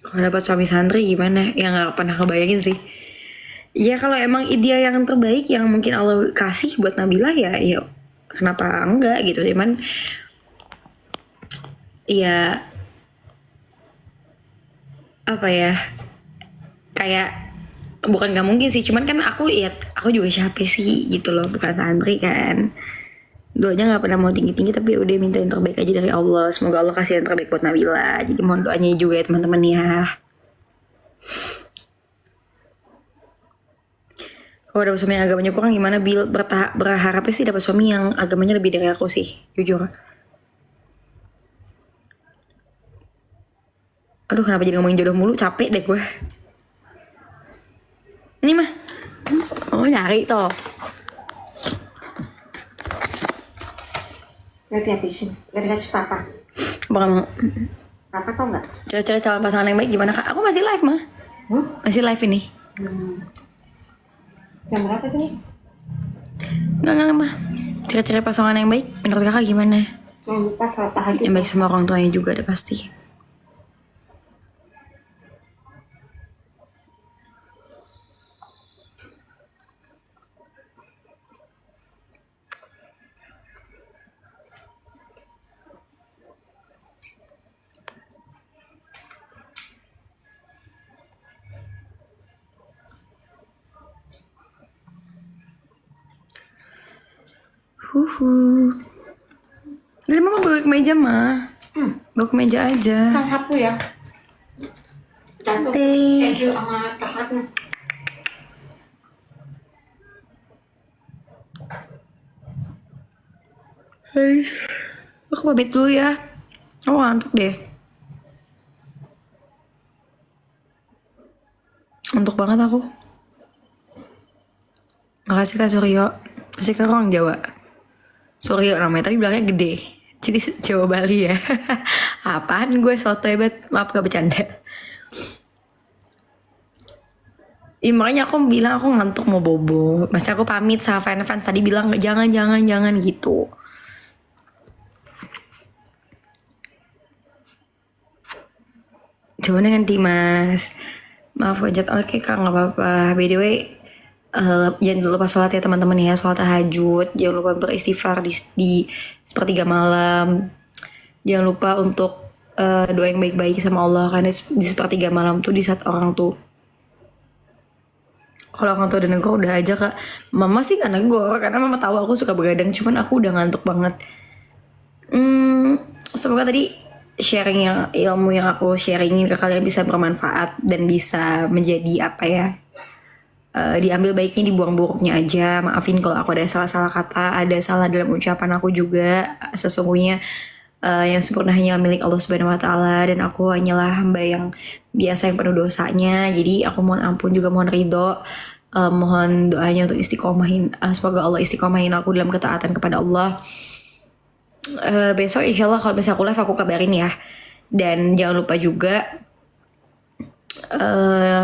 Kalau dapat suami santri gimana? Ya nggak pernah kebayangin sih. Ya kalau emang dia yang terbaik yang mungkin Allah kasih buat Nabila ya kenapa enggak gitu. Cuman ya apa ya, kayak bukan nggak mungkin sih, cuman kan aku juga siapa sih gitu loh, bukan santri kan. Doanya nggak pernah mau tinggi-tinggi, tapi udah minta yang terbaik aja dari Allah. Semoga Allah kasih yang terbaik buat Nabila. Jadi mohon doanya juga ya teman-teman ya. Kalau dapat suami yang agamanya kurang gimana Bil? Berharapnya sih dapat suami yang agamanya lebih dari aku sih, jujur. Aduh kenapa jadi ngomongin jodoh mulu, capek deh gue. Ini mah, oh nyari toh. Lihat habisin, lihat kasih papa. Bakal mau. Papa tau nggak? Cari-cari calon pasangan yang baik gimana kak? Aku masih live mah. Masih live ini. Jam berapa tuh? Enggak mah. Cari-cari pasangan yang baik menurut kakak gimana? Jangan lupa sholat tahajud. Yang baik sama orang tuanya juga ada pasti. Jadi mama bawa ke meja mah. Bawa ke meja aja. Kita sapu ya. Teh. Sama coklatnya. Hai. Aku pamit dulu ya. Aku ngantuk deh. Ngantuk banget aku. Makasih Kak Suryo. Pasti Kak orang Jawa. Suryo namanya, tapi bilangnya gede. Jadi Jawa Bali ya. Apaan gue soto hebat. Maaf gak bercanda. Makanya aku bilang aku ngantuk mau bobo. Masih aku pamit sama fans tadi bilang jangan gitu. Coba dengan Dimas. Maaf wajat. Oke kak nggak apa-apa. By the way, jangan lupa sholat ya teman-teman ya, sholat tahajud. Jangan lupa beristighfar di sepertiga malam. Jangan lupa untuk doa yang baik-baik sama Allah, karena di sepertiga malam tuh di saat orang tuh, kalau orang tua udah negor udah aja kak. Mama sih gak negor karena mama tahu aku suka begadang, cuman aku udah ngantuk banget. Semoga tadi sharing yang ilmu yang aku sharingin ke kalian bisa bermanfaat dan bisa menjadi apa ya, diambil baiknya, dibuang buruknya aja. Maafin kalau aku ada salah-salah kata, ada salah dalam ucapan aku juga. Sesungguhnya yang sempurna hanya milik Allah Subhanahu Wa Taala, dan aku hanyalah hamba yang biasa yang penuh dosanya. Jadi aku mohon ampun juga mohon ridho, mohon doanya untuk istiqomahin. Semoga Allah istiqomahin aku dalam ketaatan kepada Allah. Besok insya Allah kalau misalnya aku live aku kabarin ya. Dan jangan lupa juga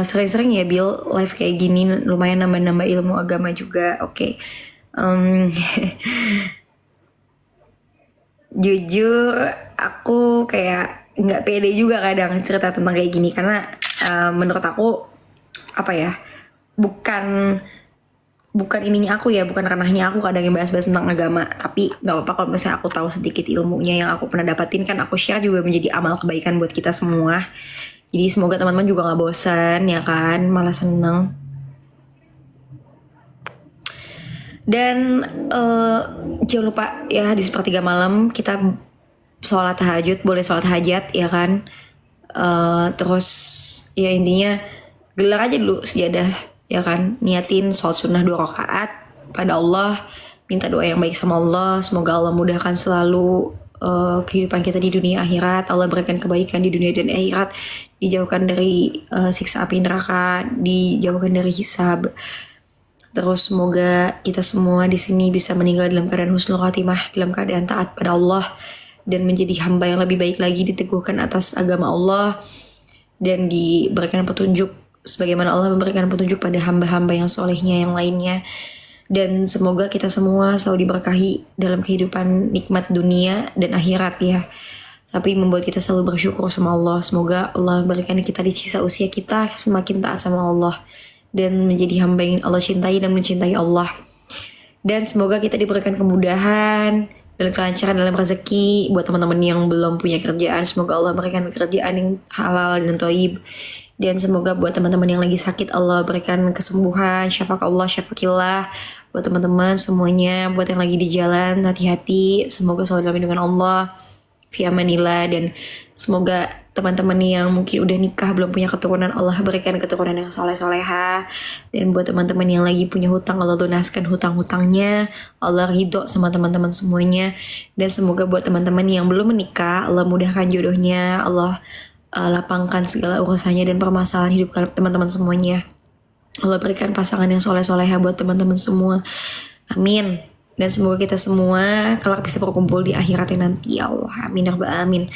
sering-sering ya Bill live kayak gini, lumayan nambah-nambah ilmu agama juga. Oke. Jujur aku kayak nggak pede juga kadang cerita tentang kayak gini, karena menurut aku apa ya, bukan ininya aku ya, bukan ranahnya aku kadang yang bahas-bahas tentang agama. Tapi nggak apa-apa kalau misalnya aku tahu sedikit ilmunya yang aku pernah dapatin, kan aku share juga menjadi amal kebaikan buat kita semua. Jadi semoga teman-teman juga nggak bosan ya kan, malah seneng. Dan jangan lupa ya di sepertiga malam kita sholat tahajud, boleh sholat hajat ya kan. Terus ya intinya gelar aja dulu sejadah, ya kan, niatin sholat sunnah 2 rakaat pada Allah, minta doa yang baik sama Allah, semoga Allah mudahkan selalu kehidupan kita di dunia akhirat, Allah berikan kebaikan di dunia dan akhirat, dijauhkan dari siksa api neraka, dijauhkan dari hisab. Terus semoga kita semua di sini bisa meninggal dalam keadaan husnul khatimah, dalam keadaan taat pada Allah dan menjadi hamba yang lebih baik lagi, diteguhkan atas agama Allah dan diberikan petunjuk sebagaimana Allah memberikan petunjuk pada hamba-hamba yang solehnya yang lainnya. Dan semoga kita semua selalu diberkahi dalam kehidupan nikmat dunia dan akhirat ya. Tapi membuat kita selalu bersyukur sama Allah. Semoga Allah memberikan kita di sisa usia kita semakin taat sama Allah dan menjadi hamba yang Allah cintai dan mencintai Allah. Dan semoga kita diberikan kemudahan dan kelancaran dalam rezeki. Buat teman-teman yang belum punya kerjaan, semoga Allah berikan pekerjaan yang halal dan thayyib. Dan semoga buat teman-teman yang lagi sakit, Allah berikan kesembuhan, syafakallah, syafakillah. Buat teman-teman semuanya, buat yang lagi di jalan, hati-hati. Semoga selalu dalam lindungan Allah, fi amanillah. Dan semoga teman-teman yang mungkin udah nikah belum punya keturunan, Allah berikan keturunan yang soleh-soleha. Dan buat teman-teman yang lagi punya hutang, Allah lunaskan hutang-hutangnya, Allah ridho sama teman-teman semuanya. Dan semoga buat teman-teman yang belum menikah, Allah mudahkan jodohnya, Allah lapangkan segala urusannya dan permasalahan hidup teman-teman semuanya. Allah berikan pasangan yang soleh-soleha buat teman-teman semua, amin. Dan semoga kita semua kelak bisa berkumpul di akhiratnya nanti, ya Allah, amin ya rabbal alamin.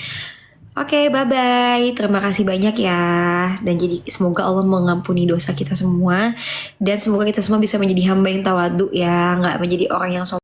Oke, bye-bye. Terima kasih banyak ya. Dan jadi semoga Allah mengampuni dosa kita semua. Dan semoga kita semua bisa menjadi hamba yang tawadu ya. Gak menjadi orang yang